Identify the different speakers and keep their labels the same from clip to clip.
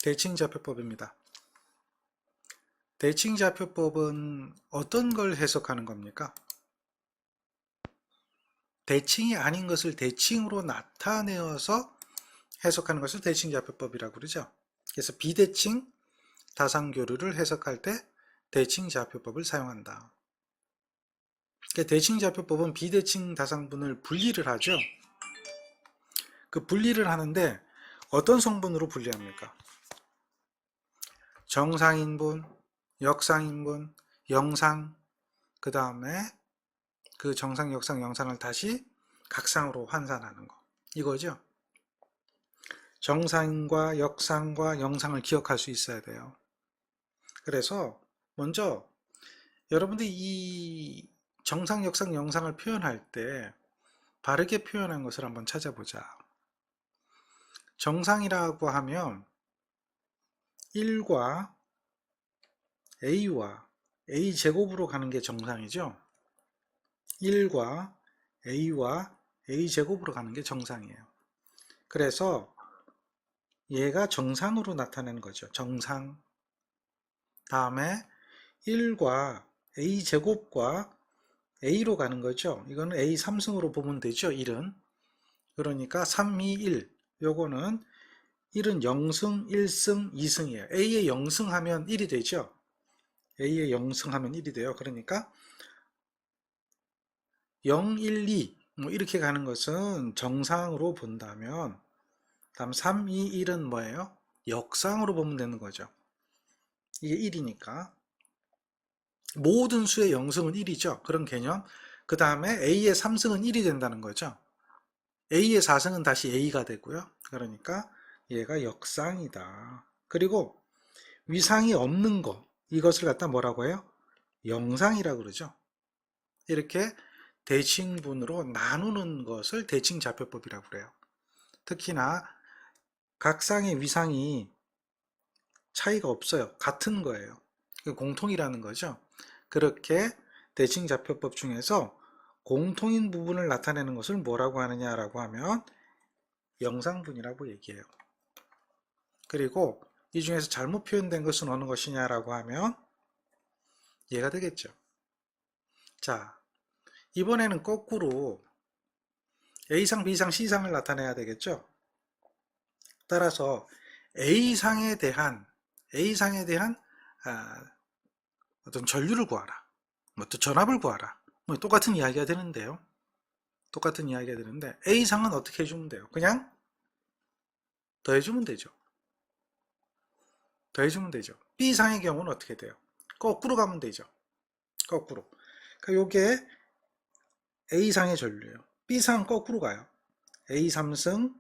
Speaker 1: 대칭좌표법입니다. 대칭좌표법은 어떤 걸 해석하는 겁니까? 대칭이 아닌 것을 대칭으로 나타내어서 해석하는 것을 대칭좌표법이라고 그러죠. 그래서 비대칭 다상교류를 해석할 때 대칭좌표법을 사용한다. 대칭좌표법은 비대칭 다상분을 분리를 하죠. 그 분리를 하는데 어떤 성분으로 분리합니까? 정상인분, 역상인분, 영상, 그 다음에 그 정상, 역상, 영상을 다시 각상으로 환산하는 거. 이거죠. 정상과 역상과 영상을 기억할 수 있어야 돼요. 그래서 먼저 여러분들이 이 정상, 역상, 영상을 표현할 때 바르게 표현한 것을 한번 찾아보자. 정상이라고 하면 1과 a와 a제곱으로 가는 게 정상이죠. 1과 a와 a제곱으로 가는 게 정상이에요. 그래서 얘가 정상으로 나타내는 거죠. 정상. 다음에 1과 a제곱과 a로 가는 거죠. 이거는 a 3승으로 보면 되죠. 1은. 그러니까 3, 2, 1. 요거는 1은 0승, 1승, 2승이에요. a에 0승 하면 1이 되죠. a에 0승 하면 1이 돼요. 그러니까 0, 1, 2 뭐 이렇게 가는 것은 정상으로 본다면 다음 3, 2, 1은 뭐예요? 역상으로 보면 되는 거죠. 이게 1이니까 모든 수의 0승은 1이죠. 그런 개념. 그 다음에 a의 3승은 1이 된다는 거죠. a의 4승은 다시 a가 되고요. 그러니까 얘가 역상이다. 그리고 위상이 없는 거, 이것을 갖다 뭐라고 해요? 영상이라고 그러죠. 이렇게 대칭분으로 나누는 것을 대칭좌표법이라고 그래요. 특히나 각상의 위상이 차이가 없어요. 같은 거예요. 공통이라는 거죠. 그렇게 대칭좌표법 중에서 공통인 부분을 나타내는 것을 뭐라고 하느냐라고 하면 영상분이라고 얘기해요. 그리고 이 중에서 잘못 표현된 것은 어느 것이냐라고 하면 얘가 되겠죠. 자, 이번에는 거꾸로 A상, B상, C상을 나타내야 되겠죠. 따라서 A상에 대한 어떤 전류를 구하라. 뭐 또 전압을 구하라. 뭐 똑같은 이야기가 되는데요. 똑같은 이야기가 되는데 A상은 어떻게 해주면 돼요? 그냥 더해주면 되죠. 더해주면 되죠. B상의 경우는 어떻게 돼요? 거꾸로 가면 되죠. 거꾸로. 그러니까 요게 A상의 전류예요. B상은 거꾸로 가요. A3승,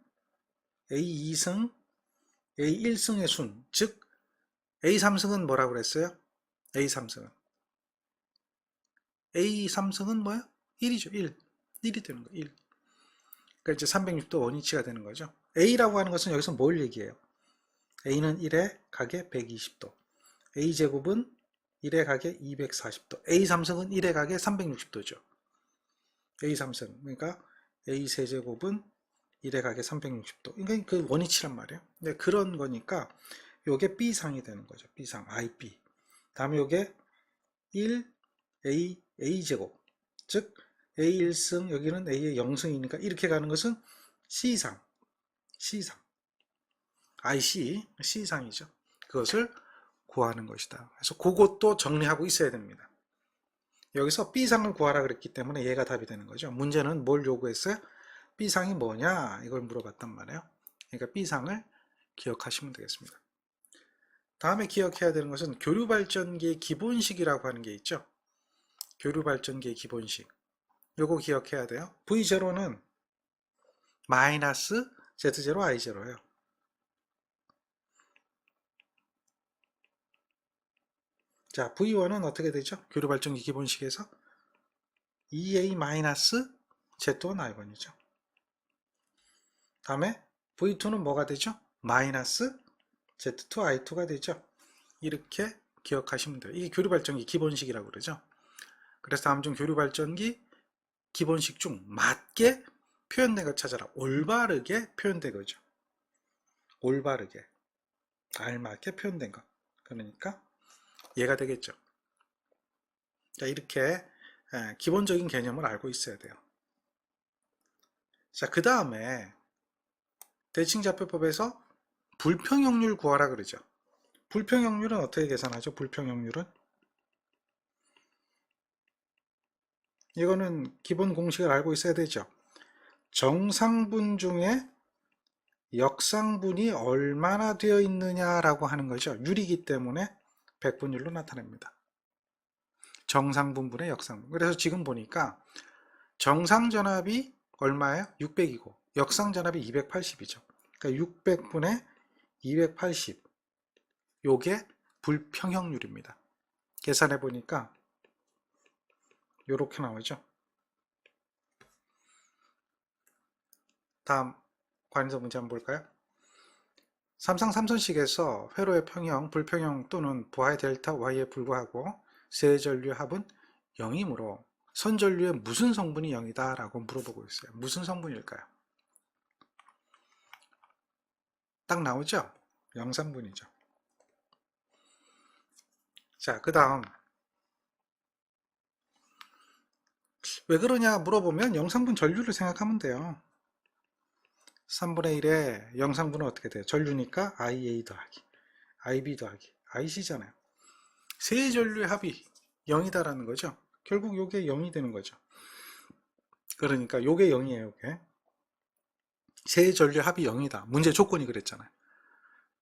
Speaker 1: A2승, A1승의 순. 즉 A3승은 뭐라고 그랬어요? A3승은 A3승은 뭐야? 1이죠. 1. 1이 되는 거. 1. 그러니까 이제 360도 원위치가 되는 거죠. A라고 하는 것은 여기서 뭘 얘기해요? A는 1에 가게 120도. A제곱은 1에 가게 240도. A3승은 1에 가게 360도죠. A3승. 그러니까 A 세제곱은 1에 가게 360도. 그러니까 그 원위치란 말이에요. 근데 그런 거니까 요게 B상이 되는 거죠. B상. IP. 다음에 요게 1, A제곱. 즉 A1승, 여기는 A의 0승이니까 이렇게 가는 것은 C상. C상이죠. 그것을 구하는 것이다. 그래서 그것도 정리하고 있어야 됩니다. 여기서 B상을 구하라 그랬기 때문에 얘가 답이 되는 거죠. 문제는 뭘 요구했어요? B상이 뭐냐? 이걸 물어봤단 말이에요. 그러니까 B상을 기억하시면 되겠습니다. 다음에 기억해야 되는 것은 교류발전기의 기본식이라고 하는 게 있죠. 교류발전기의 기본식. 요거 기억해야 돼요. V0는 마이너스 Z0 I0예요. 자, V1은 어떻게 되죠? 교류발전기 기본식에서 EA-Z1 I1이죠. 다음에 V2는 뭐가 되죠? 마이너스 Z2 I2가 되죠. 이렇게 기억하시면 돼요. 이게 교류발전기 기본식이라고 그러죠. 그래서 다음 중 교류발전기 기본식 중 맞게 표현된 것 찾아라. 올바르게 표현된 거죠. 올바르게. 알맞게 표현된 것. 그러니까 얘가 되겠죠. 자, 이렇게 기본적인 개념을 알고 있어야 돼요. 자, 그 다음에 대칭자표법에서 불평형률 구하라 그러죠. 불평형률은 어떻게 계산하죠? 불평형률은 이거는 기본 공식을 알고 있어야 되죠. 정상분 중에 역상분이 얼마나 되어 있느냐라고 하는 거죠. 유리기 때문에 백분율로 나타냅니다. 정상분분의 역상분. 그래서 지금 보니까 정상전압이 얼마예요? 600이고 역상전압이 280이죠. 그러니까 600분의 280. 요게 불평형률입니다. 계산해 보니까 요렇게 나오죠. 다음 관에서 문제 한번 볼까요? 삼상 삼선식에서 회로의 평형, 불평형 또는 부하의 델타 y에 불과하고 세전류의 합은 0이므로 선전류의 무슨 성분이 0이다 라고 물어보고 있어요. 무슨 성분일까요? 딱 나오죠? 영상분이죠. 자, 그 다음 왜 그러냐 물어보면 영상분 전류를 생각하면 돼요. 3분의 1에 영상분은 어떻게 돼요? 전류니까 IA 더하기 IB 더하기 IC잖아요. 세 전류의 합이 0이다라는 거죠. 결국 요게 0이 되는 거죠. 그러니까 요게 0이에요. 요게 세 전류 합이 0이다. 문제 조건이 그랬잖아요.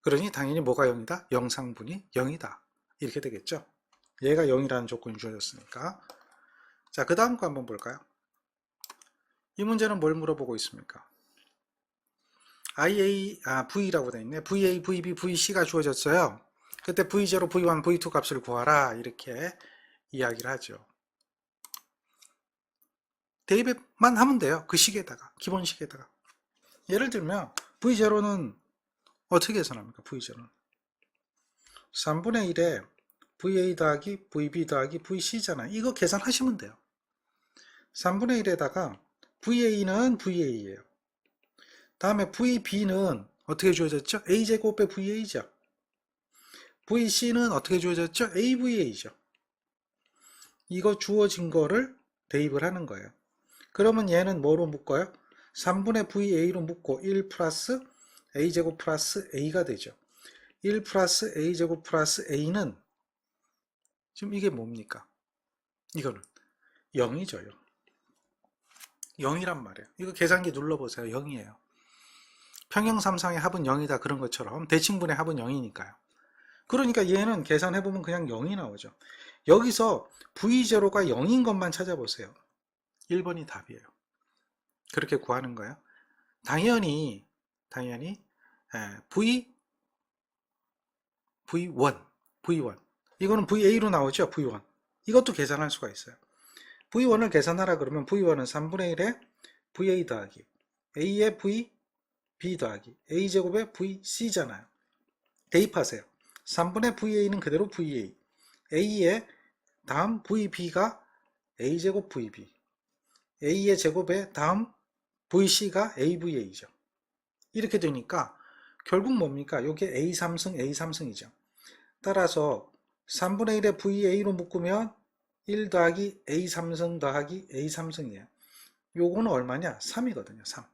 Speaker 1: 그러니 당연히 뭐가 0이다? 영상분이 0이다. 이렇게 되겠죠. 얘가 0이라는 조건이 주어졌으니까. 자, 그 다음 거 한번 볼까요? 이 문제는 뭘 물어보고 있습니까? V라고 되어 있네. VA, VB, VC가 주어졌어요. 그때 V0, V1, V2 값을 구하라. 이렇게 이야기를 하죠. 대입만 하면 돼요. 그 식에다가, 기본 식에다가. 예를 들면 V0는 어떻게 계산합니까? V0는 3분의 1에 VA 더하기 VB 더하기 VC잖아요. 이거 계산하시면 돼요. 3분의 1에다가 VA는 VA예요. 다음에 VB는 어떻게 주어졌죠? A제곱의 VA죠. VC는 어떻게 주어졌죠? AVA죠. 이거 주어진 거를 대입을 하는 거예요. 그러면 얘는 뭐로 묶어요? 3분의 VA로 묶고 1 플러스 A제곱 플러스 A가 되죠. 1 플러스 A제곱 플러스 A는 지금 이게 뭡니까? 이거는 0이죠. 0. 0이란 말이에요. 이거 계산기 눌러보세요. 0이에요. 평형삼상의 합은 0이다 그런 것처럼 대칭분의 합은 0이니까요. 그러니까 얘는 계산해보면 그냥 0이 나오죠. 여기서 V0가 0인 것만 찾아보세요. 1번이 답이에요. 그렇게 구하는 거예요. 당연히 V1 이거는 VA로 나오죠. V1 이것도 계산할 수가 있어요. V1을 계산하라 그러면 V1은 3분의 1에 VA 더하기 A의 VB 더하기 A제곱의 VC잖아요. 대입하세요. 3분의 VA는 그대로 VA A의 다음 VB가 A제곱 VB A의 제곱의 다음 VC가 AVA죠. 이렇게 되니까 결국 뭡니까? 이게 A3승이죠. 따라서 3분의 1에 VA로 묶으면 1 더하기 A3승 더하기 A3승이에요. 요거는 얼마냐? 3이거든요. 3.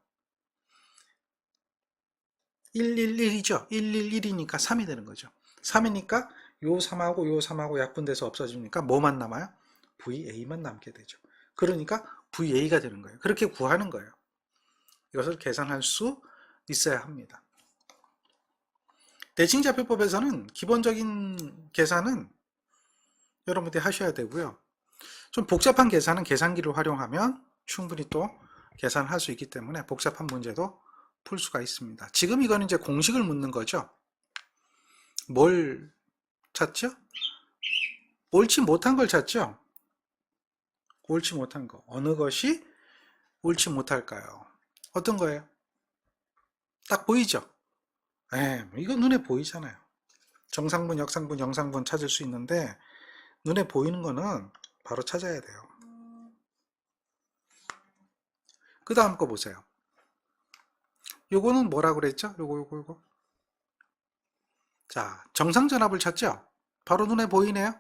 Speaker 1: 111이죠. 111이니까 3이 되는 거죠. 3이니까 요 3하고 요 3하고 약분돼서 없어지니까 뭐만 남아요? VA만 남게 되죠. 그러니까 VA가 되는 거예요. 그렇게 구하는 거예요. 이것을 계산할 수 있어야 합니다. 대칭자표법에서는 기본적인 계산은 여러분들이 하셔야 되고요. 좀 복잡한 계산은 계산기를 활용하면 충분히 또 계산할 수 있기 때문에 복잡한 문제도 풀 수가 있습니다. 지금 이거는 이제 공식을 묻는 거죠. 뭘 찾죠? 옳지 못한 걸 찾죠? 옳지 못한 거. 어느 것이 옳지 못할까요? 어떤 거예요? 딱 보이죠? 이거 눈에 보이잖아요. 정상분, 역상분, 영상분 찾을 수 있는데 눈에 보이는 거는 바로 찾아야 돼요. 그 다음 거 보세요. 요거는 뭐라 그랬죠? 요거. 자, 정상전압을 찾죠? 바로 눈에 보이네요?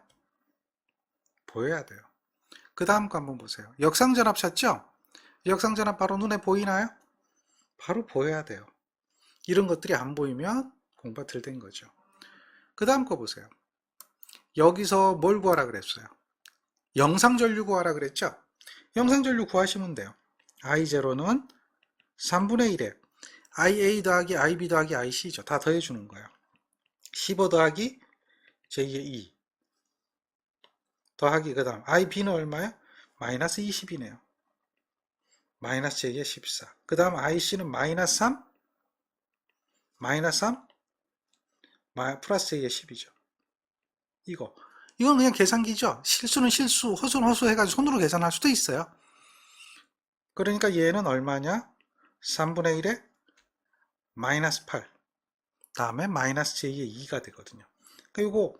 Speaker 1: 보여야 돼요. 그 다음 거 한번 보세요. 역상전압 찾죠? 역상전압 바로 눈에 보이나요? 바로 보여야 돼요. 이런 것들이 안 보이면 공부가 덜 된 거죠. 그 다음 거 보세요. 여기서 뭘 구하라 그랬어요? 영상전류 구하라 그랬죠? 영상전류 구하시면 돼요. I0는 3분의 1에 IA 더하기 IB 더하기 IC죠. 다 더해주는 거예요. 15 더하기 J의 2 더하기 그 다음 IB는 얼마야? 마이너스 20이네요. 마이너스 J의 14. 그 다음 IC는 마이너스 3 마이너스 3 플러스 J의 10이죠. 이건 그냥 계산기죠. 실수는 실수, 허수는 허수 해가지고 손으로 계산할 수도 있어요. 그러니까 얘는 얼마냐? 3분의 1에 마이너스 8 다음에 마이너스 J의 2가 되거든요. 그러니까 이거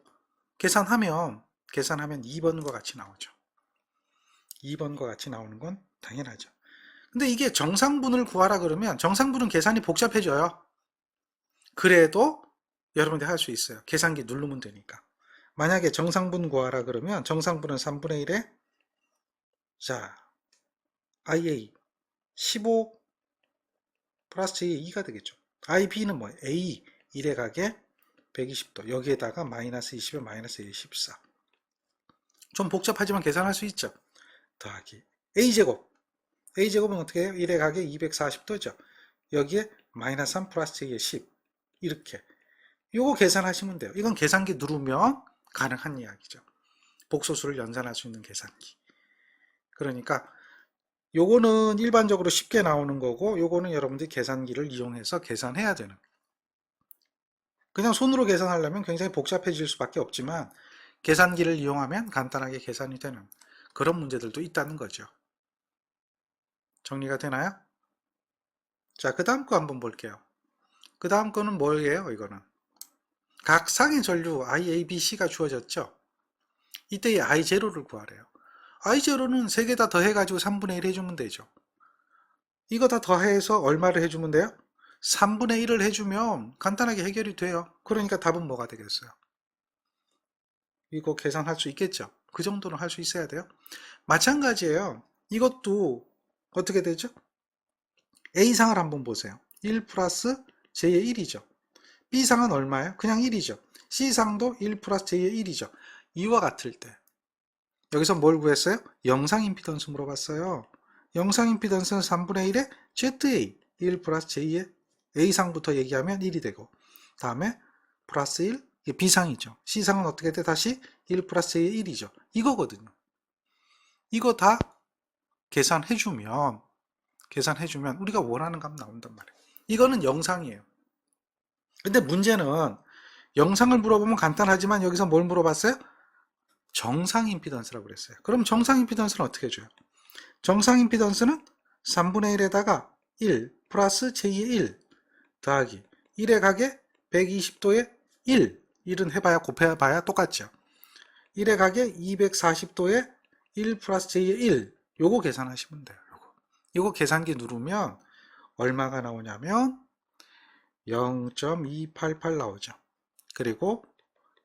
Speaker 1: 계산하면 2번과 같이 나오죠. 2번과 같이 나오는 건 당연하죠. 근데 이게 정상분을 구하라 그러면 정상분은 계산이 복잡해져요. 그래도 여러분들 할 수 있어요. 계산기 누르면 되니까. 만약에 정상분 구하라 그러면 정상분은 3분의 1에 자 IA 15 플러스 J의 2가 되겠죠. IB는 뭐 A 1에 가게 120도 여기에다가 마이너스 20에 마이너스 14. 좀 복잡하지만 계산할 수 있죠. 더하기 A제곱 A제곱은 어떻게 해요? 1에 가게 240도죠. 여기에 마이너스 3 플러스 J의 10 이렇게 요거 계산하시면 돼요. 이건 계산기 누르면 가능한 이야기죠. 복소수를 연산할 수 있는 계산기. 그러니까 요거는 일반적으로 쉽게 나오는 거고 요거는 여러분들이 계산기를 이용해서 계산해야 되는 그냥 손으로 계산하려면 굉장히 복잡해질 수밖에 없지만 계산기를 이용하면 간단하게 계산이 되는 그런 문제들도 있다는 거죠. 정리가 되나요? 자, 그 다음 거 한번 볼게요. 그 다음 거는 뭐예요? 이거는 각 상의 전류 I, A, B, C가 주어졌죠. 이때의 I0를 구하래요. I0는 3개 다 더해가지고 3분의 1 해주면 되죠. 이거 다 더해서 얼마를 해주면 돼요? 3분의 1을 해주면 간단하게 해결이 돼요. 그러니까 답은 뭐가 되겠어요? 이거 계산할 수 있겠죠? 그 정도는 할 수 있어야 돼요. 마찬가지예요. 이것도 어떻게 되죠? A상을 한번 보세요. 1 플러스 J의 1이죠. B상은 얼마예요? 그냥 1이죠. C상도 1 플러스 J의 1이죠. 이와 같을 때 여기서 뭘 구했어요? 영상 임피던스 물어봤어요. 영상 임피던스는 3분의 1에 ZA 1 플러스 J의 A상부터 얘기하면 1이 되고 다음에 플러스 1 이게 B상이죠. C상은 어떻게 돼? 다시 1 플러스 J의 1이죠. 이거거든요. 이거 다 계산해주면 우리가 원하는 값 나온단 말이에요. 이거는 영상이에요. 근데 문제는 영상을 물어보면 간단하지만 여기서 뭘 물어봤어요? 정상 임피던스라고 그랬어요. 그럼 정상 임피던스는 어떻게 해줘요? 정상 임피던스는 3분의 1에다가 1 플러스 J의 1 더하기 1에 가게 120도에 1은 해봐야 곱해봐야 똑같죠. 1에 가게 240도에 1 플러스 J의 1 요거 계산하시면 돼요. 요거 계산기 누르면 얼마가 나오냐면 0.288 나오죠. 그리고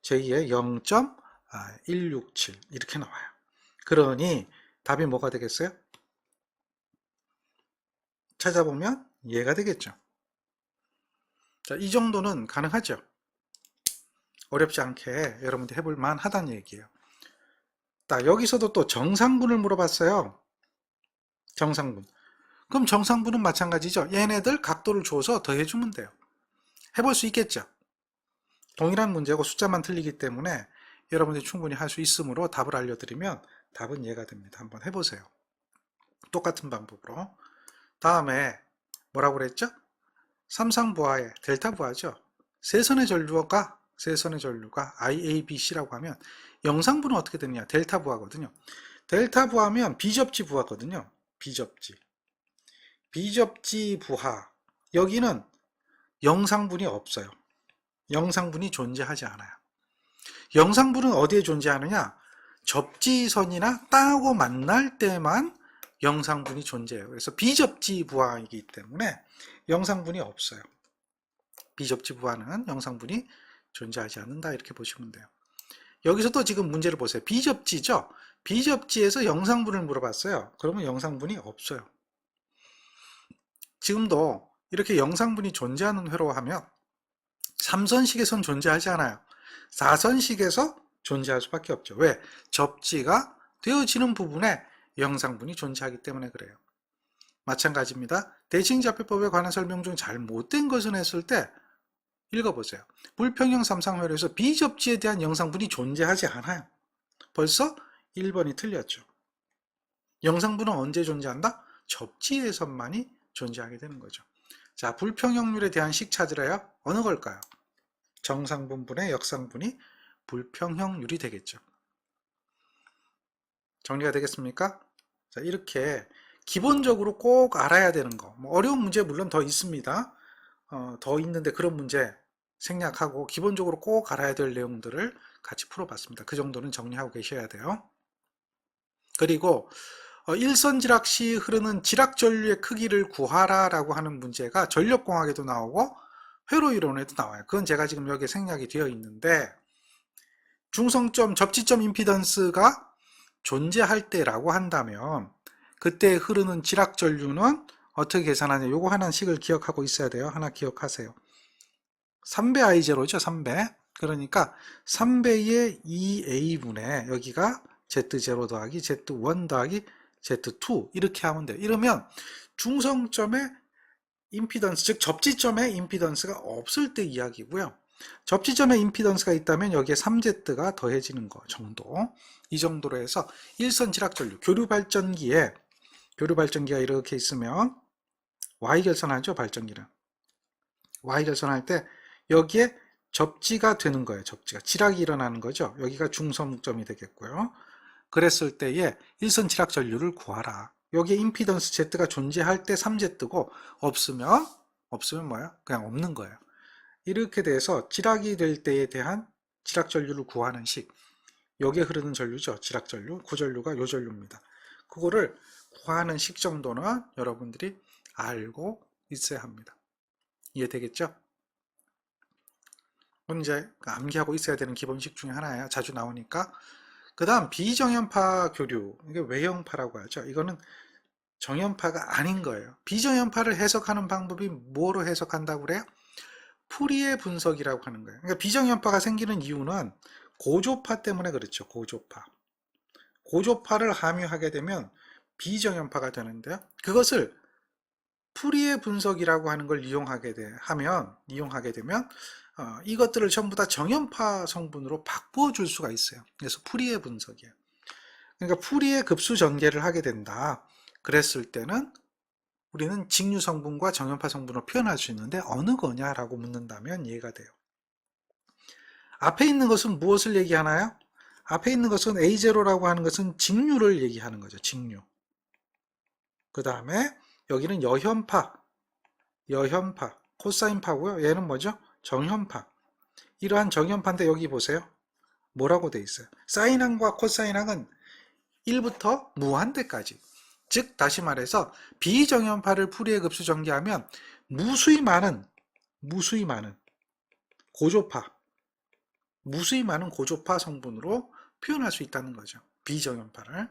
Speaker 1: J의 0.167 이렇게 나와요. 그러니 답이 뭐가 되겠어요? 찾아보면 얘가 되겠죠. 자, 이 정도는 가능하죠. 어렵지 않게 여러분들 해볼 만하다는 얘기예요. 자, 여기서도 또 정상분을 물어봤어요. 정상분. 그럼 정상분은 마찬가지죠. 얘네들 각도를 줘서 더해주면 돼요. 해볼 수 있겠죠. 동일한 문제고 숫자만 틀리기 때문에 여러분들이 충분히 할 수 있으므로 답을 알려드리면 답은 얘가 됩니다. 한번 해보세요. 똑같은 방법으로. 다음에 뭐라고 그랬죠? 삼상부하의 델타 부하죠. 세선의 전류가 IABC라고 하면 영상부는 어떻게 되느냐? 델타 부하거든요. 델타 부하면 비접지 부하거든요. 비접지 부하. 여기는 영상분이 없어요. 영상분이 존재하지 않아요. 영상분은 어디에 존재하느냐? 접지선이나 땅하고 만날 때만 영상분이 존재해요. 그래서 비접지 부하이기 때문에 영상분이 없어요. 비접지 부하는 영상분이 존재하지 않는다 이렇게 보시면 돼요. 여기서 또 지금 문제를 보세요. 비접지죠? 비접지에서 영상분을 물어봤어요. 그러면 영상분이 없어요. 지금도 이렇게 영상분이 존재하는 회로 하면 3선식에선 존재하지 않아요. 4선식에서 존재할 수밖에 없죠. 왜? 접지가 되어지는 부분에 영상분이 존재하기 때문에 그래요. 마찬가지입니다. 대칭자표법에 관한 설명 중 잘못된 것은 했을 때 읽어보세요. 불평형 삼상회로에서 비접지에 대한 영상분이 존재하지 않아요. 벌써 1번이 틀렸죠. 영상분은 언제 존재한다? 접지에서만이 존재하게 되는 거죠. 자, 불평형률에 대한 식 찾으래요. 어느 걸까요? 정상분분의 역상분이 불평형률이 되겠죠. 정리가 되겠습니까? 자, 이렇게 기본적으로 꼭 알아야 되는 거. 뭐 어려운 문제 물론 더 있습니다. 더 있는데 그런 문제 생략하고 기본적으로 꼭 알아야 될 내용들을 같이 풀어봤습니다. 그 정도는 정리하고 계셔야 돼요. 그리고 일선지락 시 흐르는 지락전류의 크기를 구하라 라고 하는 문제가 전력공학에도 나오고 회로이론에도 나와요. 그건 제가 지금 여기에 생략이 되어 있는데 중성점, 접지점 임피던스가 존재할 때라고 한다면 그때 흐르는 지락전류는 어떻게 계산하냐. 요거 하나 식을 기억하고 있어야 돼요. 하나 기억하세요. 3배 I0죠. 3배. 그러니까 3배의 2A분의 여기가 Z0 더하기 Z1 더하기 Z2 이렇게 하면 돼요. 이러면 중성점의 임피던스, 즉 접지점의 임피던스가 없을 때 이야기고요. 접지점에 임피던스가 있다면 여기에 3Z가 더해지는 거 정도. 이 정도로 해서 일선 지락전류, 교류발전기가 이렇게 있으면 Y결선하죠. 발전기는. Y결선할 때 여기에 접지가 되는 거예요. 접지가. 지락이 일어나는 거죠. 여기가 중성점이 되겠고요. 그랬을 때에 일선 지락전류를 구하라. 여기에 임피던스 Z가 존재할 때 3Z고 없으면 뭐야? 그냥 없는 거예요. 이렇게 돼서 지락이 될 때에 대한 지락전류를 구하는 식. 여기에 흐르는 전류죠. 지락전류. 구전류가 요 전류입니다. 그거를 구하는 식 정도는 여러분들이 알고 있어야 합니다. 이해되겠죠? 그건 이제 암기하고 있어야 되는 기본식 중에 하나예요. 자주 나오니까. 그 다음 비정연파 교류. 이게 외형파라고 하죠. 이거는 정연파가 아닌 거예요. 비정연파를 해석하는 방법이 뭐로 해석한다고 그래요? 푸리의 분석이라고 하는 거예요. 그러니까 비정연파가 생기는 이유는 고조파 때문에 그렇죠. 고조파를 함유하게 되면 비정연파가 되는데요. 그것을 푸리의 분석이라고 하는 걸 이용하게 되면 이것들을 전부 다 정연파 성분으로 바꾸어 줄 수가 있어요. 그래서 푸리의 분석이에요. 그러니까 푸리의 급수 전개를 하게 된다. 그랬을 때는 우리는 직류 성분과 정연파 성분을 표현할 수 있는데 어느 거냐라고 묻는다면 이해가 돼요. 앞에 있는 것은 무엇을 얘기하나요? 앞에 있는 것은 A0라고 하는 것은 직류를 얘기하는 거죠. 직류. 그 다음에 여기는 여현파, 코사인파고요. 얘는 뭐죠? 정현파. 이러한 정현파인데 여기 보세요. 뭐라고 돼 있어요? 사인항과 코사인항은 1부터 무한대까지. 즉 다시 말해서 비정연파를 푸리의 급수 전개하면 무수히 많은 고조파 성분으로 표현할 수 있다는 거죠. 비정연파를.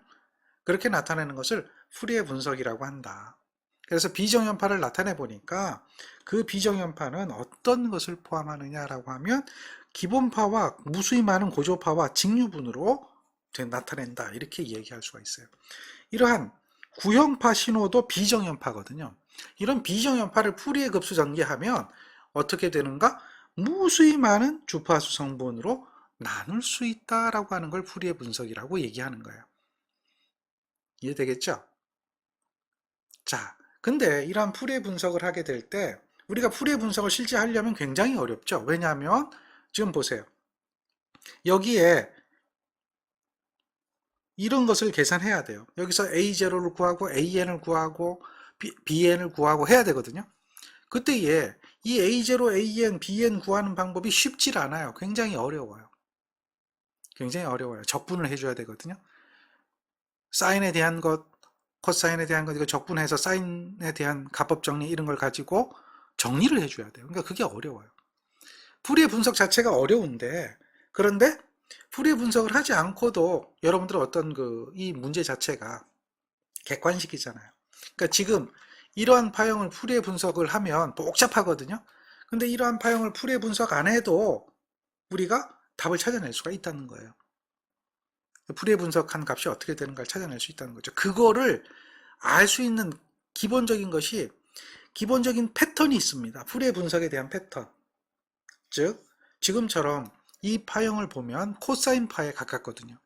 Speaker 1: 그렇게 나타내는 것을 푸리의 분석이라고 한다. 그래서 비정연파를 나타내 보니까 그 비정연파는 어떤 것을 포함하느냐라고 하면 기본파와 무수히 많은 고조파와 직류분으로 나타낸다. 이렇게 얘기할 수가 있어요. 이러한 구형파 신호도 비정연파거든요. 이런 비정연파를 푸리의 급수 전개하면 어떻게 되는가? 무수히 많은 주파수 성분으로 나눌 수 있다라고 하는 걸 푸리의 분석이라고 얘기하는 거예요. 이해되겠죠? 자, 근데 이러한 푸리의 분석을 하게 될 때 우리가 푸리의 분석을 실제 하려면 굉장히 어렵죠. 왜냐하면 지금 보세요. 여기에 이런 것을 계산해야 돼요. 여기서 A0를 구하고 AN을 구하고 BN을 구하고 해야 되거든요. 그때에 이 A0, AN, BN 구하는 방법이 쉽지 않아요. 굉장히 어려워요. 적분을 해줘야 되거든요. 사인에 대한 것, 코사인에 대한 것, 이거 적분해서 사인에 대한 가법 정리 이런 걸 가지고 정리를 해줘야 돼요. 그러니까 그게 어려워요. 풀이의 분석 자체가 어려운데, 그런데 풀이의 분석을 하지 않고도 여러분들 어떤 이 문제 자체가 객관식이잖아요. 그러니까 지금 이러한 파형을 풀이의 분석을 하면 복잡하거든요. 근데 이러한 파형을 풀이의 분석 안 해도 우리가 답을 찾아낼 수가 있다는 거예요. 풀이의 분석한 값이 어떻게 되는가를 찾아낼 수 있다는 거죠. 그거를 알 수 있는 기본적인 것이, 기본적인 패턴이 있습니다. 풀이의 분석에 대한 패턴. 즉 지금처럼 이 파형을 보면 코사인 파에 가깝거든요.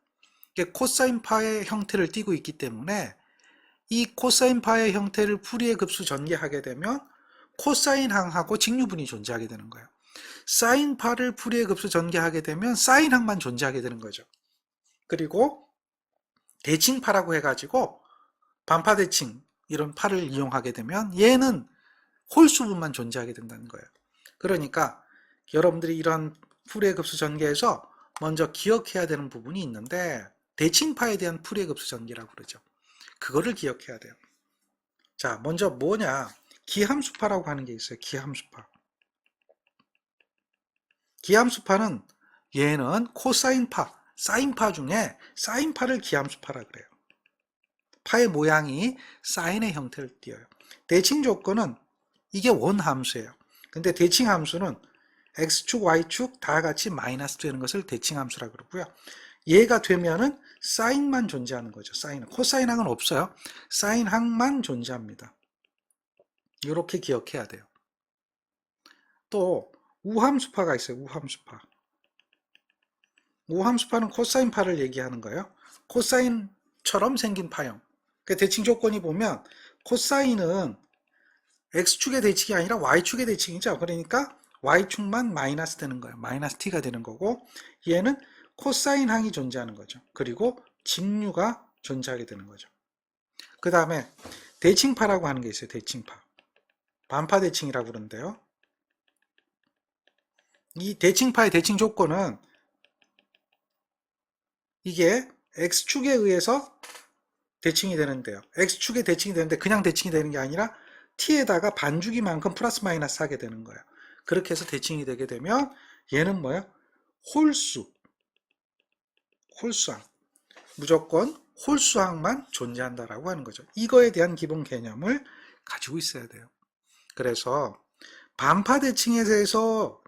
Speaker 1: 코사인 파의 형태를 띠고 있기 때문에 이 코사인 파의 형태를 풀이의 급수 전개하게 되면 코사인 항하고 직류분이 존재하게 되는 거예요. 사인 파를 풀이의 급수 전개하게 되면 사인 항만 존재하게 되는 거죠. 그리고 대칭파라고 해가지고 반파 대칭 이런 파를 이용하게 되면 얘는 홀수분만 존재하게 된다는 거예요. 그러니까 여러분들이 이런 풀이의 급수 전개에서 먼저 기억해야 되는 부분이 있는데, 대칭파에 대한 풀이의 급수 전개라고 그러죠. 그거를 기억해야 돼요. 자, 먼저 뭐냐? 기함수파라고 하는 게 있어요. 기함수파. 기함수파는 얘는 코사인파, 사인파 중에 사인파를 기함수파라 그래요. 파의 모양이 사인의 형태를 띄어요. 대칭 조건은 이게 원함수예요. 근데 대칭 함수는 x축, y축 다 같이 마이너스 되는 것을 대칭 함수라 그러고요. 얘가 되면은 사인만 존재하는 거죠. 사인은. 코사인 항은 없어요. 사인 항만 존재합니다. 이렇게 기억해야 돼요. 또 우함수파가 있어요. 우함수파. 우함수파는 코사인파를 얘기하는 거예요. 코사인처럼 생긴 파형. 대칭 조건이 보면 코사인은 x축의 대칭이 아니라 y축의 대칭이죠. 그러니까 y축만 마이너스 되는 거예요. 마이너스 t가 되는 거고, 얘는 코사인 항이 존재하는 거죠. 그리고 직류가 존재하게 되는 거죠. 그 다음에 대칭파라고 하는 게 있어요. 대칭파. 반파 대칭이라고 그러는데요. 이 대칭파의 대칭 조건은 이게 x축에 의해서 대칭이 되는데요. x축에 대칭이 되는데 그냥 대칭이 되는 게 아니라 t에다가 반주기만큼 플러스 마이너스 하게 되는 거예요. 그렇게 해서 대칭이 되게 되면 얘는 뭐예요? 홀수항. 무조건 홀수항만 존재한다라고 하는 거죠. 이거에 대한 기본 개념을 가지고 있어야 돼요. 그래서 반파 대칭에 대해서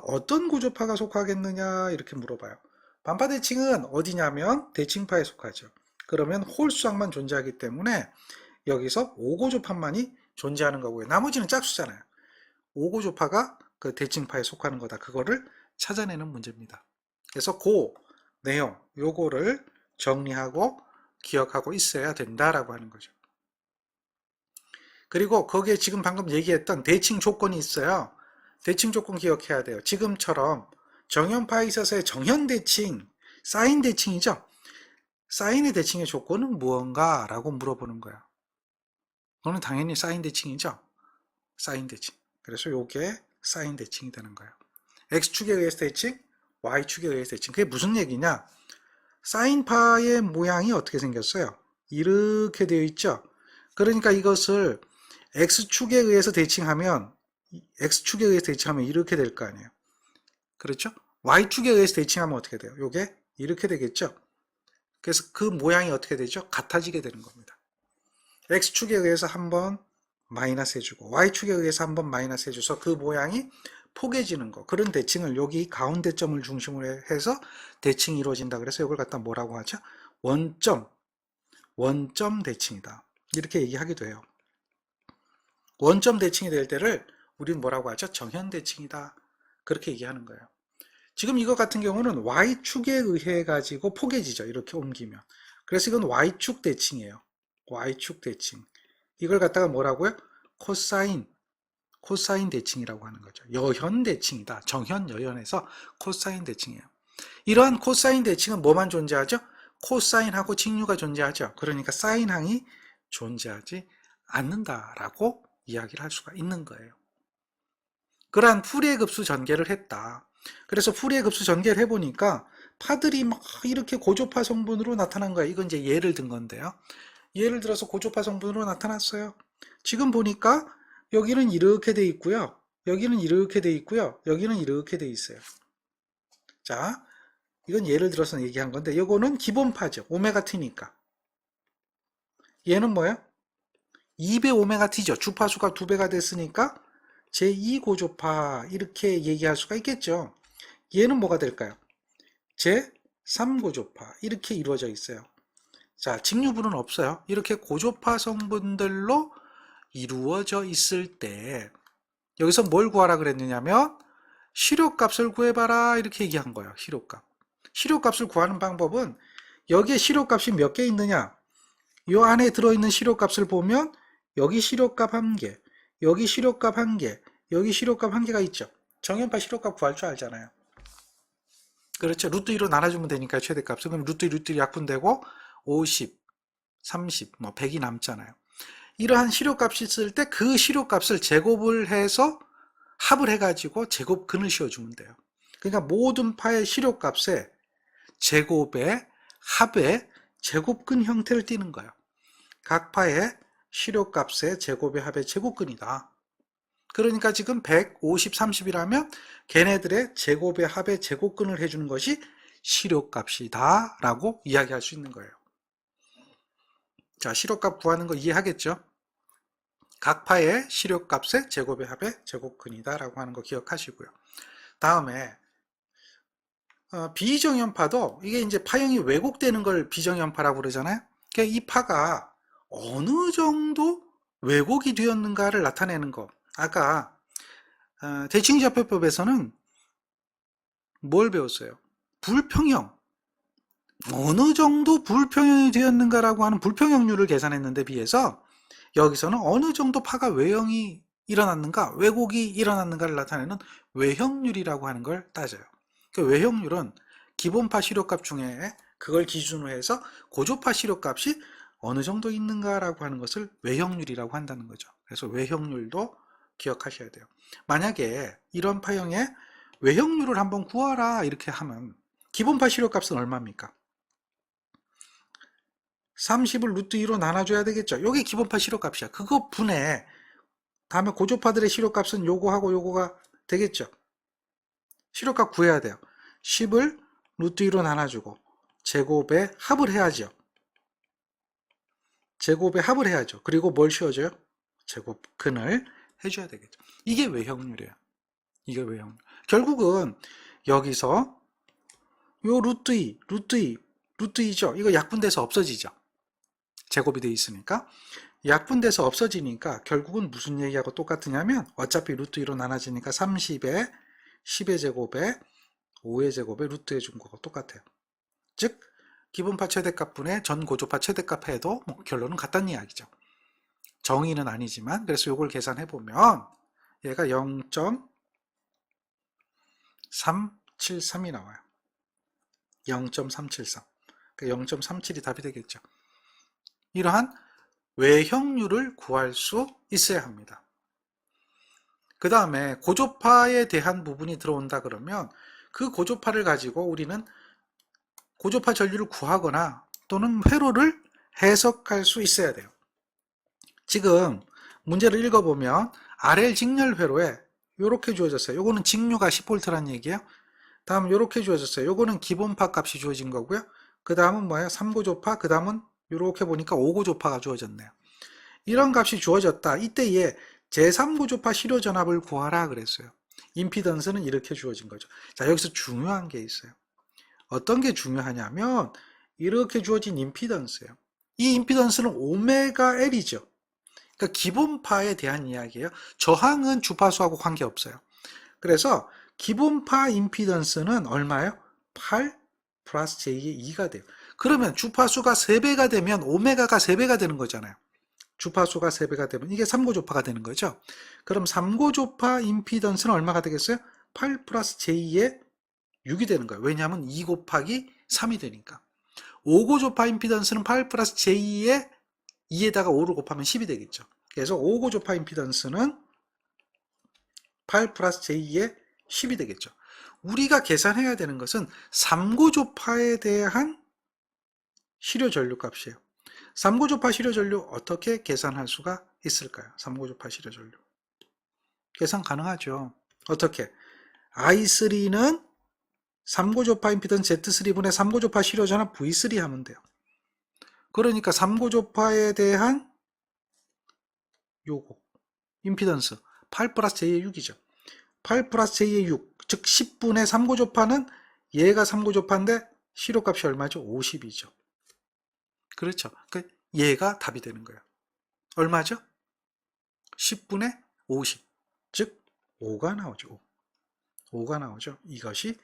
Speaker 1: 어떤 구조파가 속하겠느냐 이렇게 물어봐요. 반파 대칭은 어디냐면 대칭파에 속하죠. 그러면 홀수항만 존재하기 때문에 여기서 5고조파만이 존재하는 거고요. 나머지는 짝수잖아요. 5고조파가 그 대칭파에 속하는 거다. 그거를 찾아내는 문제입니다. 그래서 그 내용, 요거를 정리하고 기억하고 있어야 된다라고 하는 거죠. 그리고 거기에 지금 방금 얘기했던 대칭 조건이 있어요. 대칭 조건 기억해야 돼요. 지금처럼 정현파에 있어서의 정현대칭, 사인 대칭이죠. 사인의 대칭의 조건은 무언가? 라고 물어보는 거야. 그거는 당연히 사인 대칭이죠. 사인 대칭. 그래서 요게 사인 대칭이 되는 거예요. x축에 의해서 대칭, y축에 의해서 대칭. 그게 무슨 얘기냐? 사인파의 모양이 어떻게 생겼어요? 이렇게 되어 있죠. 그러니까 이것을 x축에 의해서 대칭하면 이렇게 될 거 아니에요. 그렇죠? y축에 의해서 대칭하면 어떻게 돼요? 요게 이렇게 되겠죠. 그래서 그 모양이 어떻게 되죠? 같아지게 되는 겁니다. x축에 의해서 한번 마이너스 해주고 y축에 의해서 한번 마이너스 해줘서 그 모양이 포개지는 거. 그런 대칭을 여기 가운데 점을 중심으로 해서 대칭이 이루어진다. 그래서 이걸 갖다 뭐라고 하죠? 원점 대칭이다. 이렇게 얘기하기도 해요. 원점 대칭이 될 때를 우리는 뭐라고 하죠? 정현 대칭이다. 그렇게 얘기하는 거예요. 지금 이거 같은 경우는 y축에 의해 가지고 포개지죠. 이렇게 옮기면. 그래서 이건 y축 대칭이에요. y축 대칭. 이걸 갖다가 뭐라고요? 코사인 대칭이라고 하는 거죠. 여현 대칭이다. 정현, 여현에서 코사인 대칭이에요. 이러한 코사인 대칭은 뭐만 존재하죠? 코사인하고 직류가 존재하죠. 그러니까 사인항이 존재하지 않는다라고 이야기를 할 수가 있는 거예요. 그러한 풀이의 급수 전개를 했다. 그래서 풀이의 급수 전개를 해보니까 파들이 막 이렇게 고조파 성분으로 나타난 거예요. 이건 이제 예를 든 건데요. 예를 들어서 고조파 성분으로 나타났어요. 지금 보니까 여기는 이렇게 돼 있고요. 여기는 이렇게 돼 있고요. 여기는 이렇게 돼 있어요. 자, 이건 예를 들어서 얘기한 건데 이거는 기본파죠. 오메가 t니까. 얘는 뭐예요? 2배 오메가 t죠. 주파수가 2배가 됐으니까 제2고조파 이렇게 얘기할 수가 있겠죠. 얘는 뭐가 될까요? 제3고조파 이렇게 이루어져 있어요. 자, 직류분은 없어요. 이렇게 고조파 성분들로 이루어져 있을 때 여기서 뭘 구하라 그랬느냐면 시료값을 구해봐라 이렇게 얘기한 거예요. 시료값. 시료값을 구하는 방법은 여기에 시료값이 몇 개 있느냐, 이 안에 들어있는 시료값을 보면 여기 시료값 1개, 여기 시료값 1개, 여기 시료값 1개가 있죠. 정연파 시료값 구할 줄 알잖아요. 그렇죠. 루트 2로 나눠주면 되니까 최대값은. 그럼 루트 2, 루트 2 약분되고 50, 30, 뭐 100이 남잖아요. 이러한 시료값이 있을 때 그 시료값을 제곱을 해서 합을 해가지고 제곱근을 씌워주면 돼요. 그러니까 모든 파의 시료값에 제곱의 합의 제곱근 형태를 띠는 거예요. 각 파의 시료값의 제곱의 합의 제곱근이다. 그러니까 지금 150, 30이라면 걔네들의 제곱의 합의 제곱근을 해주는 것이 시료값이다 라고 이야기할 수 있는 거예요. 자, 시료값 구하는 거 이해하겠죠? 각 파의 시료값의 제곱의 합의 제곱근이다 라고 하는 거 기억하시고요. 다음에 비정연파도 이게 이제 파형이 왜곡되는 걸 비정연파라고 그러잖아요. 그러니까 이 파가 어느 정도 왜곡이 되었는가를 나타내는 거. 아까 대칭좌표법에서는 뭘 배웠어요? 불평형. 어느 정도 불평형이 되었는가라고 하는 불평형률을 계산했는데 비해서 여기서는 어느 정도 파가 외형이 일어났는가, 왜곡이 일어났는가를 나타내는 외형률이라고 하는 걸 따져요. 그 외형률은 기본파 시료값 중에 그걸 기준으로 해서 고조파 시료값이 어느 정도 있는가라고 하는 것을 외형률이라고 한다는 거죠. 그래서 외형률도 기억하셔야 돼요. 만약에 이런 파형의 외형률을 한번 구하라 이렇게 하면 기본파 시료값은 얼마입니까? 30을 루트 2로 나눠줘야 되겠죠. 요게 기본파 시료값이야. 그거 분해. 다음에 고조파들의 시료값은 요거하고 요거가 되겠죠. 시료값 구해야 돼요. 10을 루트 2로 나눠주고 제곱에 합을 해야죠. 제곱에 합을 해야죠. 그리고 뭘 씌워줘요? 제곱근을 해줘야 되겠죠. 이게 외형률이에요. 이게 외형률. 결국은 여기서 요 루트 2, 루트 2, 루트 2죠. 이거 약분돼서 없어지죠. 제곱이 되어 있으니까. 약분돼서 없어지니까 결국은 무슨 얘기하고 똑같으냐면 어차피 루트 2로 나눠지니까 30에 10의 제곱에 5의 제곱에 루트 해준 거고 똑같아요. 즉 기본파 최대값분의 전고조파 최대값 해도 뭐 결론은 같다는 이야기죠. 정의는 아니지만 그래서 이걸 계산해보면 얘가 0.373이 나와요. 0.373. 그러니까 0.37이 답이 되겠죠. 이러한 외형률을 구할 수 있어야 합니다. 그 다음에 고조파에 대한 부분이 들어온다 그러면 그 고조파를 가지고 우리는 고조파 전류를 구하거나 또는 회로를 해석할 수 있어야 돼요. 지금 문제를 읽어보면 RL 직렬 회로에 이렇게 주어졌어요. 요거는 직류가 10V라는 얘기예요. 다음 이렇게 주어졌어요. 요거는 기본파 값이 주어진 거고요. 그 다음은 뭐예요? 3고조파, 그 다음은 이렇게 보니까 5고조파가 주어졌네요. 이런 값이 주어졌다. 이때에 제3고조파 시료전압을 구하라 그랬어요. 임피던스는 이렇게 주어진 거죠. 자, 여기서 중요한 게 있어요. 어떤 게 중요하냐면 이렇게 주어진 임피던스예요. 이 임피던스는 오메가 L이죠. 그러니까 기본파에 대한 이야기예요. 저항은 주파수하고 관계없어요. 그래서 기본파 임피던스는 얼마예요? 8 플러스 J의 2가 돼요. 그러면 주파수가 3배가 되면 오메가가 3배가 되는 거잖아요. 주파수가 3배가 되면 이게 3고조파가 되는 거죠. 그럼 3고조파 임피던스는 얼마가 되겠어요? 8 플러스 J의 6이 되는 거예요. 왜냐하면 2 곱하기 3이 되니까. 5고조파 임피던스는 8 플러스 J의 2에다가 5를 곱하면 10이 되겠죠. 그래서 5고조파 임피던스는 8 플러스 J의 10이 되겠죠. 우리가 계산해야 되는 것은 3고조파에 대한 시료전류 값이에요. 3고조파 시료전류 어떻게 계산할 수가 있을까요? 3고조파 시료전류. 계산 가능하죠. 어떻게? I3는 3고조파 임피던스 Z3분의 3고조파 실효전압 V3 하면 돼요. 그러니까 3고조파에 대한 요거 임피던스 8 플러스 J의 6이죠. 8 플러스 J의 6, 즉 10분의 3고조파는 얘가 3고조파인데 실효값이 얼마죠? 50이죠. 그렇죠. 그러니까 얘가 답이 되는 거예요. 얼마죠? 10분의 50, 즉 5가 나오죠. 5가 나오죠. 이것이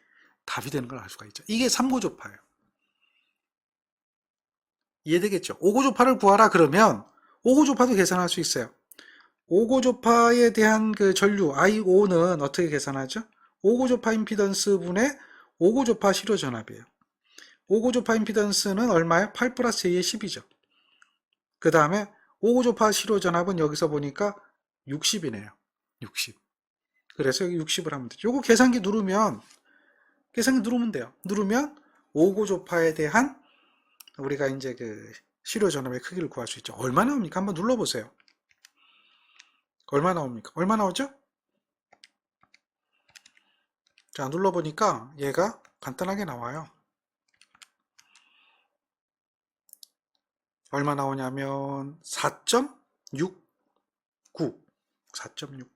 Speaker 1: 답이 되는 걸 알 수가 있죠. 이게 3고조파예요. 이해되겠죠? 5고조파를 구하라 그러면 5고조파도 계산할 수 있어요. 5고조파에 대한 그 전류 I5는 어떻게 계산하죠? 5고조파 임피던스 분의 5고조파 실효전압이에요. 5고조파 임피던스는 얼마예요? 8 플러스 J의 10이죠. 그 다음에 5고조파 실효전압은 여기서 보니까 60이네요. 60. 그래서 여기 60을 하면 되죠. 요거 계산기 누르면 돼요. 누르면 5고조파에 대한 우리가 이제 그 실효전압의 크기를 구할 수 있죠. 얼마 나옵니까? 한번 눌러보세요. 얼마 나옵니까? 얼마 나오죠? 자, 눌러보니까 얘가 간단하게 나와요. 얼마 나오냐면 4.69. 4.69.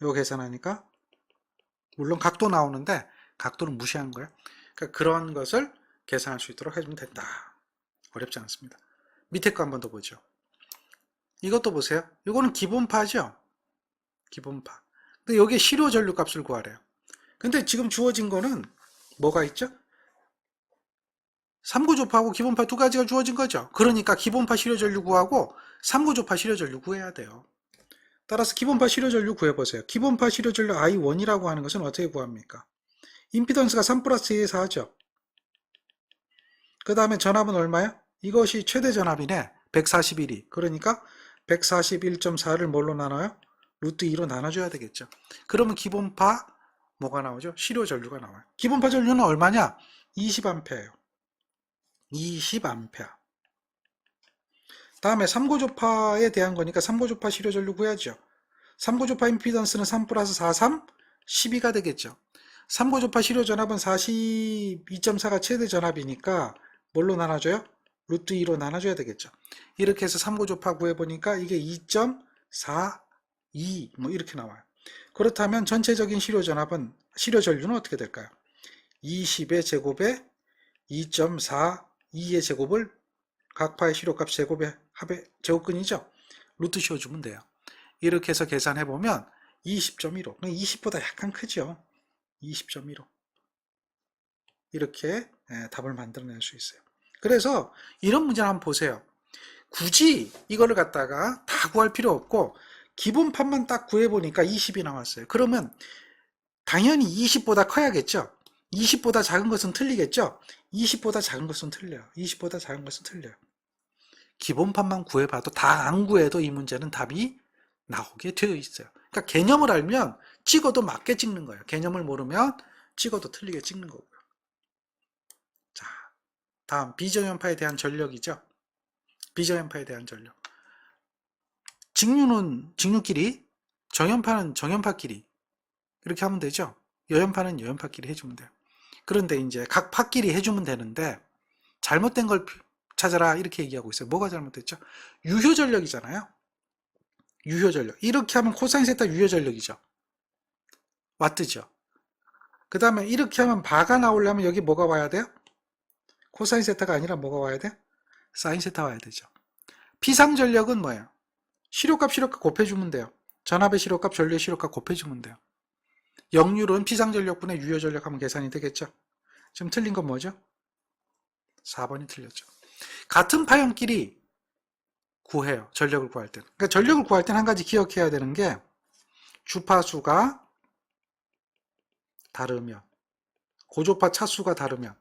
Speaker 1: 이거 계산하니까 물론 각도 나오는데 각도는 무시하는 거예요. 그러니까 그런 것을 계산할 수 있도록 해주면 된다. 어렵지 않습니다. 밑에 거 한 번 더 보죠. 이것도 보세요. 이거는 기본파죠. 기본파. 근데 여기에 실효 전류 값을 구하래요. 근데 지금 주어진 거는 뭐가 있죠? 3구조파하고 기본파 두 가지가 주어진 거죠. 그러니까 기본파 실효 전류 구하고 3구조파 실효 전류 구해야 돼요. 따라서 기본파 실효 전류 구해보세요. 기본파 실효 전류 I1이라고 하는 것은 어떻게 구합니까? 임피던스가 3 플러스 2에 4죠. 그 다음에 전압은 얼마야? 이것이 최대 전압이네. 141이. 그러니까 141.4를 뭘로 나눠요? 루트 2로 나눠줘야 되겠죠. 그러면 기본파 뭐가 나오죠? 실효 전류가 나와요. 기본파 전류는 얼마냐? 20A예요. 20A. 다음에 3고조파에 대한 거니까 3고조파 실효 전류 구해야죠. 3고조파 임피던스는 3 플러스 4, 3, 12가 되겠죠. 3고조파 실효 전압은 42.4가 최대 전압이니까 뭘로 나눠줘요? 루트 2로 나눠줘야 되겠죠. 이렇게 해서 3고조파 구해보니까 이게 2.42 뭐 이렇게 나와요. 그렇다면 전체적인 실효 전류는 어떻게 될까요? 20의 제곱에 2.42의 제곱을 각파의 실효값 제곱의 합의 제곱근이죠. 루트 씌워주면 돼요. 이렇게 해서 계산해보면 20.15. 20보다 약간 크죠. 20.15. 이렇게 답을 만들어낼 수 있어요. 그래서 이런 문제를 한번 보세요. 굳이 이거를 갖다가 다 구할 필요 없고 기본판만 딱 구해보니까 20이 나왔어요. 그러면 당연히 20보다 커야겠죠. 20보다 작은 것은 틀리겠죠. 20보다 작은 것은 틀려요. 20보다 작은 것은 틀려요. 기본판만 구해봐도 다 안 구해도 이 문제는 답이 나오게 되어 있어요. 그러니까 개념을 알면 찍어도 맞게 찍는 거예요. 개념을 모르면 찍어도 틀리게 찍는 거고요. 자, 다음 비정연파에 대한 전력이죠. 비정연파에 대한 전력. 직류는 직류끼리, 정연파는 정연파끼리 이렇게 하면 되죠. 여연파는 여연파끼리 해주면 돼요. 그런데 이제 각 파끼리 해주면 되는데 잘못된 걸 찾아라 이렇게 얘기하고 있어요. 뭐가 잘못됐죠? 유효전력이잖아요. 유효전력. 이렇게 하면 코사인 세타 유효전력이죠. 와트죠. 그 다음에 이렇게 하면 바가 나오려면 여기 뭐가 와야 돼요? 코사인 세타가 아니라 뭐가 와야 돼요? 사인 세타 와야 되죠. 피상전력은 뭐예요? 실효값 곱해주면 돼요. 전압의 실효값, 전류의 실효값 곱해주면 돼요. 역률은 피상전력분의 유효전력 하면 계산이 되겠죠. 지금 틀린 건 뭐죠? 4번이 틀렸죠. 같은 파형끼리 구해요. 전력을 구할 때는. 그러니까 전력을 구할 때는 한 가지 기억해야 되는 게 주파수가 다르면, 고조파 차수가 다르면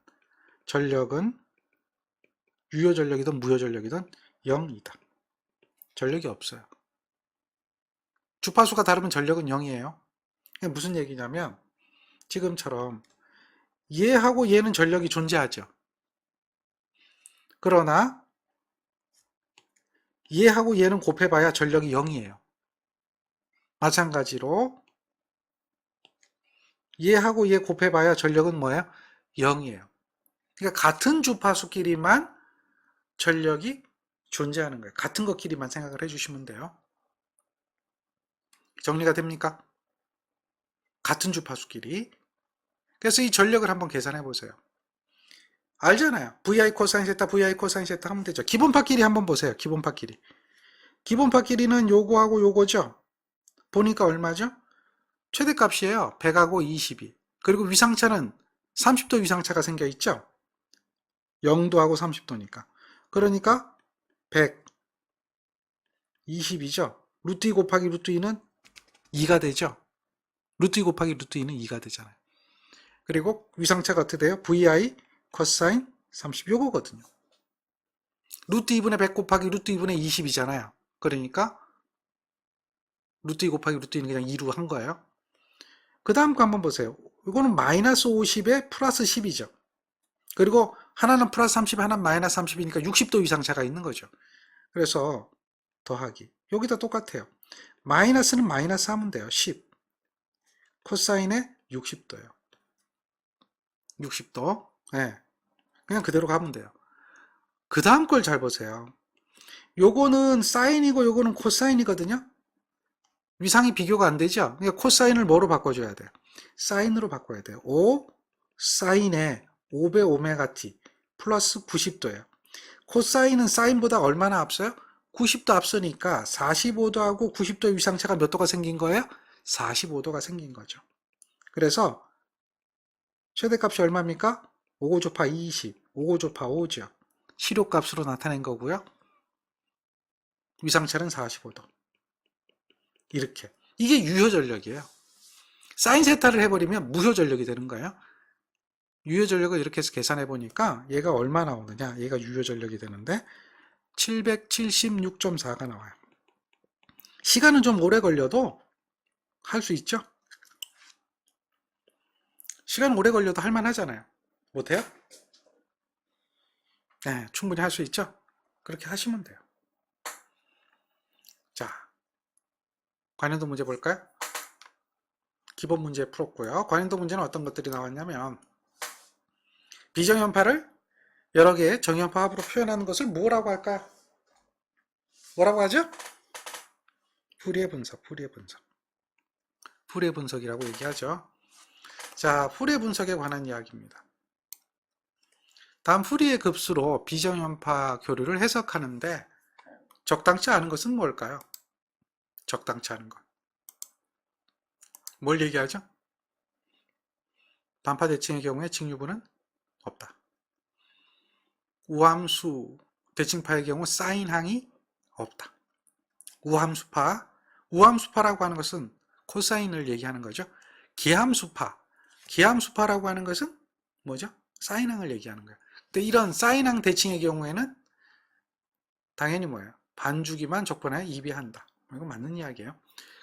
Speaker 1: 전력은 유효전력이든 무효전력이든 0이다. 전력이 없어요. 주파수가 다르면 전력은 0이에요. 무슨 얘기냐면 지금처럼 얘하고 얘는 전력이 존재하죠. 그러나 얘하고 얘는 곱해봐야 전력이 0이에요. 마찬가지로 얘하고 얘 곱해봐야 전력은 뭐예요? 0이에요. 그러니까 같은 주파수끼리만 전력이 존재하는 거예요. 같은 것끼리만 생각을 해주시면 돼요. 정리가 됩니까? 같은 주파수끼리. 그래서 이 전력을 한번 계산해 보세요. 알잖아요. VI 코사인 세타, VI 코사인 세타 하면 되죠. 기본파끼리 한번 보세요. 기본파끼리. 기본파끼리는 요거하고 요거죠. 보니까 얼마죠? 최대값이에요. 100하고 22. 그리고 위상차는 30도 위상차가 생겨 있죠. 0도하고 30도니까. 그러니까 100, 20이죠. 루트 2 곱하기 루트 2는 2가 되죠. 루트 2 곱하기 루트 2는 2가 되잖아요. 그리고 위상차가 어떻게 돼요? VI 코사인 30 요거거든요. 루트 2분의 100 곱하기 루트 2분의 20이잖아요. 그러니까 루트 2 곱하기 루트 2는 그냥 2로 한 거예요. 그 다음 거 한번 보세요. 이거는 마이너스 50에 플러스 10이죠. 그리고 하나는 플러스 30, 하나는 마이너스 30이니까 60도 위상차가 있는 거죠. 그래서 더하기. 여기다 똑같아요. 마이너스는 마이너스 하면 돼요. 10. 코사인에 60도예요. 60도. 네. 그냥 그대로 가면 돼요. 그 다음 걸 잘 보세요. 요거는 사인이고 요거는 코사인이거든요. 위상이 비교가 안 되죠. 그러니까 코사인을 뭐로 바꿔줘야 돼요? 사인으로 바꿔야 돼요. 5 사인에 5배 오메가 t 플러스 90도예요. 코사인은 사인보다 얼마나 앞서요? 90도 앞서니까 45도하고 90도 위상차가 몇 도가 생긴 거예요? 45도가 생긴 거죠. 그래서 최대값이 얼마입니까? 5조파 20, 5조파 5죠. 실효값으로 나타낸 거고요. 위상차는 45도. 이렇게. 이게 유효전력이에요. 사인 세타를 해버리면 무효전력이 되는 거예요. 유효전력을 이렇게 해서 계산해 보니까 얘가 얼마 나오느냐. 얘가 유효전력이 되는데 776.4가 나와요. 시간은 좀 오래 걸려도 할 수 있죠. 시간 오래 걸려도 할만 하잖아요. 못해요? 네, 충분히 할 수 있죠. 그렇게 하시면 돼요. 자, 관련도 문제 볼까요? 기본 문제 풀었고요. 관련도 문제는 어떤 것들이 나왔냐면 비정연파를 여러 개의 정연파 합으로 표현하는 것을 뭐라고 할까요? 뭐라고 하죠? 푸리에 분석, 푸리에 분석. 푸리에 분석이라고 얘기하죠. 자, 푸리에 분석에 관한 이야기입니다. 다음 푸리에 급수로 비정연파 교류를 해석하는데 적당치 않은 것은 뭘까요? 적당치 않은 것. 뭘 얘기하죠? 반파 대칭의 경우에 칭유분은 없다. 우함수 대칭파의 경우 사인항이 없다. 우함수파, 우함수파라고 하는 것은 코사인을 얘기하는 거죠. 기함수파, 기함수파라고 하는 것은 뭐죠? 사인항을 얘기하는 거예요. 근데 이런 사인항 대칭의 경우에는 당연히 뭐예요? 반주기만 적분하여 이비한다. 이거 맞는 이야기예요.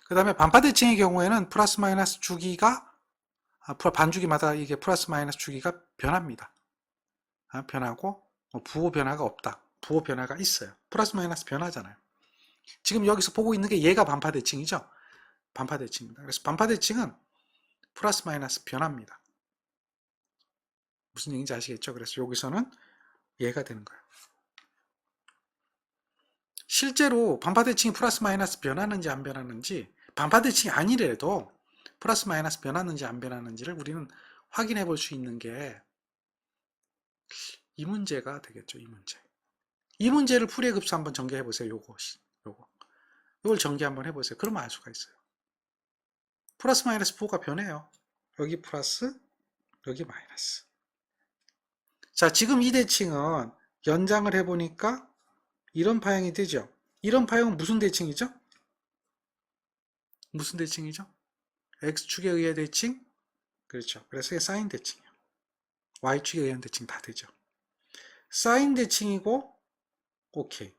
Speaker 1: 그 다음에 반파 대칭의 경우에는 플러스 마이너스 주기가 반주기마다 이게 플러스 마이너스 주기가 변합니다. 변하고 부호 변화가 없다. 부호 변화가 있어요. 플러스 마이너스 변하잖아요. 지금 여기서 보고 있는 게 얘가 반파 대칭이죠. 반파 대칭입니다. 그래서 반파 대칭은 플러스 마이너스 변합니다. 무슨 얘기인지 아시겠죠? 그래서 여기서는 얘가 되는 거예요. 실제로 반파 대칭이 플러스 마이너스 변하는지 안 변하는지, 반파 대칭이 아니래도 플러스 마이너스 변하는지 안 변하는지를 우리는 확인해 볼 수 있는 게 이 문제가 되겠죠. 이 문제. 이 문제를 풀이의 급수 한번 전개해 보세요. 요걸 전개 한번 해보세요. 그러면 알 수가 있어요. 플러스 마이너스 부호가 변해요. 여기 플러스, 여기 마이너스. 자, 지금 이 대칭은 연장을 해보니까 이런 파형이 되죠. 이런 파형은 무슨 대칭이죠? 무슨 대칭이죠? X축에 의해 대칭? 그렇죠. 그래서 이게 사인 대칭이에요. Y축에 의한 대칭 다 되죠. 사인 대칭이고, 오케이.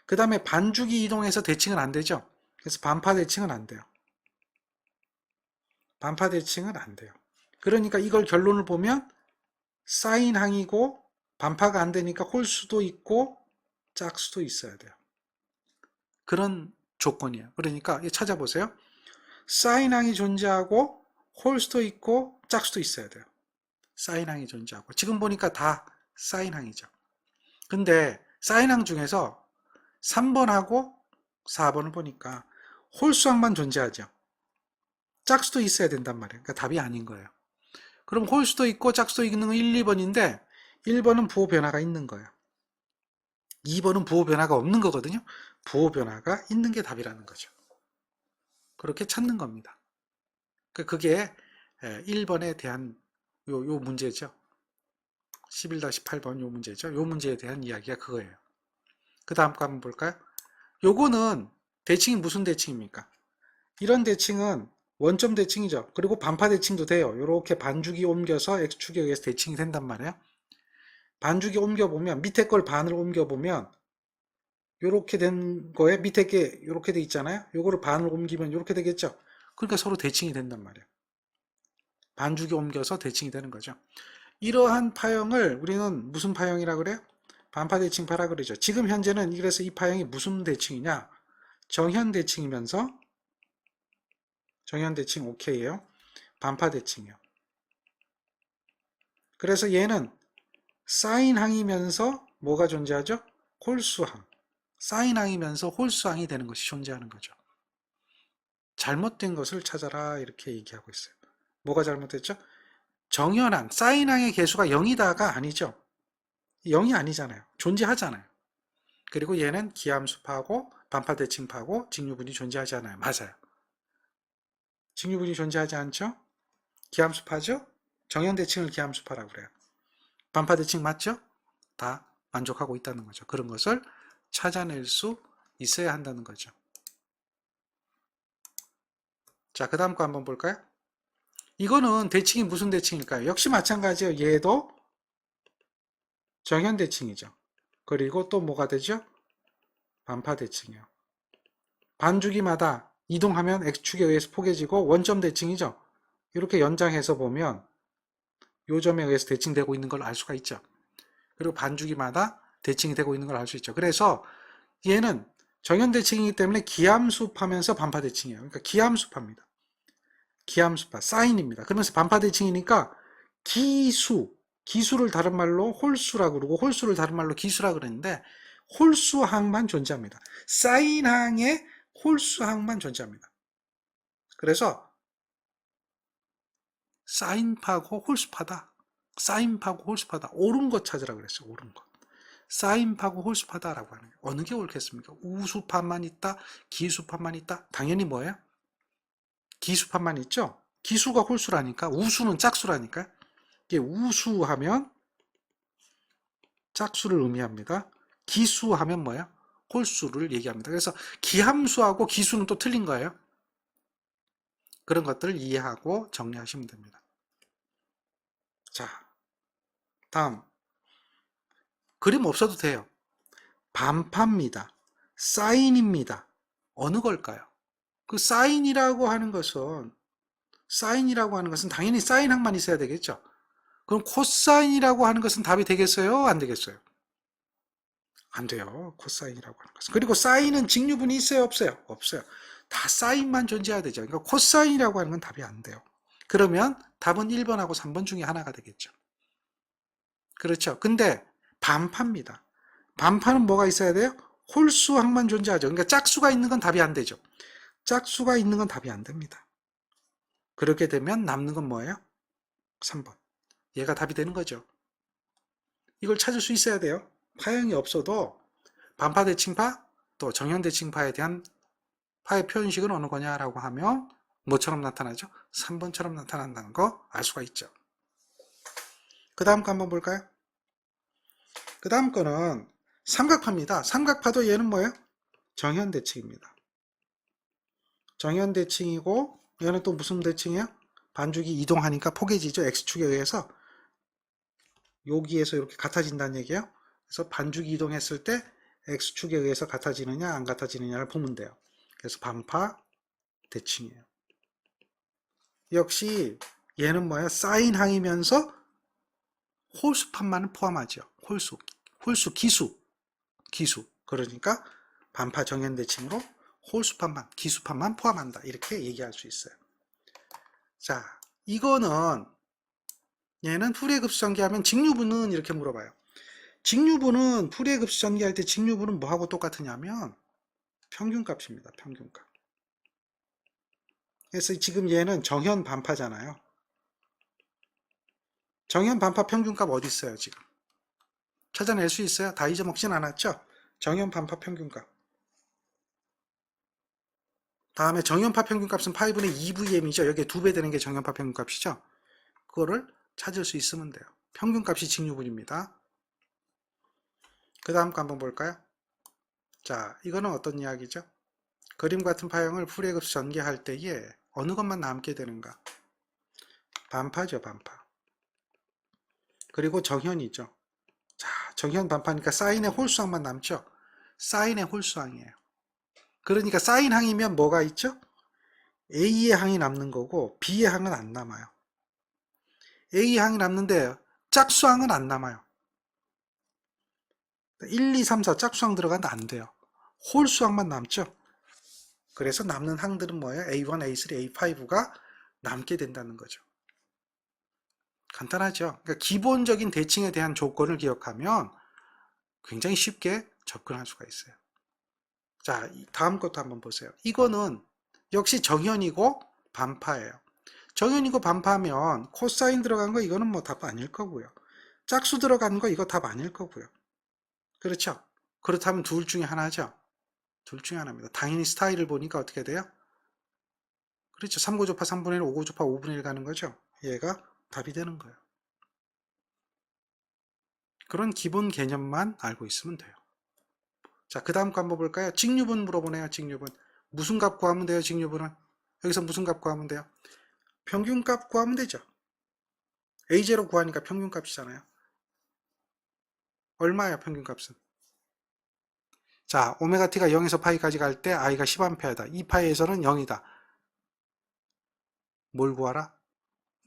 Speaker 1: 그 다음에 반주기 이동해서 대칭은 안 되죠. 그래서 반파 대칭은 안 돼요. 반파 대칭은 안 돼요. 그러니까 이걸 결론을 보면 사인항이고 반파가 안 되니까 홀수도 있고 짝수도 있어야 돼요. 그런 조건이에요. 그러니까 찾아보세요. 사인항이 존재하고 홀수도 있고 짝수도 있어야 돼요. 사인항이 존재하고. 지금 보니까 다 사인항이죠. 근데 사인항 중에서 3번하고 4번을 보니까 홀수항만 존재하죠. 짝수도 있어야 된단 말이에요. 그러니까 답이 아닌 거예요. 그럼 홀수도 있고 짝수도 있는 건 1, 2번인데 1번은 부호 변화가 있는 거예요. 2번은 부호 변화가 없는 거거든요. 부호 변화가 있는 게 답이라는 거죠. 그렇게 찾는 겁니다. 그게 1번에 대한 요 문제죠. 11-18번 요 문제죠. 요 문제에 대한 이야기가 그거예요. 그 다음 거 한번 볼까요? 요거는 대칭이 무슨 대칭입니까? 이런 대칭은 원점 대칭이죠. 그리고 반파 대칭도 돼요. 이렇게 반주기 옮겨서 x축에 의해서 대칭이 된단 말이에요. 반주기 옮겨보면 밑에 걸 반을 옮겨보면 이렇게 된 거에 밑에 게 이렇게 돼 있잖아요. 요거를 반을 옮기면 이렇게 되겠죠. 그러니까 서로 대칭이 된단 말이에요. 반주기 옮겨서 대칭이 되는 거죠. 이러한 파형을 우리는 무슨 파형이라 그래요? 반파 대칭파라 그러죠. 지금 현재는 그래서 이 파형이 무슨 대칭이냐? 정현 대칭이면서 정현 대칭 오케이예요. 반파 대칭이요. 그래서 얘는 사인항이면서 뭐가 존재하죠? 홀수항. 사인항이면서 홀수항이 되는 것이 존재하는 거죠. 잘못된 것을 찾아라 이렇게 얘기하고 있어요. 뭐가 잘못됐죠? 정현항, 사인항의 개수가 0이다가 아니죠. 0이 아니잖아요. 존재하잖아요. 그리고 얘는 기함수파하고 반파대칭파하고 직류분이 존재하지 않아요. 맞아요. 직류분이 존재하지 않죠? 기함수파죠? 정현대칭을 기함수파라고 그래요. 반파대칭 맞죠? 다 만족하고 있다는 거죠. 그런 것을 찾아낼 수 있어야 한다는 거죠. 자, 그 다음 거 한번 볼까요? 이거는 대칭이 무슨 대칭일까요? 역시 마찬가지예요. 얘도 정현대칭이죠. 그리고 또 뭐가 되죠? 반파대칭이요. 반주기마다 이동하면 x축에 의해서 포개지고 원점 대칭이죠. 이렇게 연장해서 보면 요 점에 의해서 대칭되고 있는 걸 알 수가 있죠. 그리고 반주기마다 대칭이 되고 있는 걸 알 수 있죠. 그래서 얘는 정현대칭이기 때문에 기함수파면서 반파대칭이에요. 그러니까 기함수파입니다. 기함수파, 사인입니다. 그러면서 반파대칭이니까 기수를 다른 말로 홀수라고 그러고 홀수를 다른 말로 기수라고 그랬는데 홀수항만 존재합니다. 사인항에 홀수항만 존재합니다. 그래서 사인파고 홀수파다. 사인파고 홀수파다. 옳은 것 찾으라고 그랬어요. 옳은 것. 사인파고 홀수파다라고 하는 거예요. 어느 게 옳겠습니까? 우수파만 있다? 기수파만 있다? 당연히 뭐예요? 기수파만 있죠? 기수가 홀수라니까 우수는 짝수라니까. 이게 우수하면 짝수를 의미합니다. 기수하면 뭐예요? 홀수를 얘기합니다. 그래서 기함수하고 기수는 또 틀린 거예요. 그런 것들을 이해하고 정리하시면 됩니다. 자, 다음. 그림 없어도 돼요. 반파입니다. 사인입니다. 어느 걸까요? 그 사인이라고 하는 것은 당연히 사인항만 있어야 되겠죠. 그럼 코사인이라고 하는 것은 답이 되겠어요? 안 되겠어요? 안 돼요. 코사인이라고 하는 것은. 그리고 사인은 직류분이 있어요? 없어요? 없어요. 다 사인만 존재해야 되죠. 그러니까 코사인이라고 하는 건 답이 안 돼요. 그러면 답은 1번하고 3번 중에 하나가 되겠죠. 그렇죠. 근데 반파입니다. 반파는 뭐가 있어야 돼요? 홀수항만 존재하죠. 그러니까 짝수가 있는 건 답이 안 되죠. 짝수가 있는 건 답이 안 됩니다. 그렇게 되면 남는 건 뭐예요? 3번. 얘가 답이 되는 거죠. 이걸 찾을 수 있어야 돼요. 파형이 없어도 반파 대칭파 또 정현 대칭파에 대한 파의 표현식은 어느 거냐라고 하면 뭐처럼 나타나죠? 3번처럼 나타난다는 거 알 수가 있죠. 그 다음 거 한번 볼까요? 그 다음 거는 삼각파입니다. 삼각파도 얘는 뭐예요? 정현 대칭입니다. 정현 대칭이고 얘는 또 무슨 대칭이에요? 반죽이 이동하니까 포개지죠. x축에 의해서 여기에서 이렇게 같아진다는 얘기예요. 그래서 반죽이 이동했을 때 x축에 의해서 같아지느냐 안 같아지느냐를 보면 돼요. 그래서 반파 대칭이에요. 역시 얘는 뭐야? 사인항이면서 홀수판만은 포함하죠. 홀수, 기수. 그러니까 반파 정현 대칭으로 홀수판만, 기수판만 포함한다. 이렇게 얘기할 수 있어요. 자, 이거는 얘는 풀이의 급수 전개하면 직류분은 이렇게 물어봐요. 직류분은 풀이의 급수 전개할 때 직류분은 뭐하고 똑같으냐면 평균값입니다. 평균값. 그래서 지금 얘는 정현 반파잖아요. 정현 반파 평균값 어디 있어요, 지금? 찾아낼 수 있어요? 다 잊어먹진 않았죠? 정현 반파 평균값. 다음에 정현파 평균값은 8분의 2VM이죠. 여기에 2배 되는 게 정현파 평균값이죠. 그거를 찾을 수 있으면 돼요. 평균값이 직류분입니다. 그 다음 거 한번 볼까요? 자, 이거는 어떤 이야기죠? 그림 같은 파형을 풀이의 급수 전개할 때에 어느 것만 남게 되는가? 반파죠, 반파. 그리고 정현이죠. 자, 정현 반파니까 사인의 홀수항만 남죠? 사인의 홀수항이에요. 그러니까 사인항이면 뭐가 있죠? A의 항이 남는 거고 B의 항은 안 남아요. A의 항이 남는데 짝수항은 안 남아요. 1, 2, 3, 4 짝수항 들어가면 안 돼요. 홀수항만 남죠? 그래서 남는 항들은 뭐예요? A1, A3, A5가 남게 된다는 거죠. 간단하죠? 그러니까 기본적인 대칭에 대한 조건을 기억하면 굉장히 쉽게 접근할 수가 있어요. 자, 다음 것도 한번 보세요. 이거는 역시 정현이고 반파예요. 정현이고 반파면 코사인 들어간 거 이거는 뭐 답 아닐 거고요. 짝수 들어간 거 이거 답 아닐 거고요. 그렇죠? 그렇다면 둘 중에 하나죠. 둘 중에 하나입니다. 당연히 스타일을 보니까 어떻게 돼요? 그렇죠. 3고조파 3분의 1, 5고조파 5분의 1 가는 거죠. 얘가 답이 되는 거예요. 그런 기본 개념만 알고 있으면 돼요. 자, 그 다음 거 한번 볼까요? 직류분 물어보네요. 직류분. 무슨 값 구하면 돼요? 직류분은. 여기서 무슨 값 구하면 돼요? 평균값 구하면 되죠. A0 구하니까 평균값이잖아요. 얼마예요? 평균값은. 자, 오메가 t가 0에서 파이까지 갈 때 i가 10A다. 이 파이에서는 0이다. 뭘 구하라?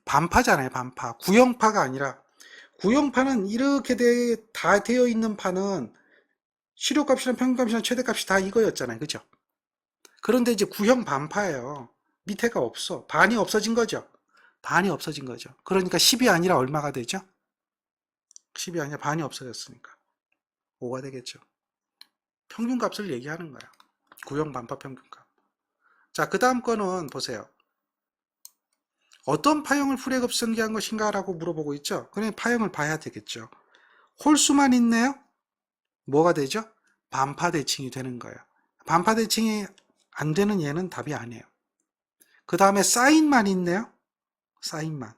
Speaker 1: 반파잖아요. 반파. 구형파가 아니라 구형파는 이렇게 다 되어 있는 파는 실효값이랑 평균값이랑 최대값이 다 이거였잖아요. 그죠? 그런데 이제 구형 반파예요. 밑에가 없어. 반이 없어진 거죠. 반이 없어진 거죠. 그러니까 10이 아니라 얼마가 되죠? 10이 아니라 반이 없어졌으니까 5가 되겠죠. 평균값을 얘기하는 거야. 구형 반파 평균값. 자, 그 다음 거는 보세요. 어떤 파형을 풀이의 급수 전개한 것인가 라고 물어보고 있죠. 그러면 파형을 봐야 되겠죠. 홀수만 있네요. 뭐가 되죠? 반파 대칭이 되는 거예요. 반파 대칭이 안 되는 얘는 답이 아니에요. 그 다음에 사인만 있네요. 사인만.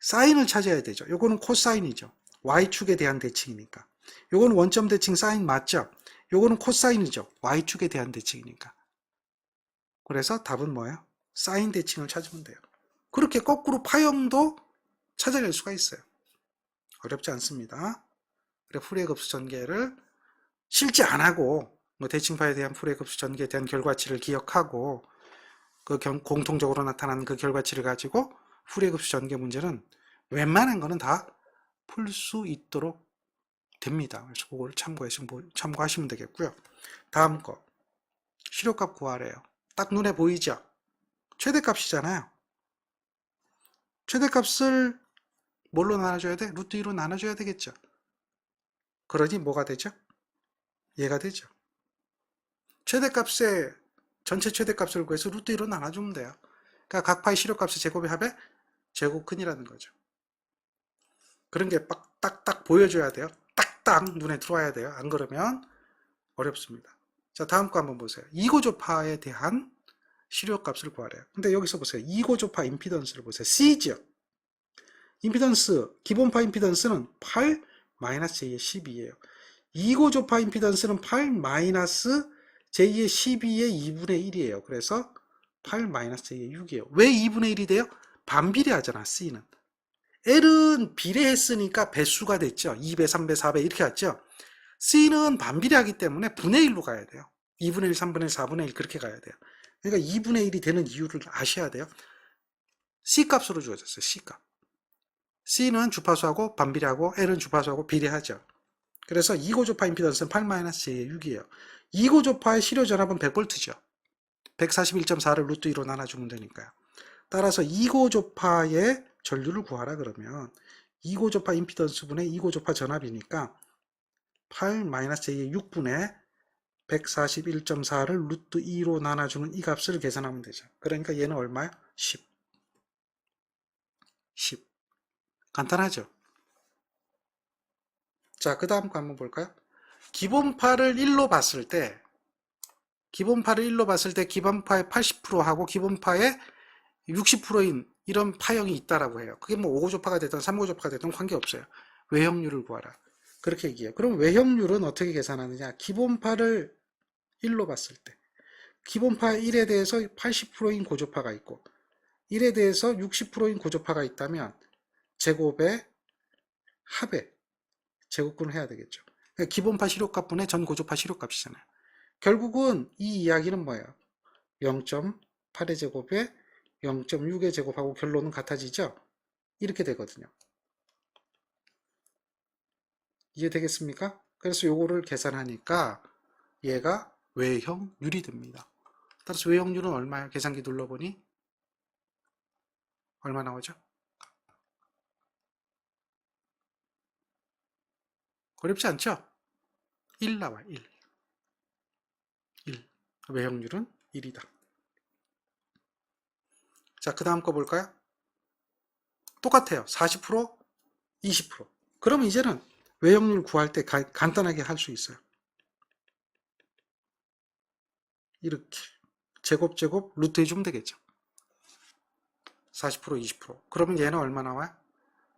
Speaker 1: 사인을 찾아야 되죠. 요거는 코사인이죠. Y축에 대한 대칭이니까. 요거는 원점 대칭 사인 맞죠? 요거는 코사인이죠. Y축에 대한 대칭이니까. 그래서 답은 뭐예요? 사인 대칭을 찾으면 돼요. 그렇게 거꾸로 파형도 찾아낼 수가 있어요. 어렵지 않습니다. 그래, 풀이의 급수 전개를 실제 안 하고 뭐 대칭파에 대한 풀이의 급수 전개에 대한 결과치를 기억하고 그 공통적으로 나타나는 그 결과치를 가지고 풀이의 급수 전개 문제는 웬만한 거는 다 풀 수 있도록 됩니다. 그래서 그걸 참고하시면 되겠고요. 다음 거 실효값 구하래요. 딱 눈에 보이죠? 최대값이잖아요. 최대값을 뭘로 나눠줘야 돼? 루트 2로 나눠줘야 되겠죠. 그러니 뭐가 되죠? 얘가 되죠. 최대값의 전체 최대값을 구해서 루트 2로 나눠주면 돼요. 그러니까 각 파의 실효값의 제곱의 합의 제곱근이라는 거죠. 그런 게 딱딱 보여줘야 돼요. 딱딱 눈에 들어와야 돼요. 안 그러면 어렵습니다. 자, 다음 거 한번 보세요. 이고조파에 대한 실효값을 구하래요. 근데 여기서 보세요. 이고조파 임피던스를 보세요. C죠. 임피던스, 기본파 임피던스는 8 J의 12예요. 이고조파 임피던스는 8 J의 12의 2분의 1이에요. 그래서 8 J의 6이에요. 왜 2분의 1이 돼요? 반비례하잖아, C는. L은 비례했으니까 배수가 됐죠. 2배, 3배, 4배 이렇게 갔죠. C는 반비례하기 때문에 분의 1로 가야 돼요. 2분의 1, 3분의 1, 4분의 1 그렇게 가야 돼요. 그러니까 2분의 1이 되는 이유를 아셔야 돼요. C값으로 주어졌어요. C값. C는 주파수하고 반비례하고 L은 주파수하고 비례하죠. 그래서 2고조파 임피던스는 8-J의 6이에요. 2고조파의 실효전압은 100V죠. 141.4를 루트 2로 나눠주면 되니까요. 따라서 이고조파의 전류를 구하라 그러면 이고조파 임피던스분의 이고조파 전압이니까 8-j의 6분의 141.4를 루트 2로 나눠주는 이 값을 계산하면 되죠. 그러니까 얘는 얼마야? 10. 10. 간단하죠? 자, 그 다음 거 한번 볼까요? 기본파를 1로 봤을 때 기본파의 80%하고 기본파의 60%인 이런 파형이 있다라고 해요. 그게 뭐 5고조파가 됐든 3고조파가 됐든 관계없어요. 외형률을 구하라. 그렇게 얘기해요. 그럼 외형률은 어떻게 계산하느냐? 기본파를 1로 봤을 때 기본파 1에 대해서 80%인 고조파가 있고 1에 대해서 60%인 고조파가 있다면 제곱의 합의 제곱근을 해야 되겠죠. 그러니까 기본파 시료값분의 전 고조파 시료값이잖아요. 결국은 이 이야기는 뭐예요? 0.8의 제곱에 0.6의 제곱하고 결론은 같아지죠? 이렇게 되거든요. 이해되겠습니까? 그래서 요거를 계산하니까 얘가 외형률이 됩니다. 따라서 외형률은 얼마야? 계산기 눌러보니 얼마 나오죠? 어렵지 않죠? 1 나와, 1. 1. 외형률은 1이다. 자, 그 다음 거 볼까요? 똑같아요. 40%, 20%. 그러면 이제는 외형률 구할 때 간단하게 할 수 있어요. 이렇게 제곱 루트 해주면 되겠죠. 40%, 20%. 그러면 얘는 얼마 나와요?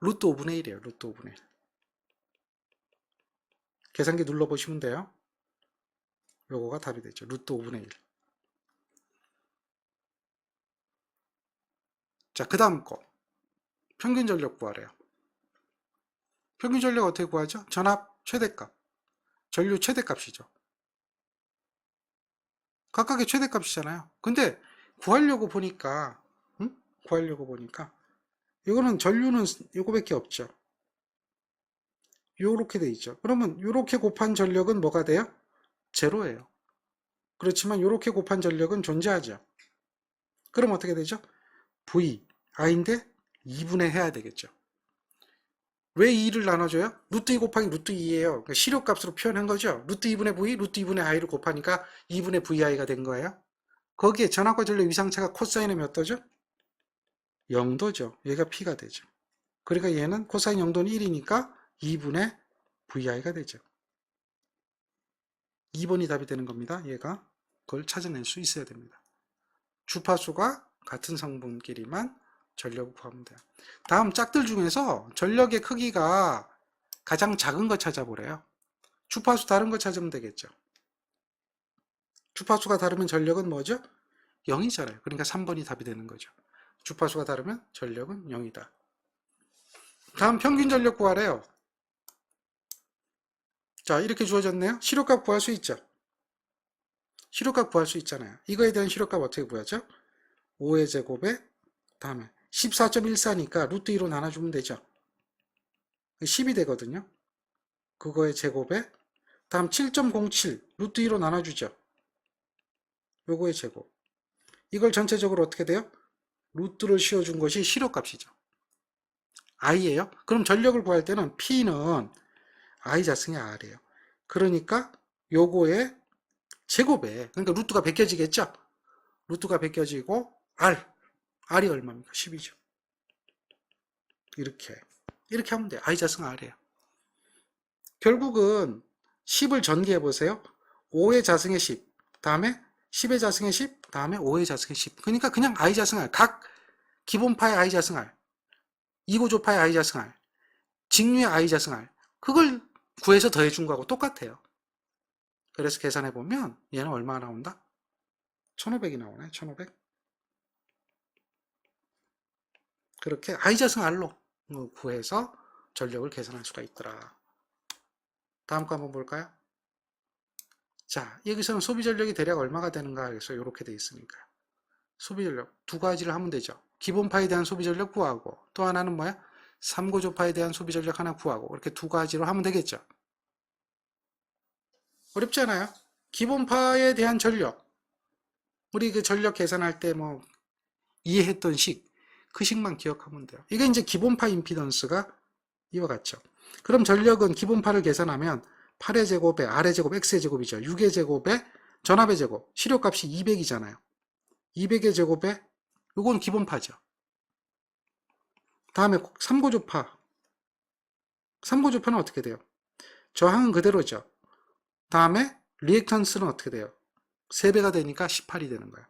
Speaker 1: 루트 5분의 1이에요. 루트 5분의 1. 계산기 눌러보시면 돼요. 요거가 답이 되죠. 루트 5분의 1. 자, 그 다음 거. 평균 전력 구하래요. 평균 전력 어떻게 구하죠? 전압 최대값. 전류 최대값이죠. 각각의 최대값이잖아요. 근데 구하려고 보니까 이거는 전류는 요거밖에 없죠. 요렇게 돼 있죠. 그러면 요렇게 곱한 전력은 뭐가 돼요? 제로예요. 그렇지만 요렇게 곱한 전력은 존재하죠. 그럼 어떻게 되죠? V, I인데 2분의 해야 되겠죠. 왜 2를 나눠줘요? 루트 2 곱하기 루트 2예요. 그러니까 시료값으로 표현한 거죠. 루트 2분의 V, 루트 2분의 I를 곱하니까 2분의 VI가 된 거예요. 거기에 전압과 전력 위상차가 코사인은 몇 도죠? 0도죠. 얘가 P가 되죠. 그러니까 얘는 코사인 0도는 1이니까 2분의 VI가 되죠. 2번이 답이 되는 겁니다. 얘가 그걸 찾아낼 수 있어야 됩니다. 주파수가 같은 성분끼리만 전력을 구하면 돼요. 다음 짝들 중에서 전력의 크기가 가장 작은 거 찾아보래요. 주파수 다른 거 찾으면 되겠죠. 주파수가 다르면 전력은 뭐죠? 0이잖아요. 그러니까 3번이 답이 되는 거죠. 주파수가 다르면 전력은 0이다. 다음 평균 전력 구하래요. 자, 이렇게 주어졌네요. 시료값 구할 수 있죠. 시료값 구할 수 있잖아요. 이거에 대한 시료값 어떻게 구하죠? 5의 제곱에 다음에 14.14니까 루트 2로 나눠주면 되죠. 10이 되거든요. 그거의 제곱에 다음 7.07 루트 2로 나눠주죠. 요거의 제곱. 이걸 전체적으로 어떻게 돼요? 루트를 씌워준 것이 시료값이죠. I예요. 그럼 전력을 구할 때는 P는 I 자승의 R이에요. 그러니까 요거의 제곱에 그러니까 루트가 베껴지겠죠. 루트가 베껴지고 R이 얼마입니까? 10이죠. 이렇게 하면 돼요. I 자승 R이에요. 결국은 10을 전개해 보세요. 5의 자승의 10, 다음에 10의 자승의 10, 다음에 5의 자승의 10. 그러니까 그냥 I 자승 R, 각 기본파의 I 자승 R, 이고조파의 I 자승 R, 직류의 I 자승 R, 그걸 구해서 더해준 거하고 똑같아요. 그래서 계산해 보면 얘는 얼마가 나온다? 1500이 나오네. 1500. 그렇게 I 자승 R로 구해서 전력을 계산할 수가 있더라. 다음 거 한번 볼까요? 자, 여기서는 소비 전력이 대략 얼마가 되는가 해서 이렇게 돼 있으니까 소비 전력 두 가지를 하면 되죠. 기본파에 대한 소비 전력 구하고 또 하나는 뭐야? 3고조파에 대한 소비 전력 하나 구하고 이렇게 두 가지로 하면 되겠죠. 어렵지 않아요? 기본파에 대한 전력 우리 그 전력 계산할 때 뭐 이해했던 그 식만 기억하면 돼요. 이게 이제 기본파 임피던스가 이와 같죠. 그럼 전력은 기본파를 계산하면 8의 제곱에 R의 제곱, X의 제곱이죠. 6의 제곱에 전압의 제곱, 실효값이 200이잖아요. 200의 제곱에 이건 기본파죠. 다음에 삼고조파. 삼고조파는 어떻게 돼요? 저항은 그대로죠. 다음에 리액턴스는 어떻게 돼요? 3배가 되니까 18이 되는 거예요.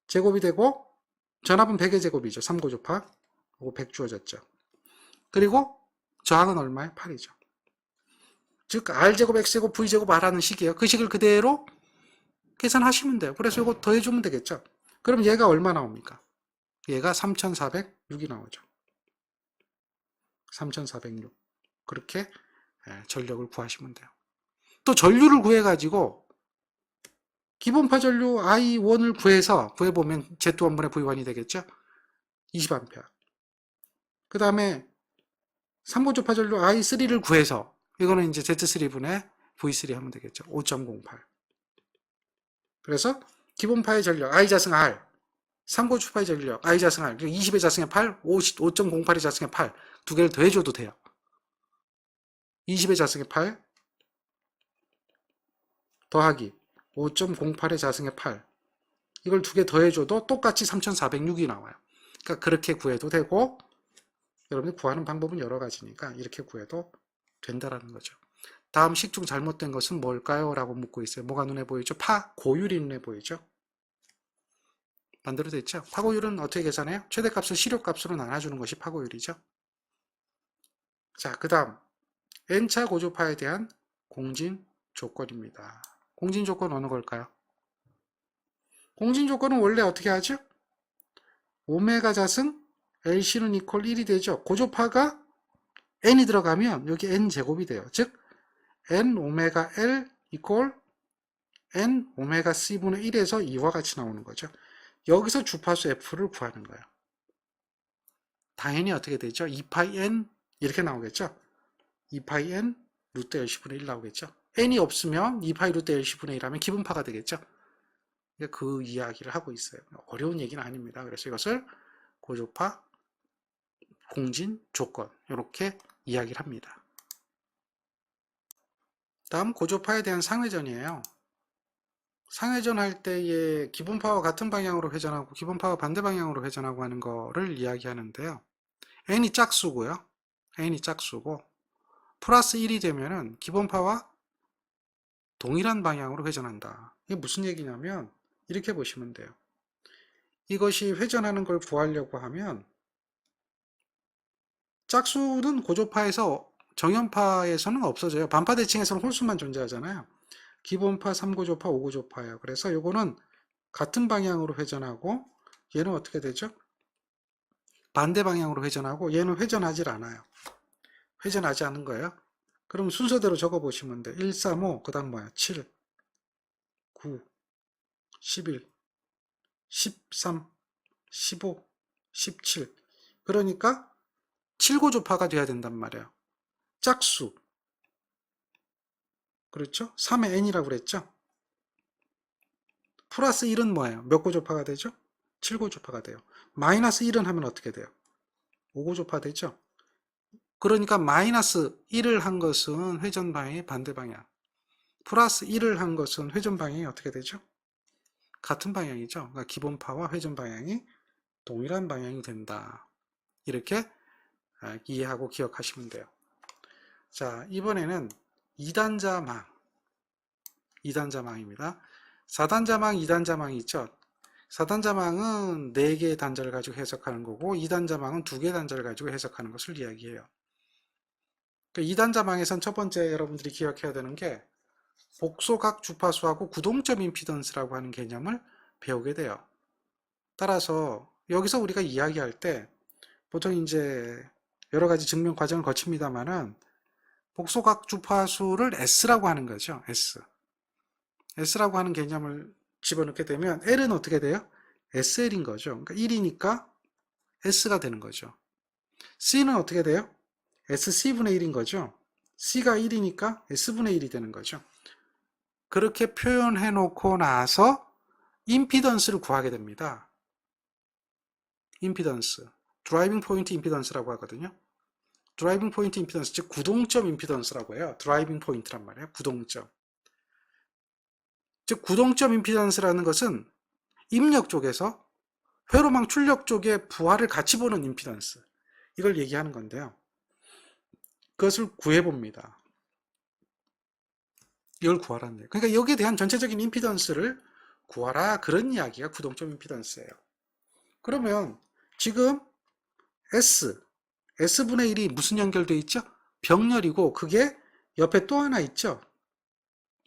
Speaker 1: 제곱이 되고 전압은 100의 제곱이죠. 삼고조파. 이거 100 주어졌죠. 그리고 저항은 얼마예요? 8이죠. 즉 R제곱, X제곱, V제곱 R하는 식이에요. 그 식을 그대로 계산하시면 돼요. 그래서 이거 더해주면 되겠죠. 그럼 얘가 얼마 나옵니까? 얘가 3406이 나오죠. 3406. 그렇게 전력을 구하시면 돼요. 또 전류를 구해가지고 기본파 전류 I1을 구해보면 Z1분의 V1이 되겠죠. 20A. 그 다음에 3고조파 전류 I3를 구해서 이거는 이제 Z3분의 V3 하면 되겠죠. 5.08. 그래서 기본파의 전력 I자승 R, 3고주파의 전력 I자승 R, 20의 자승의 8, 5.08의 자승의 8 두 개를 더해줘도 돼요. 20의 자승의 8 더하기 5.08의 자승의 8 이걸 두 개 더해줘도 똑같이 3406이 나와요. 그러니까 그렇게 구해도 되고 여러분이 구하는 방법은 여러 가지니까 이렇게 구해도 된다라는 거죠. 다음 식 중 잘못된 것은 뭘까요? 라고 묻고 있어요. 뭐가 눈에 보이죠? 파고율이 눈에 보이죠? 만들어졌죠? 파고율은 어떻게 계산해요? 최대값을 실효값으로 나눠주는 것이 파고율이죠. 자, 그 다음 N차 고주파에 대한 공진 조건입니다. 공진 조건 어느 걸까요? 공진 조건은 원래 어떻게 하죠? 오메가 자승 LC는 이퀄 1이 되죠. 고조파가 N이 들어가면 여기 N제곱이 돼요. 즉 N 오메가 L 이퀄 N 오메가 C분의 1에서 2와 같이 나오는 거죠. 여기서 주파수 F를 구하는 거예요. 당연히 어떻게 되죠? 2파이 N 이렇게 나오겠죠. 2파이 N 루트 LC분의 1 나오겠죠. N이 없으면 2파이 루트 LC분의 1 하면 기분파가 되겠죠. 그 이야기를 하고 있어요. 어려운 얘기는 아닙니다. 그래서 이것을 고조파 공진 조건 이렇게 이야기를 합니다. 다음 고조파에 대한 상회전이에요. 상회전 할 때에 기본파와 같은 방향으로 회전하고 기본파와 반대 방향으로 회전하고 하는 거를 이야기하는데요. n이 짝수고요. n이 짝수고 플러스 1이 되면은 기본파와 동일한 방향으로 회전한다. 이게 무슨 얘기냐면 이렇게 보시면 돼요. 이것이 회전하는 걸 구하려고 하면 짝수는 고조파에서 정연파에서는 없어져요. 반파 대칭에서는 홀수만 존재하잖아요. 기본파, 3고조파, 5고조파예요. 그래서 요거는 같은 방향으로 회전하고 얘는 어떻게 되죠? 반대 방향으로 회전하고 얘는 회전하지 않아요. 회전하지 않은 거예요. 그럼 순서대로 적어보시면 돼요. 1, 3, 5, 그 다음 뭐야? 7, 9, 11, 13, 15, 17. 그러니까 7고조파가 돼야 된단 말이에요. 짝수. 그렇죠? 3의 n이라고 그랬죠? 플러스 1은 뭐예요? 몇 고조파가 되죠? 7고조파가 돼요. 마이너스 1은 하면 어떻게 돼요? 5고조파 되죠? 그러니까 마이너스 1을 한 것은 회전 방향의 반대 방향. 플러스 1을 한 것은 회전 방향이 어떻게 되죠? 같은 방향이죠. 그러니까 기본파와 회전 방향이 동일한 방향이 된다. 이렇게 이해하고 기억하시면 돼요. 자, 이번에는 2단자망. 2단자망입니다. 4단자망, 2단자망이 있죠. 4단자망은 4개의 단자를 가지고 해석하는 거고 2단자망은 2개의 단자를 가지고 해석하는 것을 이야기해요. 2단자망에선 첫 번째 여러분들이 기억해야 되는 게 복소각 주파수하고 구동점 임피던스라고 하는 개념을 배우게 돼요. 따라서 여기서 우리가 이야기할 때 보통 이제 여러 가지 증명 과정을 거칩니다만은 복소각 주파수를 S라고 하는 거죠. S라고 하는 개념을 집어넣게 되면 L은 어떻게 돼요? SL인 거죠. 그러니까 1이니까 S가 되는 거죠. C는 어떻게 돼요? SC분의 1인 거죠. C가 1이니까 S분의 1이 되는 거죠. 그렇게 표현해 놓고 나서 임피던스를 구하게 됩니다. 임피던스. 드라이빙 포인트 임피던스라고 하거든요. 드라이빙 포인트 임피던스, 즉 구동점 임피던스라고 해요. 드라이빙 포인트란 말이에요. 구동점. 즉 구동점 임피던스라는 것은 입력 쪽에서 회로망 출력 쪽의 부하를 같이 보는 임피던스. 이걸 얘기하는 건데요. 그것을 구해봅니다. 이걸 구하라는 거예요. 그러니까 여기에 대한 전체적인 임피던스를 구하라, 그런 이야기가 구동점 임피던스예요. 그러면 지금 S분의 1이 무슨 연결되어 있죠? 병렬이고 그게 옆에 또 하나 있죠?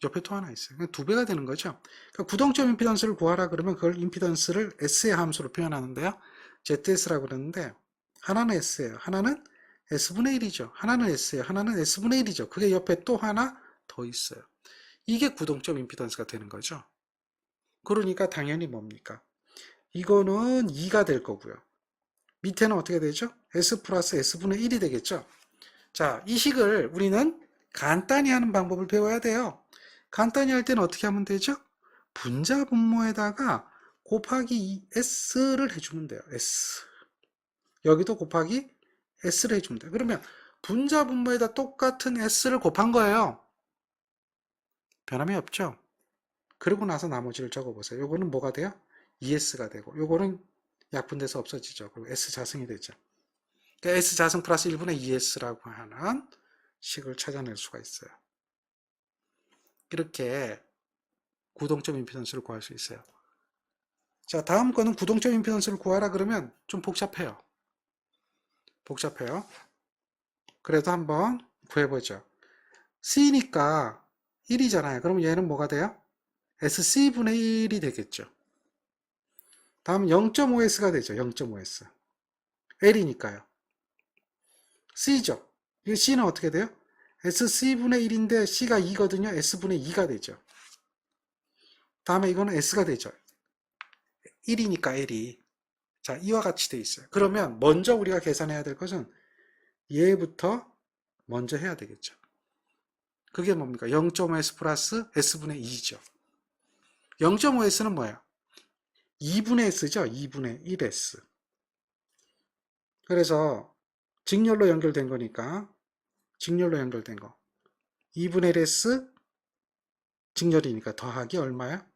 Speaker 1: 옆에 또 하나 있어요. 그러니까 두 배가 되는 거죠. 그러니까 구동점 임피던스를 구하라 그러면 그걸 임피던스를 S의 함수로 표현하는데요. ZS라고 그러는데 하나는 S예요. 하나는 S분의 1이죠. 하나는 S예요. 하나는 S분의 1이죠. 그게 옆에 또 하나 더 있어요. 이게 구동점 임피던스가 되는 거죠. 그러니까 당연히 뭡니까? 이거는 2가 될 거고요. 밑에는 어떻게 되죠? S 플러스 S분의 1이 되겠죠. 자, 이 식을 우리는 간단히 하는 방법을 배워야 돼요. 간단히 할 때는 어떻게 하면 되죠? 분자 분모에다가 곱하기 S를 해주면 돼요. S. 여기도 곱하기 S를 해주면 돼요. 그러면 분자 분모에다 똑같은 S를 곱한 거예요. 변함이 없죠? 그러고 나서 나머지를 적어보세요. 요거는 뭐가 돼요? ES가 되고, 요거는 약분돼서 없어지죠. 그리고 S 자승이 되죠. 그러니까 S 자승 플러스 1분의 ES라고 하는 식을 찾아낼 수가 있어요. 이렇게 구동점 임피던스를 구할 수 있어요. 자, 다음 거는 구동점 임피던스를 구하라 그러면 좀 복잡해요. 그래도 한번 구해보죠. C니까 1이잖아요. 그럼 얘는 뭐가 돼요? SC분의 1이 되겠죠. 다음 0.5S가 되죠. 0.5S. L이니까요. C죠. 이 C는 어떻게 돼요? SC분의 1인데 C가 2거든요. S분의 2가 되죠. 다음에 이거는 S가 되죠. 1이니까 L이. 자, 이와 같이 돼 있어요. 그러면 먼저 우리가 계산해야 될 것은 얘부터 먼저 해야 되겠죠. 그게 뭡니까? 0.5S 플러스 S분의 2죠. 0.5S는 뭐예요? 2분의 S죠. 2분의 1S. 그래서 직렬로 연결된 거니까 직렬로 연결된 거 2분의 1S 직렬이니까 더하기 얼마야?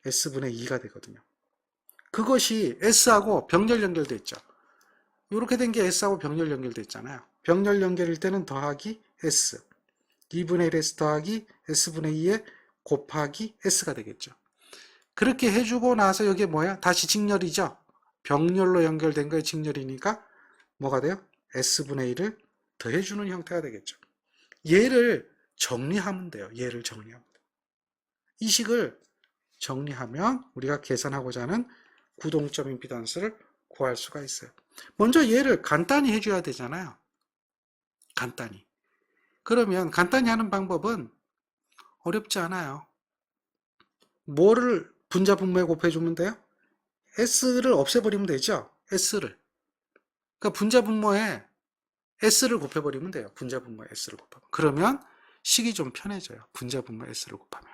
Speaker 1: S분의 2가 되거든요. 그것이 S하고 병렬 연결돼 있죠. 이렇게 된 게 S하고 병렬 연결돼 있잖아요. 병렬 연결일 때는 더하기 S 2분의 1S 더하기 S분의 2에 곱하기 S가 되겠죠. 그렇게 해주고 나서 여기에 뭐야? 다시 직렬이죠. 병렬로 연결된 거에 직렬이니까 뭐가 돼요? S분의 1을 더해주는 형태가 되겠죠. 얘를 정리하면 돼요. 얘를 정리하면 돼요. 이 식을 정리하면 우리가 계산하고자 하는 구동점 임피던스를 구할 수가 있어요. 먼저 얘를 간단히 해줘야 되잖아요. 간단히. 그러면 간단히 하는 방법은 어렵지 않아요. 뭐를 분자 분모에 곱해주면 돼요? S를 없애버리면 되죠. S를. 그러니까 분자 분모에 S를 곱해버리면 돼요. 분자 분모에 S를 곱하면. 그러면 식이 좀 편해져요. 분자 분모에 S를 곱하면.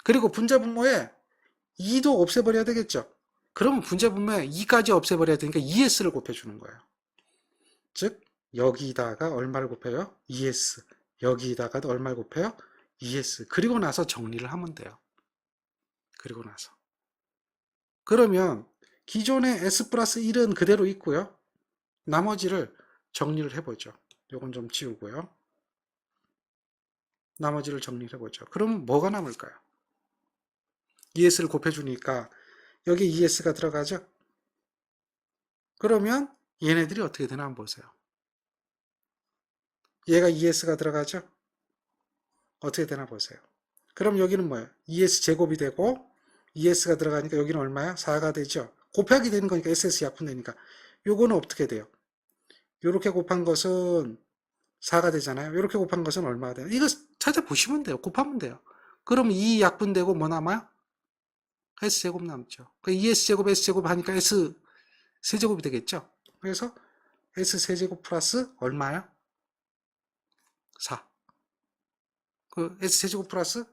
Speaker 1: 그리고 분자 분모에 2도 없애버려야 되겠죠. 그러면 분자 분모에 2까지 없애버려야 되니까 ES를 곱해주는 거예요. 즉 여기다가 얼마를 곱해요? ES. 여기다가도 얼마를 곱해요? ES. 그리고 나서 정리를 하면 돼요. 그리고 나서. 그러면 기존의 S 플러스 1은 그대로 있고요. 나머지를 정리를 해보죠. 요건 좀 지우고요. 나머지를 정리를 해보죠. 그럼 뭐가 남을까요? ES를 곱해주니까 여기 ES가 들어가죠? 그러면 얘네들이 어떻게 되나 한번 보세요. 얘가 ES가 들어가죠? 어떻게 되나 보세요. 그럼 여기는 뭐예요? ES 제곱이 되고 ES가 들어가니까 여기는 얼마야? 4가 되죠? 곱하기 되는 거니까 SS 약분되니까 요거는 어떻게 돼요? 요렇게 곱한 것은 4가 되잖아요. 이렇게 곱한 것은 얼마가 돼요? 이거 찾아보시면 돼요. 곱하면 돼요. 그럼 2 약분되고 뭐 남아요? S제곱 남죠. 그 2S제곱, S제곱 하니까 S 세제곱이 되겠죠? 그래서 S 세제곱 플러스 얼마요? 4. 그 S 세제곱 플러스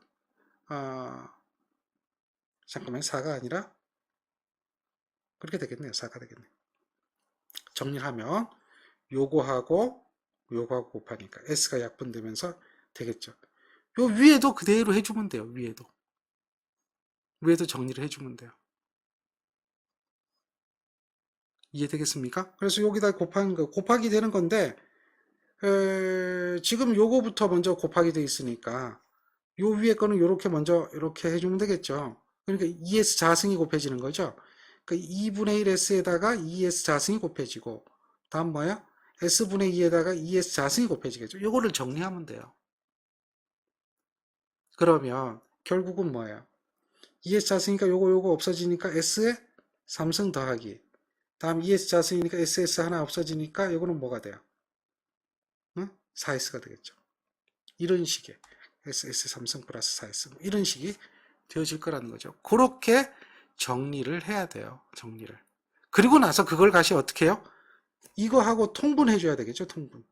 Speaker 1: 잠깐만 4가 아니라 그렇게 되겠네요. 4가 되겠네요. 정리하면 요거하고 요거하고 곱하니까 S가 약분되면서 되겠죠. 요 위에도 그대로 해주면 돼요. 위에도 정리를 해주면 돼요. 이해되겠습니까? 그래서 여기다 곱하기 되는 건데 지금 요거부터 먼저 곱하기 돼 있으니까 요 위에 거는 요렇게 먼저 이렇게 해주면 되겠죠. 그러니까 2s 자승이 곱해지는 거죠. 그러니까 2분의 1 s에다가 2s 자승이 곱해지고 다음 뭐야? s분의 2에다가 2s 자승이 곱해지겠죠. 요거를 정리하면 돼요. 그러면 결국은 뭐예요? 2s 자승이니까 요거 없어지니까 s에 3승 더하기 다음 2s 자승이니까 ss 하나 없어지니까 요거는 뭐가 돼요? 응? 4s가 되겠죠. 이런 식의 SS 삼성 플러스 4S 이런 식이 되어질 거라는 거죠. 그렇게 정리를 해야 돼요. 정리를. 그리고 나서 그걸 다시 어떻게 해요? 이거하고 통분해 줘야 되겠죠. 통분.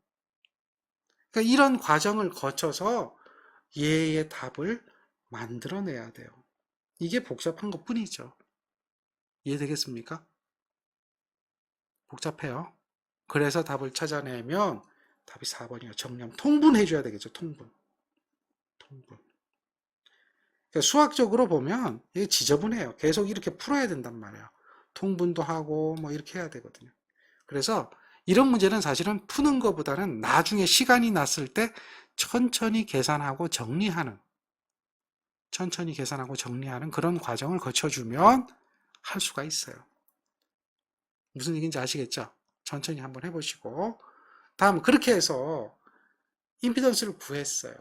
Speaker 1: 그러니까 이런 과정을 거쳐서 얘의 답을 만들어내야 돼요. 이게 복잡한 것 뿐이죠. 이해되겠습니까? 복잡해요. 그래서 답을 찾아내면 답이 4번이에요. 정리하면 통분해 줘야 되겠죠. 통분. 그러니까 수학적으로 보면 이게 지저분해요. 계속 이렇게 풀어야 된단 말이에요. 통분도 하고 뭐 이렇게 해야 되거든요. 그래서 이런 문제는 사실은 푸는 것보다는 나중에 시간이 났을 때 천천히 계산하고 정리하는 그런 과정을 거쳐주면 할 수가 있어요. 무슨 얘기인지 아시겠죠? 천천히 한번 해보시고 다음 그렇게 해서 임피던스를 구했어요.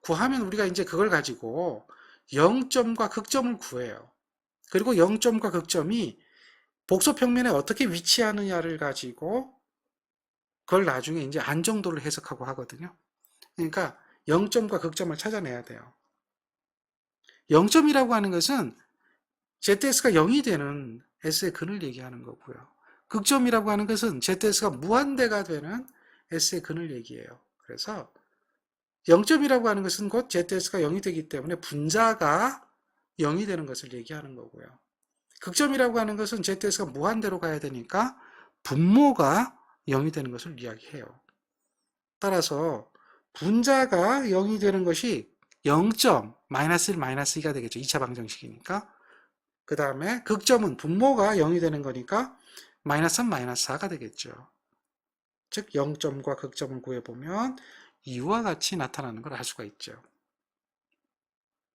Speaker 1: 구하면 우리가 이제 그걸 가지고 0점과 극점을 구해요. 그리고 0점과 극점이 복소평면에 어떻게 위치하느냐를 가지고 그걸 나중에 이제 안정도를 해석하고 하거든요. 그러니까 0점과 극점을 찾아내야 돼요. 0점이라고 하는 것은 ZS가 0이 되는 S의 근을 얘기하는 거고요. 극점이라고 하는 것은 ZS가 무한대가 되는 S의 근을 얘기해요. 그래서 0점이라고 하는 것은 곧 ZS가 0이 되기 때문에 분자가 0이 되는 것을 얘기하는 거고요. 극점이라고 하는 것은 ZS가 무한대로 가야 되니까 분모가 0이 되는 것을 이야기해요. 따라서 분자가 0이 되는 것이 0점, 마이너스 1, 마이너스 2가 되겠죠. 2차 방정식이니까. 그 다음에 극점은 분모가 0이 되는 거니까 마이너스 3, 마이너스 4가 되겠죠. 즉 0점과 극점을 구해보면 이와 같이 나타나는 걸 알 수가 있죠.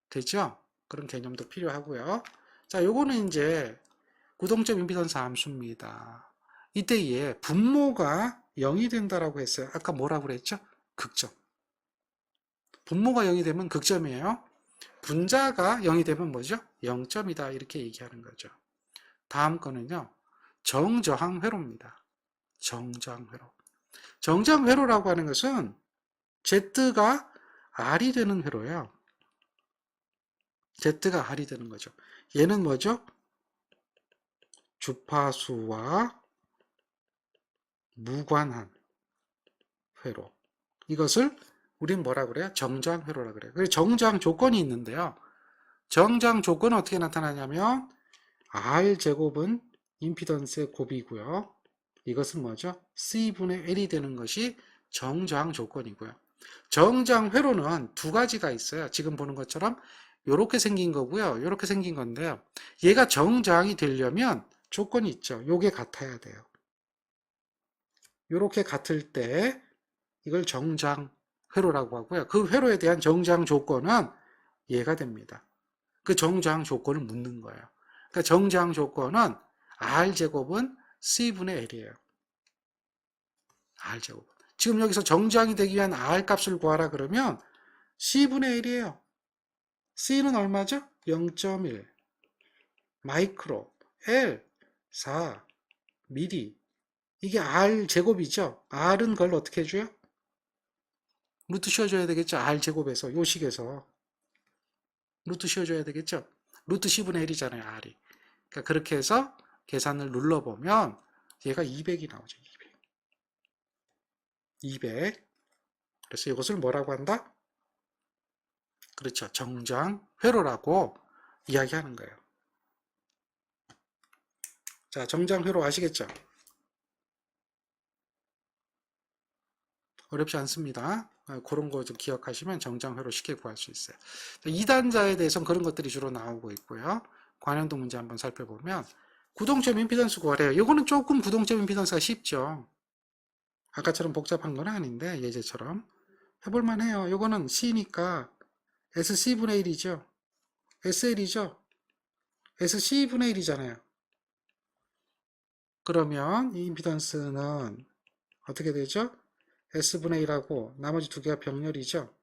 Speaker 1: 되죠? 그런 개념도 필요하고요. 자, 요거는 이제 구동점 임피던스 함수입니다. 이때에 분모가 0이 된다라고 했어요. 아까 뭐라고 그랬죠? 극점. 분모가 0이 되면 극점이에요. 분자가 0이 되면 뭐죠? 0점이다 이렇게 얘기하는 거죠. 다음 거는요. 정저항회로입니다. 정저항회로. 정저항회로라고 하는 것은 Z가 R이 되는 회로예요. Z가 R이 되는 거죠. 얘는 뭐죠? 주파수와 무관한 회로. 이것을 우린 뭐라 그래요? 정저항 회로라 그래요. 그래서 정저항 조건이 있는데요. 정저항 조건은 어떻게 나타나냐면 R 제곱은 임피던스의 곱이고요. 이것은 뭐죠? C분의 L이 되는 것이 정저항 조건이고요. 정저항 회로는 두 가지가 있어요. 지금 보는 것처럼 이렇게 생긴 거고요. 이렇게 생긴 건데요. 얘가 정저항이 되려면 조건이 있죠. 요게 같아야 돼요. 이렇게 같을 때 이걸 정저항 회로라고 하고요. 그 회로에 대한 정저항 조건은 얘가 됩니다. 그 정저항 조건을 묻는 거예요. 그러니까 정저항 조건은 R제곱은 C분의 L이에요. R제곱. 지금 여기서 정저항이 되기 위한 R 값을 구하라 그러면 C분의 L이에요. C는 얼마죠? 0.1 마이크로 L 4 미리 이게 R제곱이죠. R은 그걸 어떻게 해줘요? 루트 씌워줘야 되겠죠. R제곱에서 요 식에서 루트 씌워줘야 되겠죠. 루트 10분의 1이잖아요. R이. 그러니까 그렇게 해서 계산을 눌러보면 얘가 200이 나오죠. 200. 그래서 이것을 뭐라고 한다? 그렇죠. 정장 회로라고 이야기하는 거예요. 자, 정장 회로 아시겠죠? 어렵지 않습니다. 그런 거 좀 기억하시면 정장 회로 쉽게 구할 수 있어요. 2단자에 대해서는 그런 것들이 주로 나오고 있고요. 관련도 문제 한번 살펴보면 구동점 임피던스 구하래요. 이거는 조금 구동점 임피던스가 쉽죠. 아까처럼 복잡한 건 아닌데 예제처럼 해볼만 해요. 이거는 C니까 SC분의 1이죠. SL이죠. SC분의 1이잖아요. 그러면 이 임피던스는 어떻게 되죠? S분의 1하고 나머지 두 개가 병렬이죠.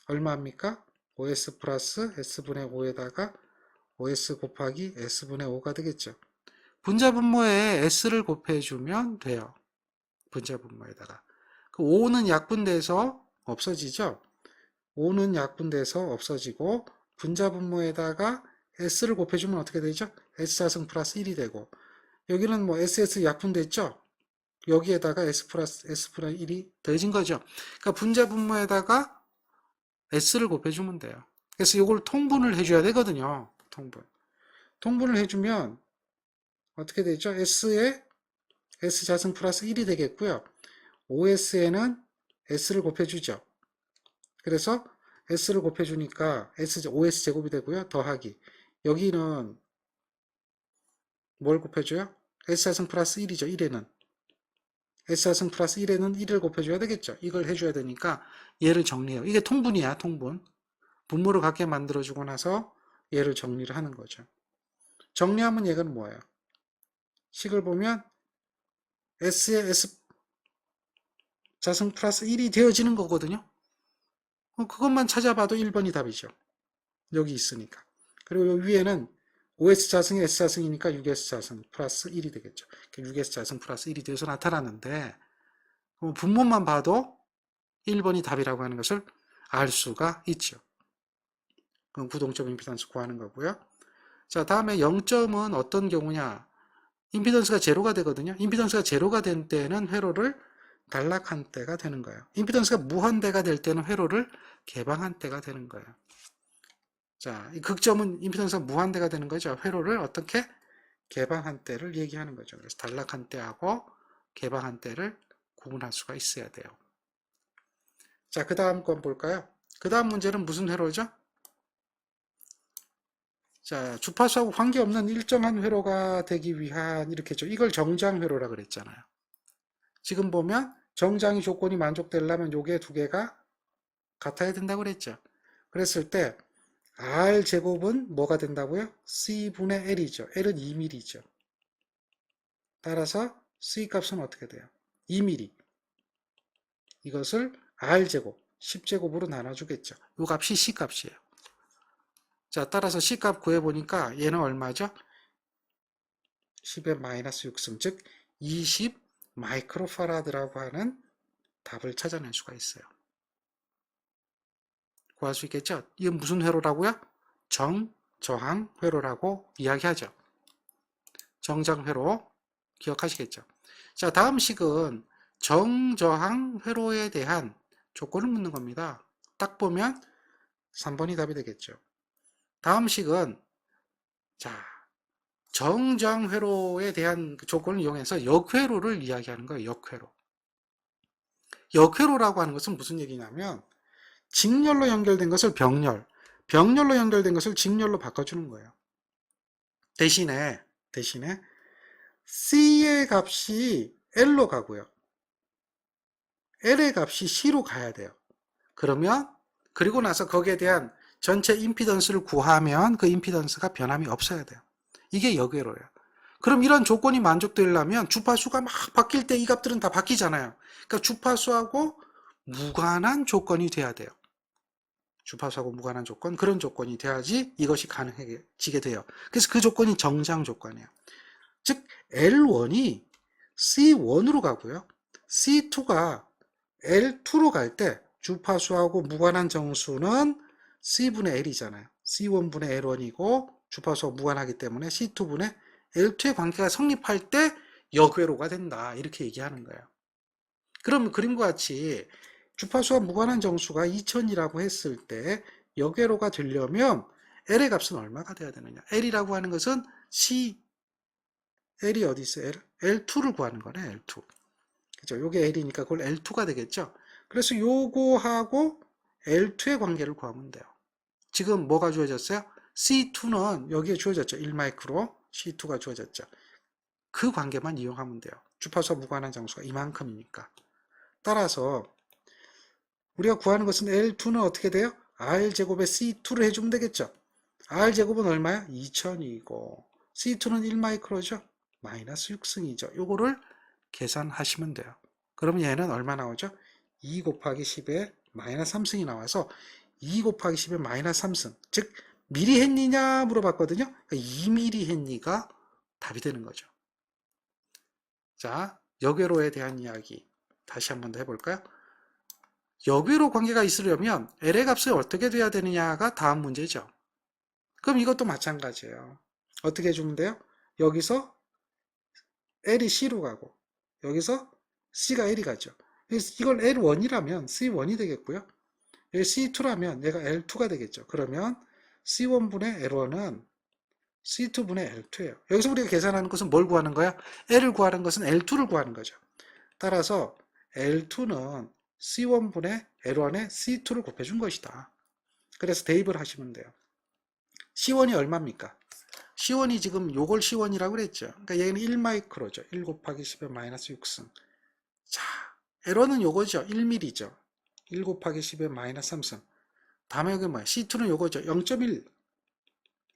Speaker 1: 얼마입니까? OS 플러스 S분의 5에다가 OS 곱하기 S분의 5가 되겠죠. 분자분모에 S를 곱해주면 돼요. 분자분모에다가. 그 5는 약분돼서 없어지죠. 5는 약분돼서 없어지고 분자분모에다가 S를 곱해주면 어떻게 되죠? S자승 플러스 1이 되고 여기는 뭐 SS 약분됐죠? 여기에다가 S 플러스 S분의 1이 더해진 거죠. 그러니까 분자분모에다가 S를 곱해주면 돼요. 그래서 이걸 통분을 해줘야 되거든요. 통분을 해주면 어떻게 되죠? S에 S자승 플러스 1이 되겠고요. OS에는 S를 곱해주죠. 그래서 S를 곱해주니까 OS 제곱이 되고요. 더하기. 여기는 뭘 곱해줘요? S자승 플러스 1이죠. 1에는. S자승 플러스 1에는 1을 곱해줘야 되겠죠. 이걸 해줘야 되니까 얘를 정리해요. 이게 통분이야. 통분. 분모를 갖게 만들어주고 나서 얘를 정리를 하는 거죠. 정리하면 얘는 뭐예요? 식을 보면 S에 S자승 플러스 1이 되어지는 거거든요. 그것만 찾아봐도 1번이 답이죠. 여기 있으니까. 그리고 여기 위에는 OS자승이 S자승이니까 6S자승 플러스 1이 되겠죠. 6S자승 플러스 1이 되어서 나타나는데 분모만 봐도 1번이 답이라고 하는 것을 알 수가 있죠. 그럼 구동점 임피던스 구하는 거고요. 자, 다음에 0점은 어떤 경우냐? 임피던스가 제로가 되거든요. 임피던스가 제로가 된 때는 회로를 단락한 때가 되는 거예요. 임피던스가 무한대가 될 때는 회로를 개방한 때가 되는 거예요. 자, 이 극점은 임피던스가 무한대가 되는 거죠. 회로를 어떻게 개방한 때를 얘기하는 거죠. 그래서 단락한 때하고 개방한 때를 구분할 수가 있어야 돼요. 자, 그 다음 건 볼까요? 그 다음 문제는 무슨 회로죠? 자, 주파수하고 관계없는 일정한 회로가 되기 위한 이렇게죠. 이걸 정장 회로라 그랬잖아요. 지금 보면 정장이 조건이 만족되려면 요게 두 개가 같아야 된다고 그랬죠. 그랬을 때 R 제곱은 뭐가 된다고요? C분의 L이죠. L은 2mm죠. 따라서 C 값은 어떻게 돼요? 2mm. 이것을 R 제곱, 10제곱으로 나눠주겠죠. 요 값이 C 값이에요. 자, 따라서 C 값 구해보니까 얘는 얼마죠? 10의 마이너스 6승, 즉 20 마이크로파라드라고 하는 답을 찾아낼 수가 있어요. 구할 수 있겠죠? 이건 무슨 회로라고요? 정저항 회로라고 이야기하죠. 정장 회로 기억하시겠죠? 자, 다음 식은 정저항 회로에 대한 조건을 묻는 겁니다. 딱 보면 3번이 답이 되겠죠. 다음 식은 자, 정저항 회로에 대한 조건을 이용해서 역회로를 이야기하는 거예요. 역회로. 역회로라고 하는 것은 무슨 얘기냐면 직렬로 연결된 것을 병렬, 병렬로 연결된 것을 직렬로 바꿔주는 거예요. 대신에 C의 값이 L로 가고요. L의 값이 C로 가야 돼요. 그러면 그리고 나서 거기에 대한 전체 임피던스를 구하면 그 임피던스가 변함이 없어야 돼요. 이게 역회로예요. 그럼 이런 조건이 만족되려면 주파수가 막 바뀔 때 이 값들은 다 바뀌잖아요. 그러니까 주파수하고 무관한 조건이 돼야 돼요. 주파수하고 무관한 조건, 그런 조건이 돼야지 이것이 가능해지게 돼요. 그래서 그 조건이 정장 조건이에요. 즉 L1이 C1으로 가고요. C2가 L2로 갈 때 주파수하고 무관한 정수는 C분의 L이잖아요. C1분의 L1이고 주파수하고 무관하기 때문에 C2분의 L2의 관계가 성립할 때 역회로가 된다. 이렇게 얘기하는 거예요. 그럼 그림과 같이 주파수와 무관한 정수가 2000이라고 했을 때 역외로가 되려면 L의 값은 얼마가 돼야 되느냐. L이라고 하는 것은 L이 어디 있어요? L2를 구하는 거네. L2. 그죠? 요게 L이니까 그걸 L2가 되겠죠. 그래서 요거하고 L2의 관계를 구하면 돼요. 지금 뭐가 주어졌어요? C2는 여기에 주어졌죠. 1마이크로 C2가 주어졌죠. 그 관계만 이용하면 돼요. 주파수와 무관한 장수가 이만큼이니까. 따라서 우리가 구하는 것은 L2는 어떻게 돼요? R제곱에 C2를 해주면 되겠죠. R제곱은 얼마야? 2000이고 C2는 1마이크로죠. 마이너스 6승이죠. 요거를 계산하시면 돼요. 그러면 얘는 얼마 나오죠? 2 곱하기 10에 마이너스 3승이 나와서 2 곱하기 10에 마이너스 3승. 즉 미리 했니냐 물어봤거든요. 그러니까 2미리 했니가 답이 되는 거죠. 자, 역외로에 대한 이야기 다시 한번 더 해볼까요? 역외로 관계가 있으려면 L의 값이 어떻게 돼야 되느냐가 다음 문제죠. 그럼 이것도 마찬가지예요. 어떻게 해주면 돼요? 여기서 L이 C로 가고 여기서 C가 L이 가죠. 이걸 L1이라면 C1이 되겠고요. C2라면 얘가 L2가 되겠죠. 그러면 C1분의 L1은 C2분의 L2예요. 여기서 우리가 계산하는 것은 뭘 구하는 거야? L을 구하는 것은 L2를 구하는 거죠. 따라서 L2는 C1분의 L1에 C2를 곱해준 것이다. 그래서 대입을 하시면 돼요. C1이 얼마입니까? C1이 지금 요걸 C1이라고 그랬죠. 그러니까 얘는 1마이크로죠. 1 곱하기 10에 마이너스 6승. 자, L1은 요거죠. 1mm죠. 1 곱하기 10에 마이너스 3승. 다음에 여기 뭐야? C2는 요거죠. 0.1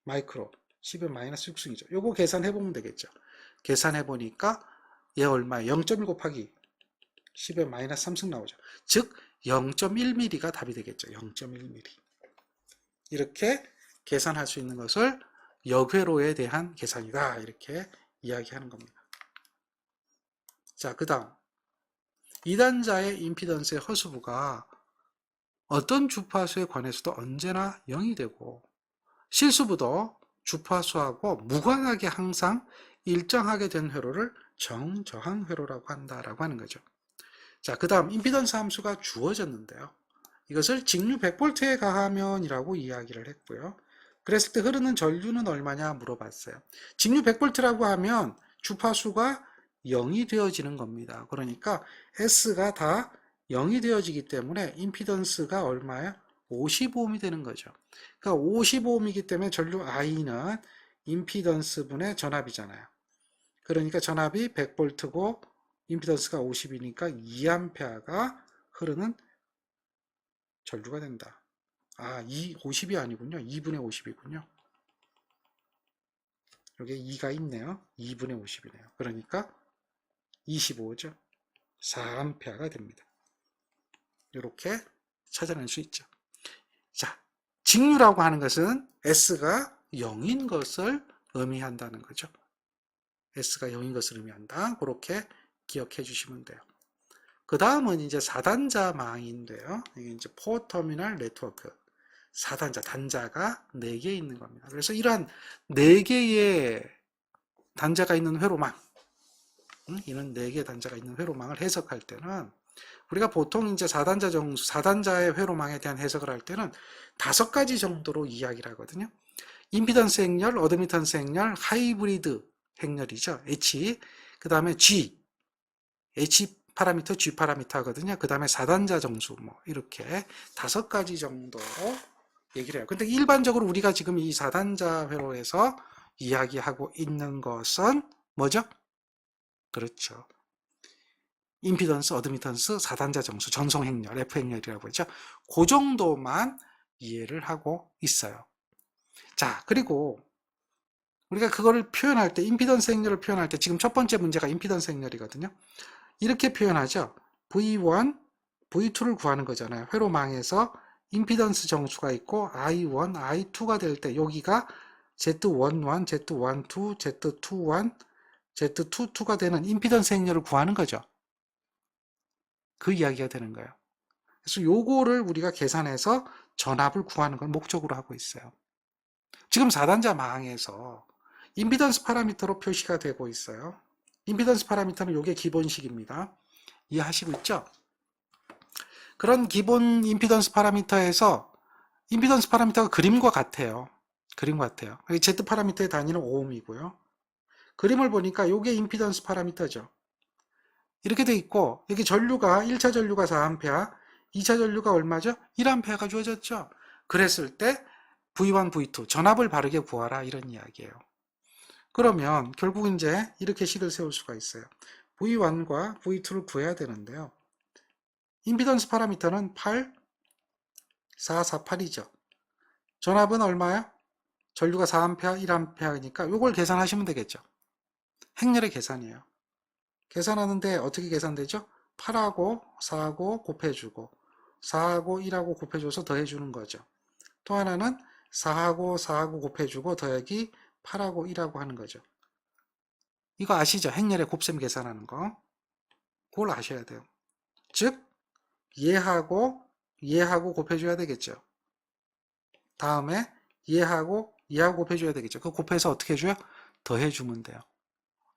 Speaker 1: 마이크로 10에 마이너스 6승이죠. 요거 계산해보면 되겠죠. 계산해보니까 얘 얼마예요? 0.1 곱하기 10에 마이너스 3승 나오죠. 즉 0.1mm가 답이 되겠죠. 0.1mm. 이렇게 계산할 수 있는 것을 역회로에 대한 계산이다. 이렇게 이야기하는 겁니다. 자, 그 다음 2단자의 임피던스의 허수부가 어떤 주파수에 관해서도 언제나 0이 되고 실수부도 주파수하고 무관하게 항상 일정하게 된 회로를 정저항 회로라고 한다라고 하는 거죠. 자, 그 다음 임피던스 함수가 주어졌는데요. 이것을 직류 100V에 가하면이라고 이야기를 했고요. 그랬을 때 흐르는 전류는 얼마냐 물어봤어요. 직류 100V라고 하면 주파수가 0이 되어지는 겁니다. 그러니까 S가 다 0이 되어지기 때문에 임피던스가 얼마야? 55ohm이 되는 거죠. 그러니까 55ohm이기 때문에 전류 I는 임피던스분의 전압이잖아요. 그러니까 전압이 100V고 임피던스가 50이니까 2A가 흐르는 전류가 된다. 아, 50이 아니군요. 2분의 50이군요. 여기에 2가 있네요. 2분의 50이네요. 그러니까 25죠. 4A가 됩니다. 이렇게 찾아낼 수 있죠. 자, 직류라고 하는 것은 S가 0인 것을 의미한다는 거죠. S가 0인 것을 의미한다. 그렇게 기억해 주시면 돼요. 그 다음은 이제 4단자 망인데요. 이게 이제 4터미널 네트워크. 4단자, 단자가 4개 있는 겁니다. 그래서 이러한 4개의 단자가 있는 회로망, 이런 4개의 단자가 있는 회로망을 해석할 때는 우리가 보통 이제 4단자의 회로망에 대한 해석을 할 때는 5가지 정도로 이야기를 하거든요. 임피던스 행렬, 어드미턴스 행렬, 하이브리드 행렬이죠. H, 그 다음에 G, H 파라미터, G 파라미터 하거든요. 그 다음에 4단자 정수, 뭐, 이렇게 5가지 정도로 얘기를 해요. 근데 일반적으로 우리가 지금 이 4단자 회로에서 이야기하고 있는 것은 뭐죠? 그렇죠. 임피던스, 어드미턴스, 4단자 정수, 전송 행렬, F 행렬이라고 하죠. 그 정도만 이해를 하고 있어요. 자, 그리고 우리가 그거를 표현할 때, 임피던스 행렬을 표현할 때, 지금 첫 번째 문제가 임피던스 행렬이거든요. 이렇게 표현하죠. V1, V2를 구하는 거잖아요. 회로망에서 임피던스 정수가 있고 I1, I2가 될 때 여기가 Z11, Z12, Z21, Z22가 되는 임피던스 행렬을 구하는 거죠. 그 이야기가 되는 거예요. 그래서 요거를 우리가 계산해서 전압을 구하는 걸 목적으로 하고 있어요. 지금 4단자 망에서 임피던스 파라미터로 표시가 되고 있어요. 임피던스 파라미터는 요게 기본식입니다. 이해하시고 있죠? 그런 기본 임피던스 파라미터에서 임피던스 파라미터가 그림과 같아요. 그림과 같아요. Z 파라미터의 단위는 오음이고요. 그림을 보니까 이게 임피던스 파라미터죠. 이렇게 돼 있고 여기 전류가 1차 전류가 4A, 2차 전류가 얼마죠? 1A가 주어졌죠. 그랬을 때 V1, V2 전압을 바르게 구하라 이런 이야기예요. 그러면 결국 이제 이렇게 식을 세울 수가 있어요. V1과 V2를 구해야 되는데요. 임피던스 파라미터는 8, 4, 4, 8이죠. 전압은 얼마야? 전류가 4A, 1A니까 이걸 계산하시면 되겠죠. 행렬의 계산이에요. 계산하는데 어떻게 계산되죠? 8하고 4하고 곱해주고 4하고 1하고 곱해줘서 더해주는 거죠. 또 하나는 4하고 4하고 곱해주고 더하기 8하고 1하고 하는 거죠. 이거 아시죠? 행렬의 곱셈 계산하는 거. 그걸 아셔야 돼요. 즉 얘하고 곱해줘야 되겠죠. 다음에 얘하고 곱해줘야 되겠죠. 그 곱해서 어떻게 해줘요? 더해주면 돼요.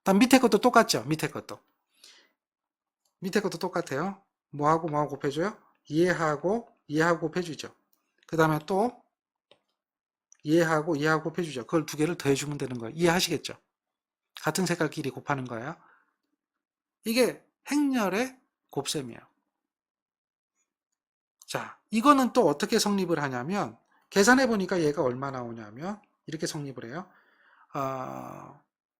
Speaker 1: 다음 밑에 것도 똑같죠? 밑에 것도 똑같아요. 뭐하고 곱해줘요? 얘하고 곱해주죠. 그 다음에 또 얘하고 곱해주죠. 그걸 두 개를 더해주면 되는 거예요. 이해하시겠죠? 같은 색깔끼리 곱하는 거예요. 이게 행렬의 곱셈이에요. 자, 이거는 또 어떻게 성립을 하냐면 계산해 보니까 얘가 얼마 나오냐면 이렇게 성립을 해요.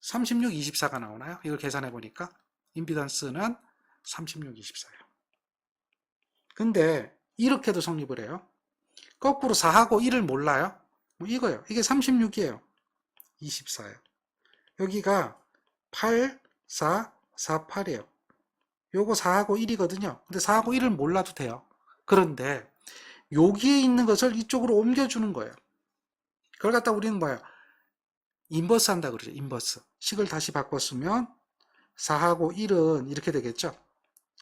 Speaker 1: 36, 24가 나오나요? 이걸 계산해 보니까 임피던스는 36, 24예요. 근데 이렇게도 성립을 해요. 거꾸로 4하고 1을 몰라요? 뭐 이거요. 이게 36이에요. 24예요. 여기가 8, 4, 4, 8이에요. 요거 4하고 1이거든요. 근데 4하고 1을 몰라도 돼요. 그런데 여기에 있는 것을 이쪽으로 옮겨주는 거예요. 그걸 갖다 우리는 뭐예요? 인버스 한다 그러죠. 인버스. 식을 다시 바꿨으면 4하고 1은 이렇게 되겠죠.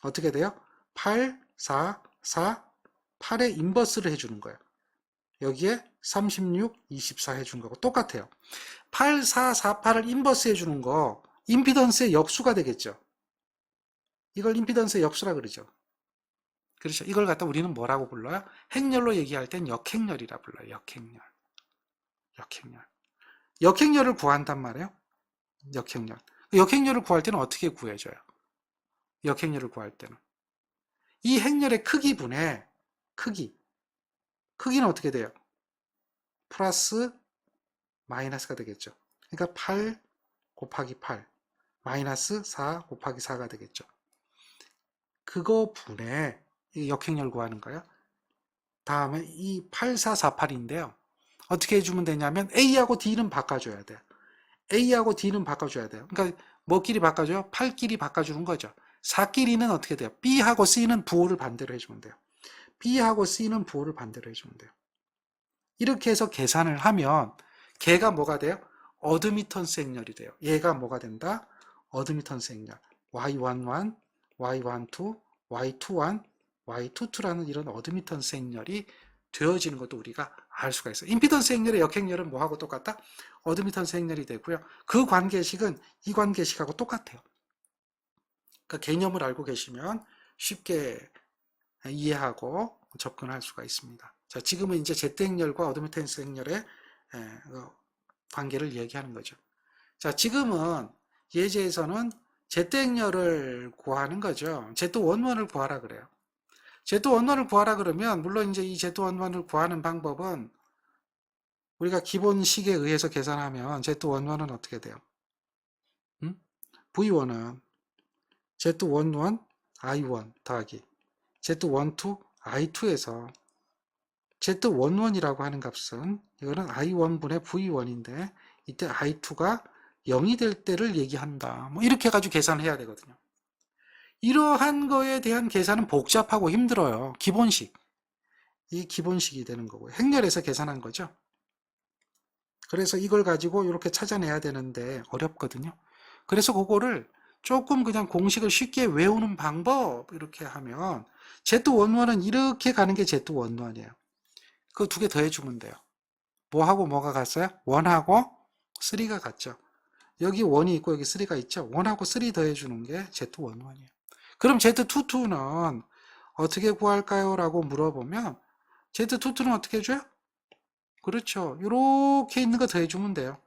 Speaker 1: 어떻게 돼요? 8, 4, 4, 8의 인버스를 해주는 거예요. 여기에 36, 24 해준 거고 똑같아요. 8, 4, 4, 8을 인버스 해주는 거 임피던스의 역수가 되겠죠. 이걸 임피던스의 역수라 그러죠. 그렇죠. 이걸 갖다 우리는 뭐라고 불러요? 행렬로 얘기할 땐 역행렬이라 불러요. 역행렬. 역행렬을 구한단 말이에요. 역행렬. 역행렬을 구할 때는 어떻게 구해줘요? 역행렬을 구할 때는 이 행렬의 크기분의 크기는 어떻게 돼요? 플러스 마이너스가 되겠죠. 그러니까 8 곱하기 8 마이너스 4 곱하기 4가 되겠죠. 그거 분의 역행렬 구하는 거예요. 다음에 이 8, 4, 4, 8인데요. 어떻게 해주면 되냐면 A하고 D는 바꿔줘야 돼요. A하고 D는 바꿔줘야 돼요. 그러니까 뭐끼리 바꿔줘요? 8끼리 바꿔주는 거죠. 4끼리는 어떻게 돼요? B하고 C는 부호를 반대로 해주면 돼요. B하고 C는 부호를 반대로 해주면 돼요. 이렇게 해서 계산을 하면 걔가 뭐가 돼요? 어드미턴스 행렬이 돼요. 얘가 뭐가 된다? 어드미턴스 행렬. Y11, Y12, Y21, Y22라는 이런 어드미턴스 행렬이 되어지는 것도 우리가 알 수가 있어요. 임피던스 행렬의 역행렬은 뭐하고 똑같다? 어드미턴스 행렬이 되고요. 그 관계식은 이 관계식하고 똑같아요. 그러니까 개념을 알고 계시면 쉽게 이해하고 접근할 수가 있습니다. 자, 지금은 이제 제트 행렬과 어드미턴스 행렬의 관계를 얘기하는 거죠. 자, 지금은 예제에서는 제트 행렬을 구하는 거죠. 제트 원원을 구하라 그래요. 제트 원원을 구하라 그러면 물론 이제 이 제트 원원을 구하는 방법은 우리가 기본식에 의해서 계산하면 제트 원원은 어떻게 돼요? V1은 Z11 I1 더하기 Z12 I2에서 Z11이라고 하는 값은 이거는 I1분의 V1인데 이때 I2가 0이 될 때를 얘기한다. 뭐 이렇게 해가지고 계산해야 되거든요. 이러한 거에 대한 계산은 복잡하고 힘들어요. 기본식. 이 기본식이 되는 거고요. 행렬에서 계산한 거죠. 그래서 이걸 가지고 이렇게 찾아내야 되는데 어렵거든요. 그래서 그거를 조금 그냥 공식을 쉽게 외우는 방법 이렇게 하면 Z11은 이렇게 가는 게 Z11이에요. 그 두 개 더해주면 돼요. 뭐하고 뭐가 같어요? 1하고 3가 같죠. 여기 1이 있고 여기 3가 있죠. 1하고 3 더해주는 게 Z11이에요. 그럼 Z22는 어떻게 구할까요? 라고 물어보면 Z22는 어떻게 해줘요? 그렇죠. 이렇게 있는 거 더해주면 돼요.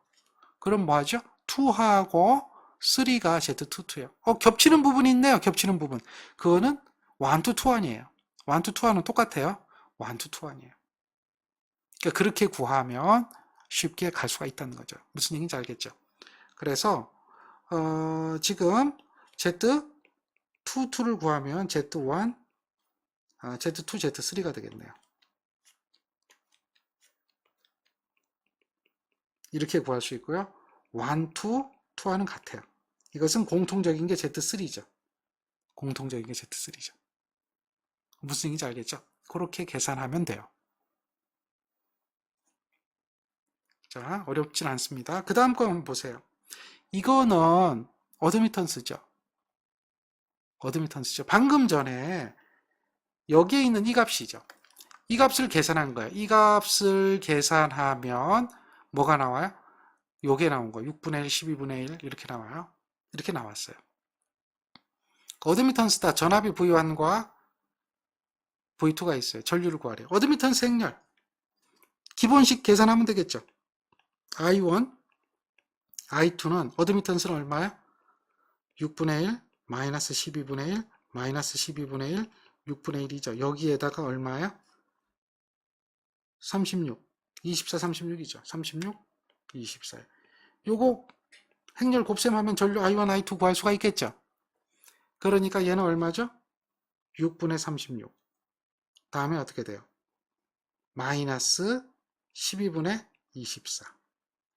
Speaker 1: 그럼 뭐하죠? 2하고 3가 Z22예요. 겹치는 부분이 있네요. 겹치는 부분. 그거는 1 to 2원이에요. 1 to 2원은 똑같아요. 1 to 2원이에요. 그러니까 그렇게 구하면 쉽게 갈 수가 있다는 거죠. 무슨 얘기인지 알겠죠? 그래서 지금 Z22를 구하면 Z1, Z2, Z3가 되겠네요. 이렇게 구할 수 있고요. 1, 2, 2와는 같아요. 이것은 공통적인 게 Z3죠. 공통적인 게 Z3죠. 무슨 얘기인지 알겠죠? 그렇게 계산하면 돼요. 자, 어렵진 않습니다. 그 다음 거 한번 보세요. 이거는 어드미턴스죠. 어드미턴스죠. 방금 전에 여기에 있는 이 값이죠. 이 값을 계산한 거예요. 이 값을 계산하면 뭐가 나와요? 요게 나온 거예요. 6분의 1, 12분의 1 이렇게 나와요. 이렇게 나왔어요. 어드미턴스다. 전압이 V1과 V2가 있어요. 전류를 구하래요. 어드미턴스 행렬. 기본식 계산하면 되겠죠. I1, I2는 어드미턴스는 얼마예요? 6분의 1, 마이너스 12분의 1, 마이너스 12분의 1, 6분의 1이죠. 여기에다가 얼마예요? 36. 24, 36이죠. 36, 24. 요거 행렬 곱셈하면 전류 I1, I2 구할 수가 있겠죠. 그러니까 얘는 얼마죠? 6분의 36. 다음에 어떻게 돼요? 마이너스 12분의 24.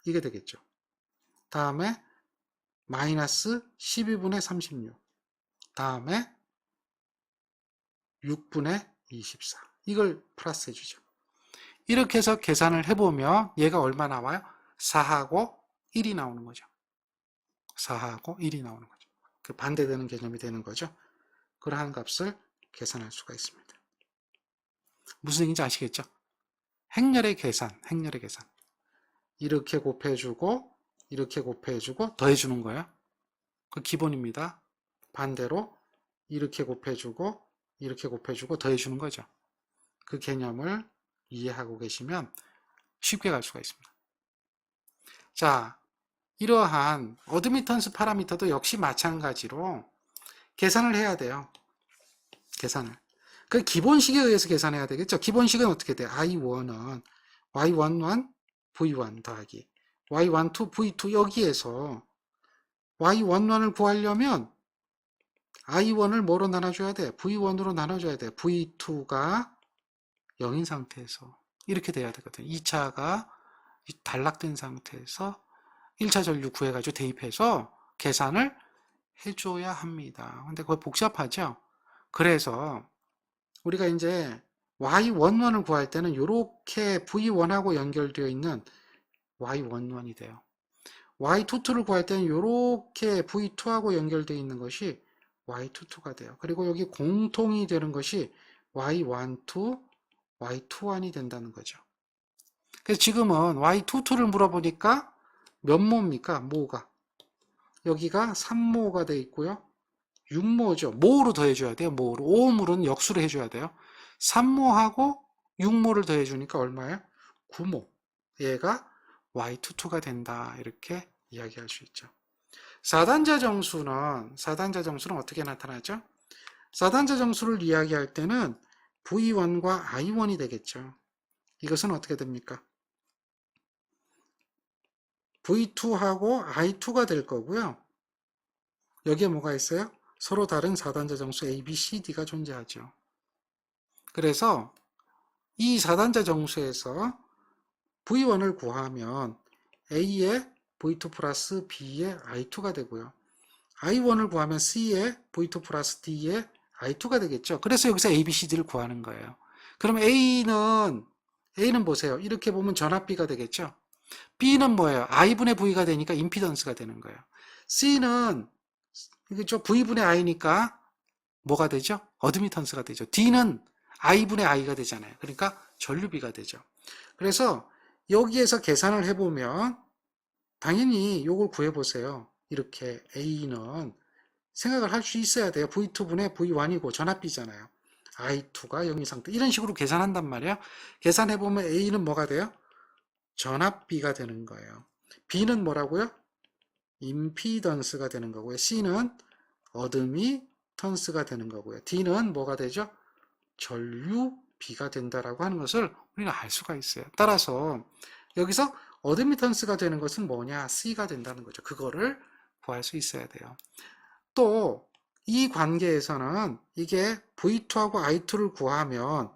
Speaker 1: 이게 되겠죠. 다음에 마이너스 12분의 36. 다음에 6분의 24. 이걸 플러스 해주죠. 이렇게 해서 계산을 해보면 얘가 얼마 나와요? 4하고 1이 나오는 거죠. 4하고 1이 나오는 거죠. 그 반대되는 개념이 되는 거죠. 그러한 값을 계산할 수가 있습니다. 무슨 얘기인지 아시겠죠? 행렬의 계산, 행렬의 계산. 이렇게 곱해주고, 이렇게 곱해주고, 더해주는 거예요. 그 기본입니다. 반대로 이렇게 곱해주고, 이렇게 곱해주고, 더해주는 거죠. 그 개념을 이해하고 계시면 쉽게 갈 수가 있습니다. 자, 이러한 어드미턴스 파라미터도 역시 마찬가지로 계산을 해야 돼요. 계산을. 그 기본식에 의해서 계산해야 되겠죠. 기본식은 어떻게 돼요? I1은 Y11, V1 더하기 Y12, V2 여기에서 Y11을 구하려면 I1을 뭐로 나눠줘야 돼? V1으로 나눠줘야 돼. V2가 0인 상태에서 이렇게 돼야 되거든요. 2차가 단락된 상태에서 1차 전류 구해가지고 대입해서 계산을 해줘야 합니다. 근데 그거 복잡하죠? 그래서 우리가 이제 Y11을 구할 때는 이렇게 V1하고 연결되어 있는 Y11이 돼요. Y22를 구할 때는 이렇게 V2하고 연결되어 있는 것이 Y22가 돼요. 그리고 여기 공통이 되는 것이 Y12, Y21이 된다는 거죠. 그래서 지금은 Y22를 물어보니까 몇 모입니까? 모가. 여기가 3모가 되어 있고요. 6모죠. 모로 더해줘야 돼요. 모로. 5모로는 역수로 해줘야 돼요. 3모하고 6모를 더해주니까 얼마예요? 9모. 얘가 Y22가 된다. 이렇게 이야기할 수 있죠. 4단자 정수는 어떻게 나타나죠? 4단자 정수를 이야기할 때는 V1과 I1이 되겠죠. 이것은 어떻게 됩니까? V2하고 I2가 될 거고요. 여기에 뭐가 있어요? 서로 다른 4단자 정수 A, B, C, D가 존재하죠. 그래서 이 4단자 정수에서 V1을 구하면 A에 V2 플러스 B에 I2가 되고요. I1을 구하면 C에 V2 플러스 D에 I2가 되겠죠. 그래서 여기서 A, B, C, D를 구하는 거예요. 그럼 A는 보세요. 이렇게 보면 전압비가 되겠죠. B는 뭐예요? I분의 V가 되니까 임피던스가 되는 거예요. C는 이거죠. V분의 I니까 뭐가 되죠? 어드미턴스가 되죠. D는 I분의 I가 되잖아요. 그러니까 전류비가 되죠. 그래서 여기에서 계산을 해보면 당연히 이걸 구해보세요. 이렇게 A는 생각을 할 수 있어야 돼요. V2분의 V1이고 전압비잖아요. I2가 0인 상태. 이런 식으로 계산한단 말이에요. 계산해보면 A는 뭐가 돼요? 전압비가 되는 거예요. B는 뭐라고요? 임피던스가 되는 거고요. C는 어드미턴스가 되는 거고요. D는 뭐가 되죠? 전류비가 된다라고 하는 것을 우리는 알 수가 있어요. 따라서 여기서 어드미턴스가 되는 것은 뭐냐? C가 된다는 거죠. 그거를 구할 수 있어야 돼요. 또 이 관계에서는 이게 V2하고 I2를 구하면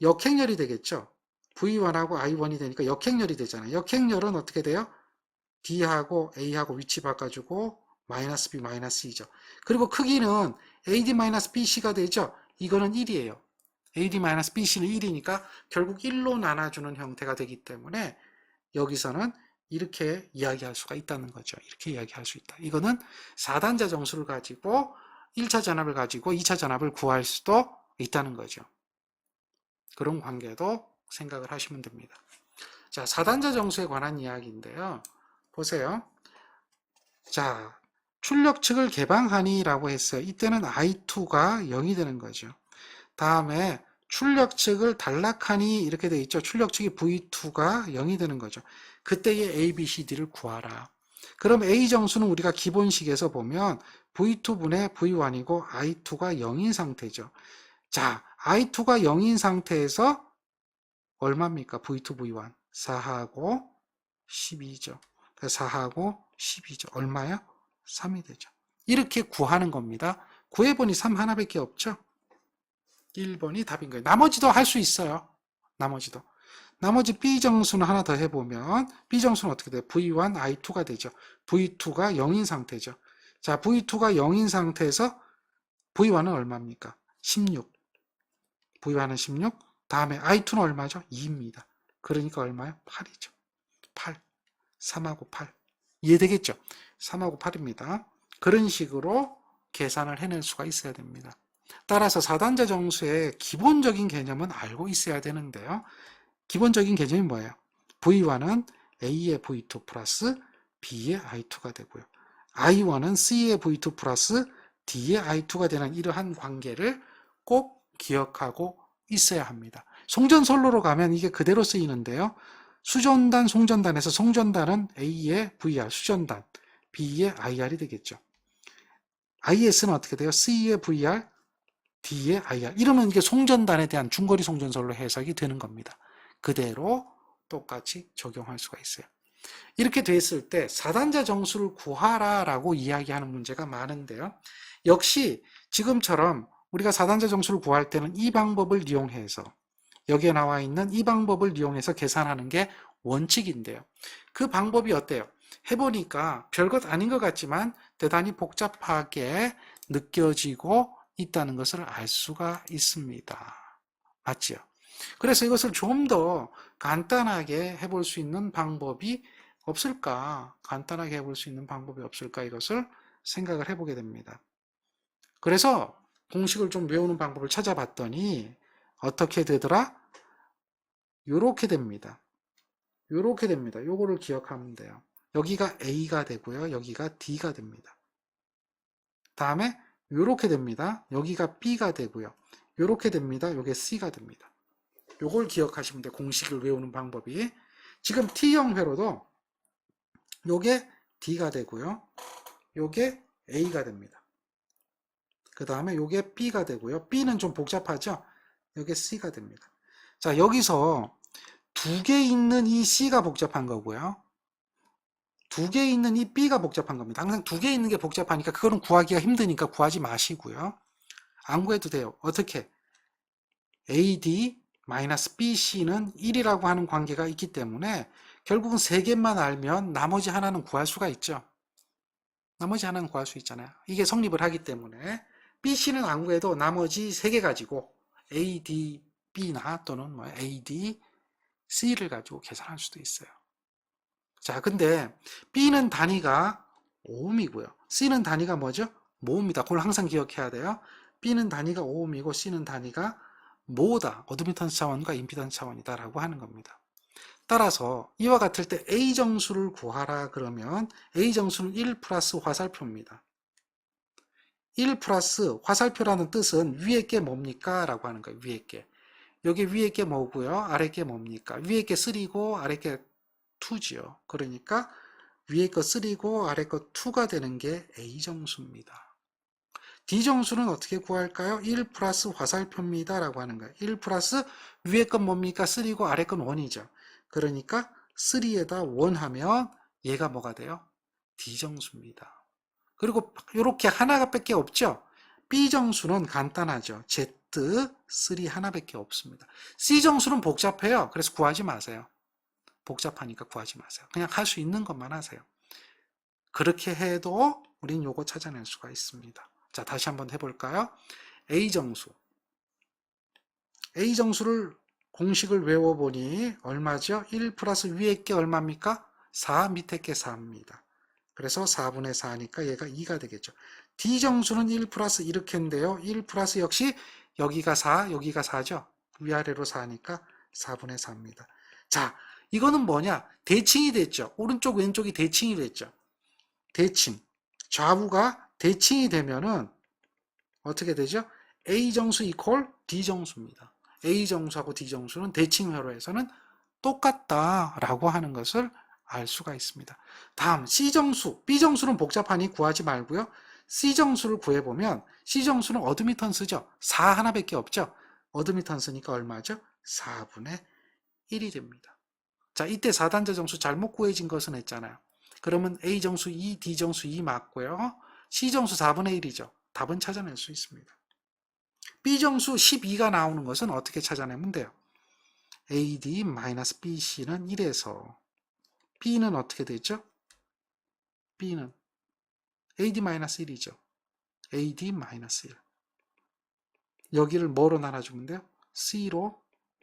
Speaker 1: 역행렬이 되겠죠. V1하고 I1이 되니까 역행렬이 되잖아요. 역행렬은 어떻게 돼요? D하고 A하고 위치 바꿔주고 마이너스 B 마이너스 E죠. 그리고 크기는 AD-BC가 되죠. 이거는 1이에요. AD-BC는 1이니까 결국 1로 나눠주는 형태가 되기 때문에 여기서는 이렇게 이야기할 수가 있다는 거죠. 이렇게 이야기할 수 있다. 이거는 4단자 정수를 가지고 1차 전압을 가지고 2차 전압을 구할 수도 있다는 거죠. 그런 관계도 생각을 하시면 됩니다. 자, 4단자 정수에 관한 이야기인데요. 보세요. 자, 출력 측을 개방하니 라고 했어요. 이때는 I2가 0이 되는 거죠. 다음에 출력 측을 단락하니 이렇게 돼 있죠. 출력 측이 V2가 0이 되는 거죠. 그때의 A, B, C, D를 구하라. 그럼 A 정수는 우리가 기본식에서 보면 V2분의 V1이고 I2가 0인 상태죠. 자, I2가 0인 상태에서 얼마입니까? V2, V1. 4하고 12죠. 4하고 12죠. 얼마요? 3이 되죠. 이렇게 구하는 겁니다. 구해보니 3 하나밖에 없죠. 1번이 답인 거예요. 나머지도 할 수 있어요. 나머지도. 나머지 B정수는 하나 더 해보면 B정수는 어떻게 돼요? V1, I2가 되죠. V2가 0인 상태죠. 자, V2가 0인 상태에서 V1은 얼마입니까? 16. V1은 16. 다음에 I2는 얼마죠? 2입니다. 그러니까 얼마요? 8이죠. 8. 3하고 8. 이해되겠죠? 3하고 8입니다. 그런 식으로 계산을 해낼 수가 있어야 됩니다. 따라서 4단자 정수의 기본적인 개념은 알고 있어야 되는데요. 기본적인 개념이 뭐예요? V1은 A의 V2 플러스 B의 I2가 되고요. I1은 C의 V2 플러스 D의 I2가 되는 이러한 관계를 꼭 기억하고 있어야 합니다. 송전솔로로 가면 이게 그대로 쓰이는데요. 수전단, 송전단에서 송전단은 A의 VR, 수전단, B의 IR이 되겠죠. IS는 어떻게 돼요? C의 VR, D의 IR. 이러면 이게 송전단에 대한 중거리 송전솔로 해석이 되는 겁니다. 그대로 똑같이 적용할 수가 있어요. 이렇게 됐을 때 4단자 정수를 구하라 라고 이야기하는 문제가 많은데요. 역시 지금처럼 우리가 4단자 정수를 구할 때는 이 방법을 이용해서 여기에 나와 있는 이 방법을 이용해서 계산하는 게 원칙인데요. 그 방법이 어때요? 해보니까 별것 아닌 것 같지만 대단히 복잡하게 느껴지고 있다는 것을 알 수가 있습니다. 맞죠? 그래서 이것을 좀 더 간단하게 해볼 수 있는 방법이 없을까? 간단하게 해볼 수 있는 방법이 없을까? 이것을 생각을 해보게 됩니다. 그래서 공식을 좀 외우는 방법을 찾아봤더니 어떻게 되더라? 요렇게 됩니다. 요렇게 됩니다. 요거를 기억하면 돼요. 여기가 A가 되고요. 여기가 D가 됩니다. 다음에 요렇게 됩니다. 여기가 B가 되고요. 요렇게 됩니다. 요게 C가 됩니다. 요걸 기억하시면 돼요. 공식을 외우는 방법이. 지금 T형 회로도 요게 D가 되고요. 요게 A가 됩니다. 그 다음에 요게 B가 되고요. B는 좀 복잡하죠? 요게 C가 됩니다. 자, 여기서 두 개 있는 이 C가 복잡한 거고요. 두 개 있는 이 B가 복잡한 겁니다. 항상 두 개 있는 게 복잡하니까 그거는 구하기가 힘드니까 구하지 마시고요. 안 구해도 돼요. 어떻게? AD-BC는 1이라고 하는 관계가 있기 때문에 결국은 세 개만 알면 나머지 하나는 구할 수가 있죠. 나머지 하나는 구할 수 있잖아요. 이게 성립을 하기 때문에 BC는 안 구해도 나머지 세 개 가지고 AD-B나 또는 뭐 AD-C를 가지고 계산할 수도 있어요. 자, 근데 B는 단위가 오음이고요. C는 단위가 뭐죠? 모입니다. 그걸 항상 기억해야 돼요. B는 단위가 오음이고 C는 단위가 모다, 어드미턴스 차원과 임피던스 차원이다 라고 하는 겁니다. 따라서 이와 같을 때 A정수를 구하라 그러면 A정수는 1 플러스 화살표입니다. 1 플러스 화살표라는 뜻은 위에 게 뭡니까? 라고 하는 거예요. 위에 게. 여기 위에 게 뭐고요? 아래 게 뭡니까? 위에 게 3고 아래 게 2지요. 그러니까 위에 거 3고 아래 거 2가 되는 게 A정수입니다. D정수는 어떻게 구할까요? 1 플러스 화살표입니다 라고 하는 거예요. 1 플러스 위에 건 뭡니까? 3고 아래 건 1이죠. 그러니까 3에다 1 하면 얘가 뭐가 돼요? D정수입니다. 그리고 이렇게 하나가 밖에 없죠. B정수는 간단하죠. Z3 하나밖에 없습니다. C정수는 복잡해요. 그래서 구하지 마세요. 복잡하니까 구하지 마세요. 그냥 할 수 있는 것만 하세요. 그렇게 해도 우린 요거 찾아낼 수가 있습니다. 자, 다시 한번 해볼까요? A정수. A정수를 공식을 외워보니 얼마죠? 1 플러스 위에 게 얼마입니까? 4, 밑에 게 4입니다. 그래서 4분의 4니까 얘가 2가 되겠죠. D정수는 1 플러스 이렇게인데요. 1 플러스 역시 여기가 4, 여기가 4죠. 위아래로 4니까 4분의 4입니다. 자, 이거는 뭐냐? 대칭이 됐죠. 오른쪽 왼쪽이 대칭이 됐죠. 대칭. 좌우가 대칭이 되면은 어떻게 되죠? A정수 이퀄 D정수입니다. A정수하고 D정수는 대칭회로에서는 똑같다라고 하는 것을 알 수가 있습니다. 다음 C정수, B정수는 복잡하니 구하지 말고요. C정수를 구해보면 C정수는 어드미턴스죠. 4 하나밖에 없죠. 어드미턴스니까 얼마죠? 4분의 1이 됩니다. 자, 이때 4단자 정수 잘못 구해진 것은 했잖아요. 그러면 A정수 2, D정수 2 맞고요. C정수 4분의 1이죠. 답은 찾아낼 수 있습니다. B정수 12가 나오는 것은 어떻게 찾아내면 돼요? AD-BC는 1에서 B는 어떻게 되죠? B는 AD-1이죠. AD-1. 여기를 뭐로 나눠주면 돼요? C로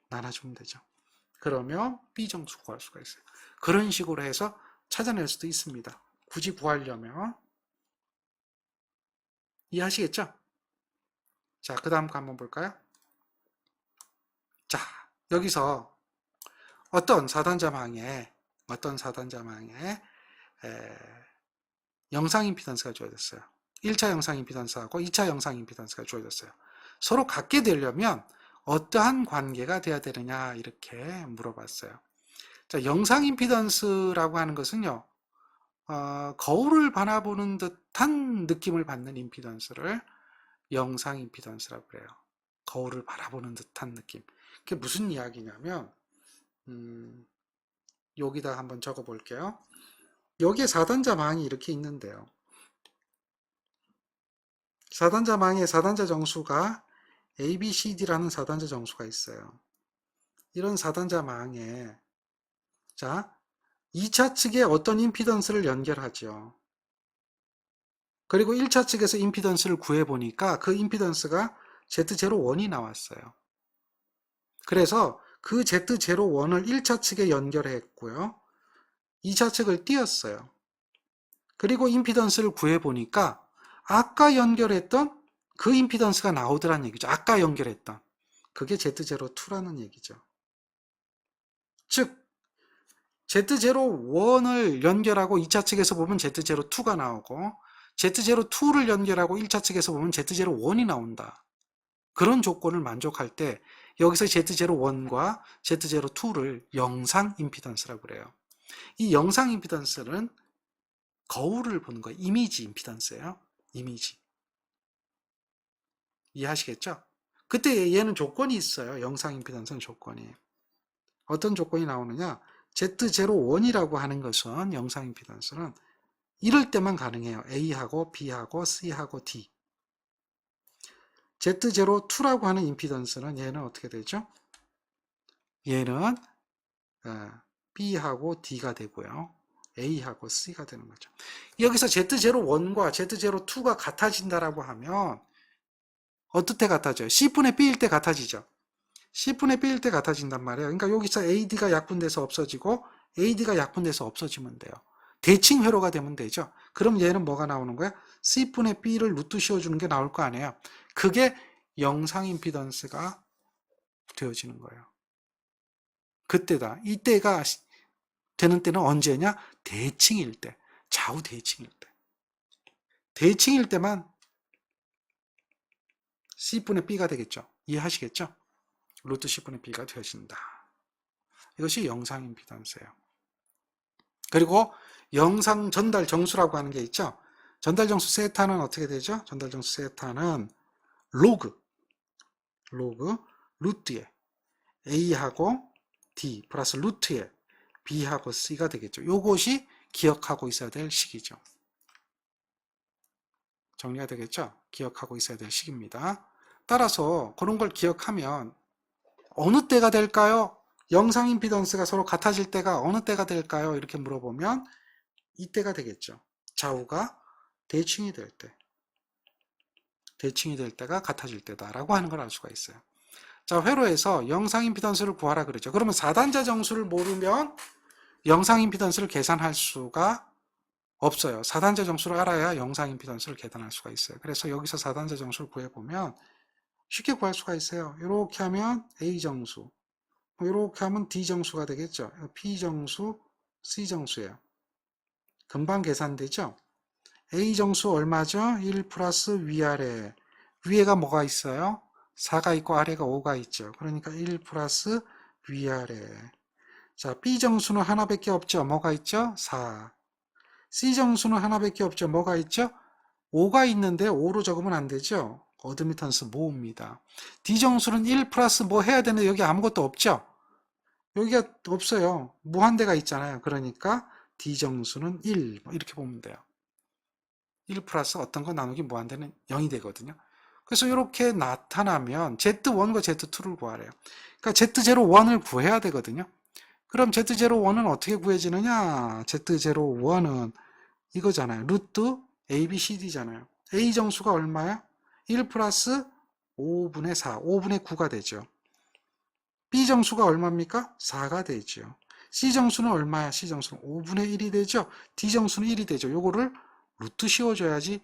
Speaker 1: 나눠주면 되죠. 그러면 B정수 구할 수가 있어요. 그런 식으로 해서 찾아낼 수도 있습니다. 굳이 구하려면. 이해하시겠죠? 자, 그 다음 거 한번 볼까요? 자, 여기서 어떤 4단자망에 영상 임피던스가 주어졌어요. 1차 영상 임피던스하고 2차 영상 임피던스가 주어졌어요. 서로 같게 되려면 어떠한 관계가 돼야 되느냐 이렇게 물어봤어요. 자, 영상 임피던스라고 하는 것은요. 거울을 바라보는 듯한 느낌을 받는 임피던스를 영상 임피던스라고 그래요. 거울을 바라보는 듯한 느낌. 그게 무슨 이야기냐면 여기다 한번 적어 볼게요. 여기에 4단자 망이 이렇게 있는데요. 4단자 망에 4단자 정수가 A, B, C, D라는 4단자 정수가 있어요. 이런 4단자 망에 자, 2차 측에 어떤 임피던스를 연결하죠. 그리고 1차 측에서 임피던스를 구해보니까 그 임피던스가 Z01이 나왔어요. 그래서 그 Z01을 1차 측에 연결했고요. 2차 측을 띄었어요. 그리고 임피던스를 구해보니까 아까 연결했던 그 임피던스가 나오더란 얘기죠. 아까 연결했던. 그게 Z02라는 얘기죠. 즉 Z01을 연결하고 2차 측에서 보면 Z02가 나오고 Z02를 연결하고 1차 측에서 보면 Z01이 나온다. 그런 조건을 만족할 때 여기서 Z01과 Z02를 영상 임피던스라고 그래요. 이 영상 임피던스는 거울을 보는 거예요. 이미지 임피던스예요. 이미지. 이해하시겠죠? 그때 얘는 조건이 있어요. 영상 임피던스는 조건이. 어떤 조건이 나오느냐? Z01이라고 하는 것은 영상 임피던스는 이럴 때만 가능해요. A하고 B하고 C하고 D. Z02라고 하는 임피던스는 얘는 어떻게 되죠? 얘는 B하고 D가 되고요. A하고 C가 되는 거죠. 여기서 Z01과 Z02가 같아진다라고 하면 어떻게 같아져요? C분의 B일 때 같아지죠. C분의 B일 때 같아진단 말이에요. 그러니까 여기서 AD가 약분돼서 없어지고 AD가 약분돼서 없어지면 돼요. 대칭 회로가 되면 되죠. 그럼 얘는 뭐가 나오는 거야? C분의 B를 루트 씌워주는 게 나올 거 아니에요. 그게 영상 임피던스가 되어지는 거예요. 그때다. 이때가 되는 때는 언제냐? 대칭일 때. 좌우 대칭일 때. 대칭일 때만 C분의 B가 되겠죠. 이해하시겠죠? 루트 10분의 b가 되어진다. 이것이 영상 임피던스예요. 그리고 영상 전달 정수라고 하는 게 있죠. 전달 정수 세타는 어떻게 되죠? 전달 정수 세타는 로그 루트에 a하고 d 플러스 루트에 b하고 c가 되겠죠. 요것이 기억하고 있어야 될 식이죠. 정리가 되겠죠? 기억하고 있어야 될 식입니다. 따라서 그런 걸 기억하면 어느 때가 될까요? 영상 임피던스가 서로 같아질 때가 어느 때가 될까요? 이렇게 물어보면 이때가 되겠죠. 좌우가 대칭이 될 때. 대칭이 될 때가 같아질 때다라고 하는 걸 알 수가 있어요. 자, 회로에서 영상 임피던스를 구하라 그러죠. 그러면 4단자 정수를 모르면 영상 임피던스를 계산할 수가 없어요. 4단자 정수를 알아야 영상 임피던스를 계산할 수가 있어요. 그래서 여기서 4단자 정수를 구해보면 쉽게 구할 수가 있어요. 이렇게 하면 A 정수, 이렇게 하면 D 정수가 되겠죠. P 정수, C 정수예요. 금방 계산되죠? A 정수 얼마죠? 1 플러스 위아래. 위에가 뭐가 있어요? 4가 있고 아래가 5가 있죠. 그러니까 1 플러스 위아래. 자, B 정수는 하나밖에 없죠. 뭐가 있죠? 4. C 정수는 하나밖에 없죠. 뭐가 있죠? 5가 있는데 5로 적으면 안 되죠. 어드미턴스 모읍니다. D 정수는 1 플러스 뭐 해야 되는데 여기 아무것도 없죠. 여기가 없어요. 무한대가 있잖아요. 그러니까 D 정수는 1 이렇게 보면 돼요. 1 플러스 어떤 거 나누기 무한대는 0이 되거든요. 그래서 이렇게 나타나면 Z1과 Z2를 구하래요. 그러니까 Z01을 구해야 되거든요. 그럼 Z01은 어떻게 구해지느냐? Z01은 이거잖아요. 루트 ABCD잖아요. A 정수가 얼마야? 1 플러스 5분의 4, 5분의 9가 되죠. B 정수가 얼마입니까? 4가 되죠. C 정수는 얼마야? C 정수는 5분의 1이 되죠. D 정수는 1이 되죠. 요거를 루트 씌워줘야지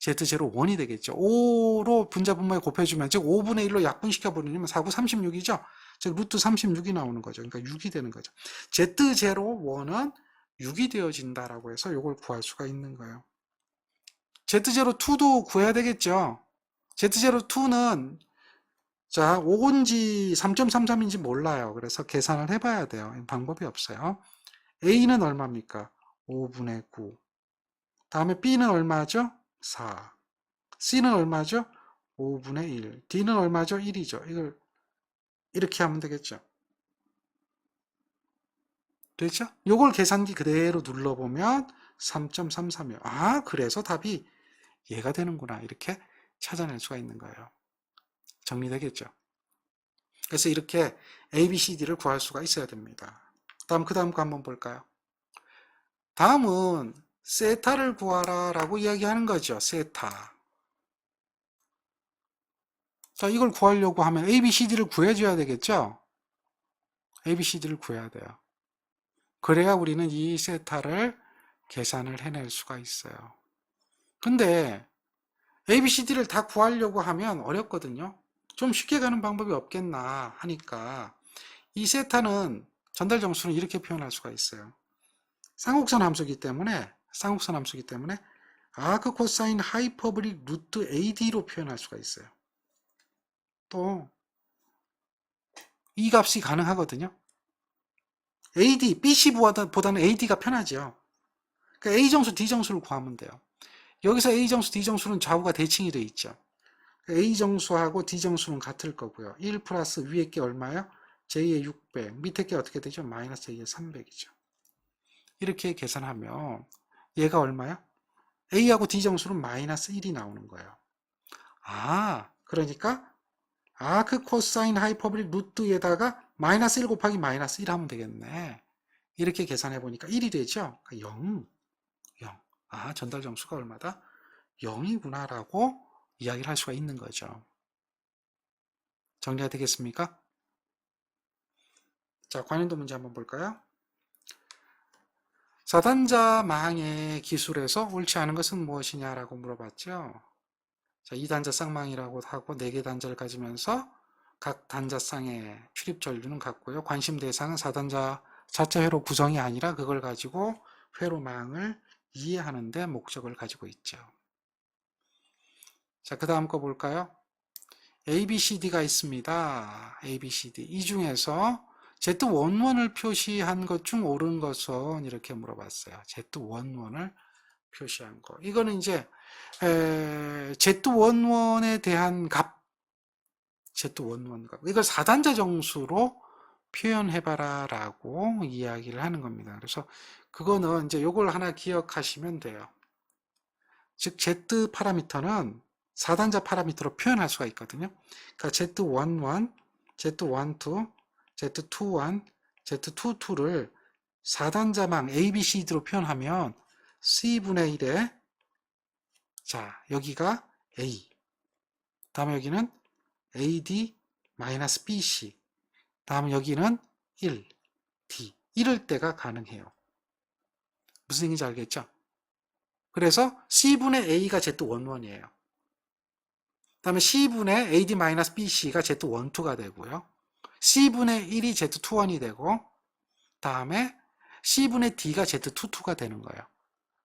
Speaker 1: Z01이 되겠죠. 5로 분자분모에 곱해주면, 즉 5분의 1로 약분시켜버리면 4, 9, 36이죠. 즉 루트 36이 나오는 거죠. 그러니까 6이 되는 거죠. Z01은 6이 되어진다라고 해서 이걸 구할 수가 있는 거예요. Z02도 구해야 되겠죠. Z02는 자 5인지 3.33인지 몰라요. 그래서 계산을 해봐야 돼요. 방법이 없어요. A는 얼마입니까? 5분의 9. 다음에 B는 얼마죠? 4. C는 얼마죠? 5분의 1. D는 얼마죠? 1이죠. 이걸 이렇게 하면 되겠죠. 됐죠? 요걸 계산기 그대로 눌러보면 3.33이요. 아, 그래서 답이 얘가 되는구나. 이렇게 찾아낼 수가 있는 거예요. 정리되겠죠? 그래서 이렇게 A, B, C, D를 구할 수가 있어야 됩니다. 그 다음 거 한번 볼까요? 다음은 세타를 구하라 라고 이야기하는 거죠. 세타. 자, 이걸 구하려고 하면 A, B, C, D를 구해줘야 되겠죠? A, B, C, D를 구해야 돼요. 그래야 우리는 이 세타를 계산을 해낼 수가 있어요. 근데 A, B, C, D를 다 구하려고 하면 어렵거든요. 좀 쉽게 가는 방법이 없겠나 하니까 이 세타는 전달 정수는 이렇게 표현할 수가 있어요. 쌍곡선 함수이기 때문에 아크 코사인 하이퍼블릭 루트 AD로 표현할 수가 있어요. 또 이 값이 가능하거든요. AD, BC보다는 AD가 편하죠. 그러니까 A 정수, D 정수를 구하면 돼요. 여기서 A 정수, D 정수는 좌우가 대칭이 되어 있죠. A 정수하고 D 정수는 같을 거고요. 1 플러스 위에 게 얼마요? J의 600, 밑에 게 어떻게 되죠? 마이너스 J의 300이죠. 이렇게 계산하면 얘가 얼마야? A하고 D 정수는 마이너스 1이 나오는 거예요. 아, 그러니까 아크 코사인 하이퍼블릭 루트에다가 마이너스 1 곱하기 마이너스 1 하면 되겠네. 이렇게 계산해 보니까 1이 되죠? 0, 0. 아, 전달 정수가 얼마다? 0이구나 라고 이야기를 할 수가 있는 거죠. 정리가 되겠습니까? 자, 관련도 문제 한번 볼까요? 4단자 망의 기술에서 옳지 않은 것은 무엇이냐라고 물어봤죠. 자, 2단자 쌍망이라고 하고 4개 단자를 가지면서 각 단자쌍의 출입 전류는 같고요. 관심 대상은 4단자 자체 회로 구성이 아니라 그걸 가지고 회로망을 이해하는 데 목적을 가지고 있죠. 자, 그 다음 거 볼까요? A, B, C, D가 있습니다. A, B, C, D. 이 중에서 Z11을 표시한 것 중 옳은 것은 이렇게 물어봤어요. Z11을 표시한 거. 이거는 이제 Z11에 대한 값, Z11 값. 이걸 4단자 정수로 표현해봐라 라고 이야기를 하는 겁니다. 그래서 그거는 이제 요걸 하나 기억하시면 돼요. 즉 Z 파라미터는 4단자 파라미터로 표현할 수가 있거든요. 그러니까 Z11, Z12, Z21, Z22를 4단자망 A, B, C, D로 표현하면 C분의 1에 자 여기가 A, 다음에 여기는 AD-BC, 다음 여기는 1, D 이럴 때가 가능해요. 무슨 얘기인지 알겠죠? 그래서 C분의 A가 Z11이에요. 다음에 C분의 AD-BC가 Z12가 되고요. C분의 1이 Z21이 되고 다음에 C분의 D가 Z22가 되는 거예요.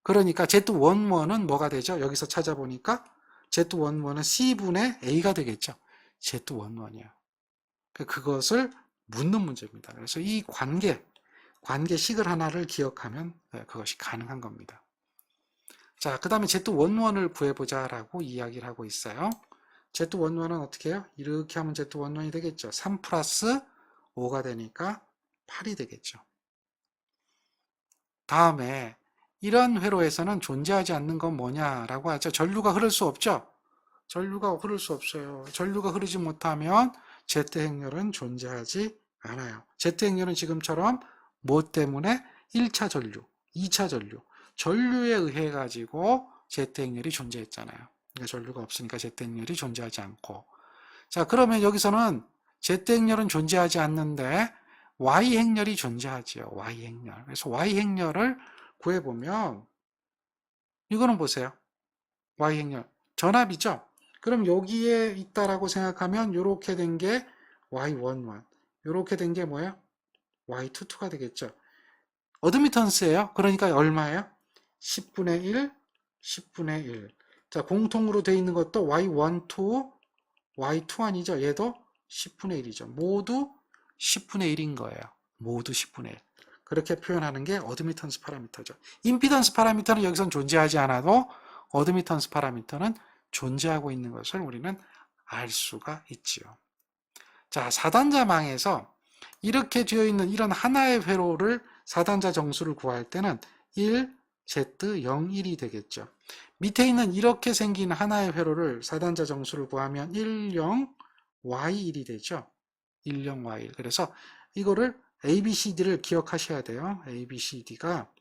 Speaker 1: 그러니까 Z11은 뭐가 되죠? 여기서 찾아보니까 Z11은 C분의 A가 되겠죠. Z11이에요. 그것을 묻는 문제입니다. 그래서 이 관계식을 하나를 기억하면 그것이 가능한 겁니다. 자, 그 다음에 Z11을 구해보자 라고 이야기를 하고 있어요. Z11은 어떻게 해요? 이렇게 하면 Z11이 되겠죠. 3 플러스 5가 되니까 8이 되겠죠. 다음에 이런 회로에서는 존재하지 않는 건 뭐냐라고 하죠. 전류가 흐를 수 없죠. 전류가 흐를 수 없어요. 전류가 흐르지 못하면 Z행렬은 존재하지 않아요. Z행렬은 지금처럼 뭐 때문에 1차 전류, 2차 전류, 전류에 의해 가지고 Z행렬이 존재했잖아요. 그러니까 전류가 없으니까 Z행렬이 존재하지 않고. 자, 그러면 여기서는 Z행렬은 존재하지 않는데 Y행렬이 존재하지요. Y행렬. 그래서 Y행렬을 구해보면 이거는 보세요. Y행렬. 전압이죠. 그럼 여기에 있다라고 생각하면 이렇게 된 게 Y11, 이렇게 된 게 뭐예요? Y22가 되겠죠. 어드미턴스예요. 그러니까 얼마예요? 10분의 1, 10분의 1. 자, 공통으로 되어 있는 것도 Y12, Y21이죠. 얘도 10분의 1이죠. 모두 10분의 1인 거예요. 모두 10분의 1. 그렇게 표현하는 게 어드미턴스 파라미터죠. 임피던스 파라미터는 여기선 존재하지 않아도 어드미턴스 파라미터는 존재하고 있는 것을 우리는 알 수가 있지요. 자, 4단자망에서 이렇게 되어 있는 이런 하나의 회로를 4단자 정수를 구할 때는 1, Z, 0, 1이 되겠죠. 밑에 있는 이렇게 생긴 하나의 회로를 4단자 정수를 구하면 1, 0, Y, 1이 되죠. 1, 0, Y, 1. 그래서 이거를 ABCD를 기억하셔야 돼요. ABCD가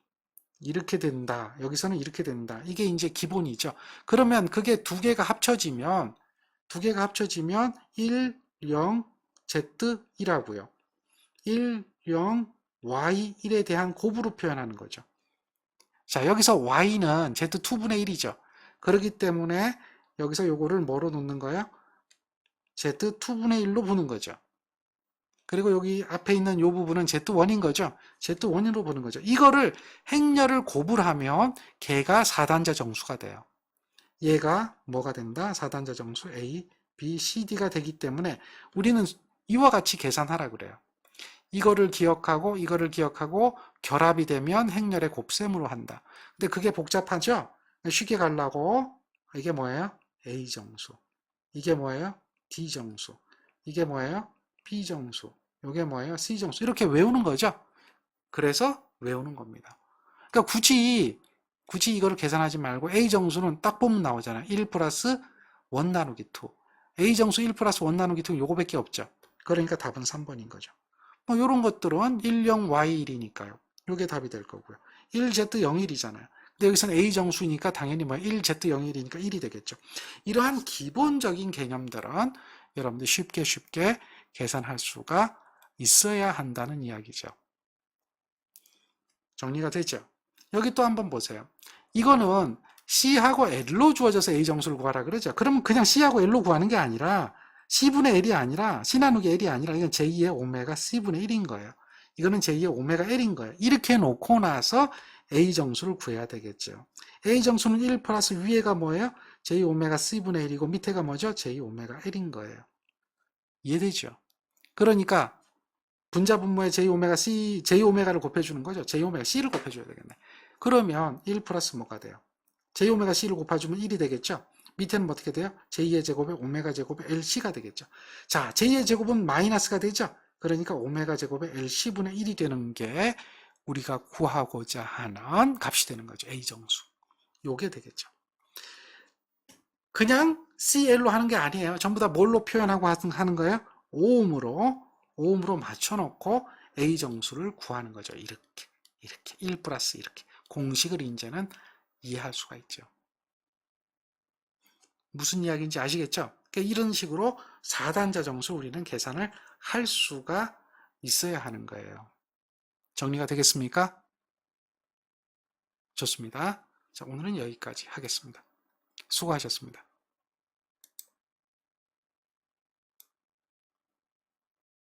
Speaker 1: 이렇게 된다. 여기서는 이렇게 된다. 이게 이제 기본이죠. 그러면 그게 두 개가 합쳐지면 1, 0, Z, 1하고요. 1, 0, Y, 1에 대한 곱으로 표현하는 거죠. 자, 여기서 Y는 Z2분의 1이죠. 그렇기 때문에 여기서 요거를 뭐로 놓는 거예요? Z2분의 1로 보는 거죠. 그리고 여기 앞에 있는 이 부분은 Z1인 거죠. Z1으로 보는 거죠. 이거를 행렬을 곱을 하면 걔가 4단자 정수가 돼요. 얘가 뭐가 된다? 4단자 정수 A, B, C, D가 되기 때문에 우리는 이와 같이 계산하라 그래요. 이거를 기억하고 결합이 되면 행렬의 곱셈으로 한다. 근데 그게 복잡하죠? 쉽게 가려고 이게 뭐예요? A 정수. 이게 뭐예요? D 정수. 이게 뭐예요? B 정수. 이게 뭐예요? C 정수. 이렇게 외우는 거죠. 그래서 외우는 겁니다. 그러니까 굳이 이거를 계산하지 말고 A 정수는 딱 보면 나오잖아요. 1 플러스 1 나누기 2. A 정수 1 플러스 1 나누기 2는 요거밖에 없죠. 그러니까 답은 3번인 거죠. 뭐 이런 것들은 10Y1이니까요. 요게 답이 될 거고요. 1Z01이잖아요. 근데 여기서는 A 정수니까 당연히 뭐 1Z01이니까 1이 되겠죠. 이러한 기본적인 개념들은 여러분들 쉽게 계산할 수가 있어야 한다는 이야기죠. 정리가 되죠? 여기 또 한번 보세요. 이거는 C하고 L로 주어져서 A 정수를 구하라 그러죠. 그러면 그냥 C하고 L로 구하는 게 아니라 C분의 L이 아니라 C 나누기 L이 아니라 이건 제2의 오메가 C분의 1인 거예요. 이거는 제2의 오메가 L인 거예요. 이렇게 놓고 나서 A 정수를 구해야 되겠죠. A 정수는 1 플러스 위에가 뭐예요? J 오메가 C분의 1이고 밑에가 뭐죠? J 오메가 L인 거예요. 이해되죠? 그러니까 분자 분모에 J 오메가 C, J 오메가를 곱해주는 거죠. J 오메가 C를 곱해줘야 되겠네. 그러면 1 플러스 뭐가 돼요? J 오메가 C를 곱해주면 1이 되겠죠? 밑에는 어떻게 돼요? J의 제곱에 오메가 제곱에 LC가 되겠죠. 자, J의 제곱은 마이너스가 되죠? 그러니까 오메가 제곱에 LC분의 1이 되는 게 우리가 구하고자 하는 값이 되는 거죠. A 정수. 요게 되겠죠. 그냥 CL로 하는 게 아니에요. 전부 다 뭘로 표현하고 하는 거예요? 오음으로 맞춰놓고 A 정수를 구하는 거죠. 이렇게 1 플러스 이렇게 공식을 이제는 이해할 수가 있죠. 무슨 이야기인지 아시겠죠? 그러니까 이런 식으로 4단자 정수 우리는 계산을 할 수가 있어야 하는 거예요. 정리가 되겠습니까? 좋습니다. 자, 오늘은 여기까지 하겠습니다. 수고하셨습니다.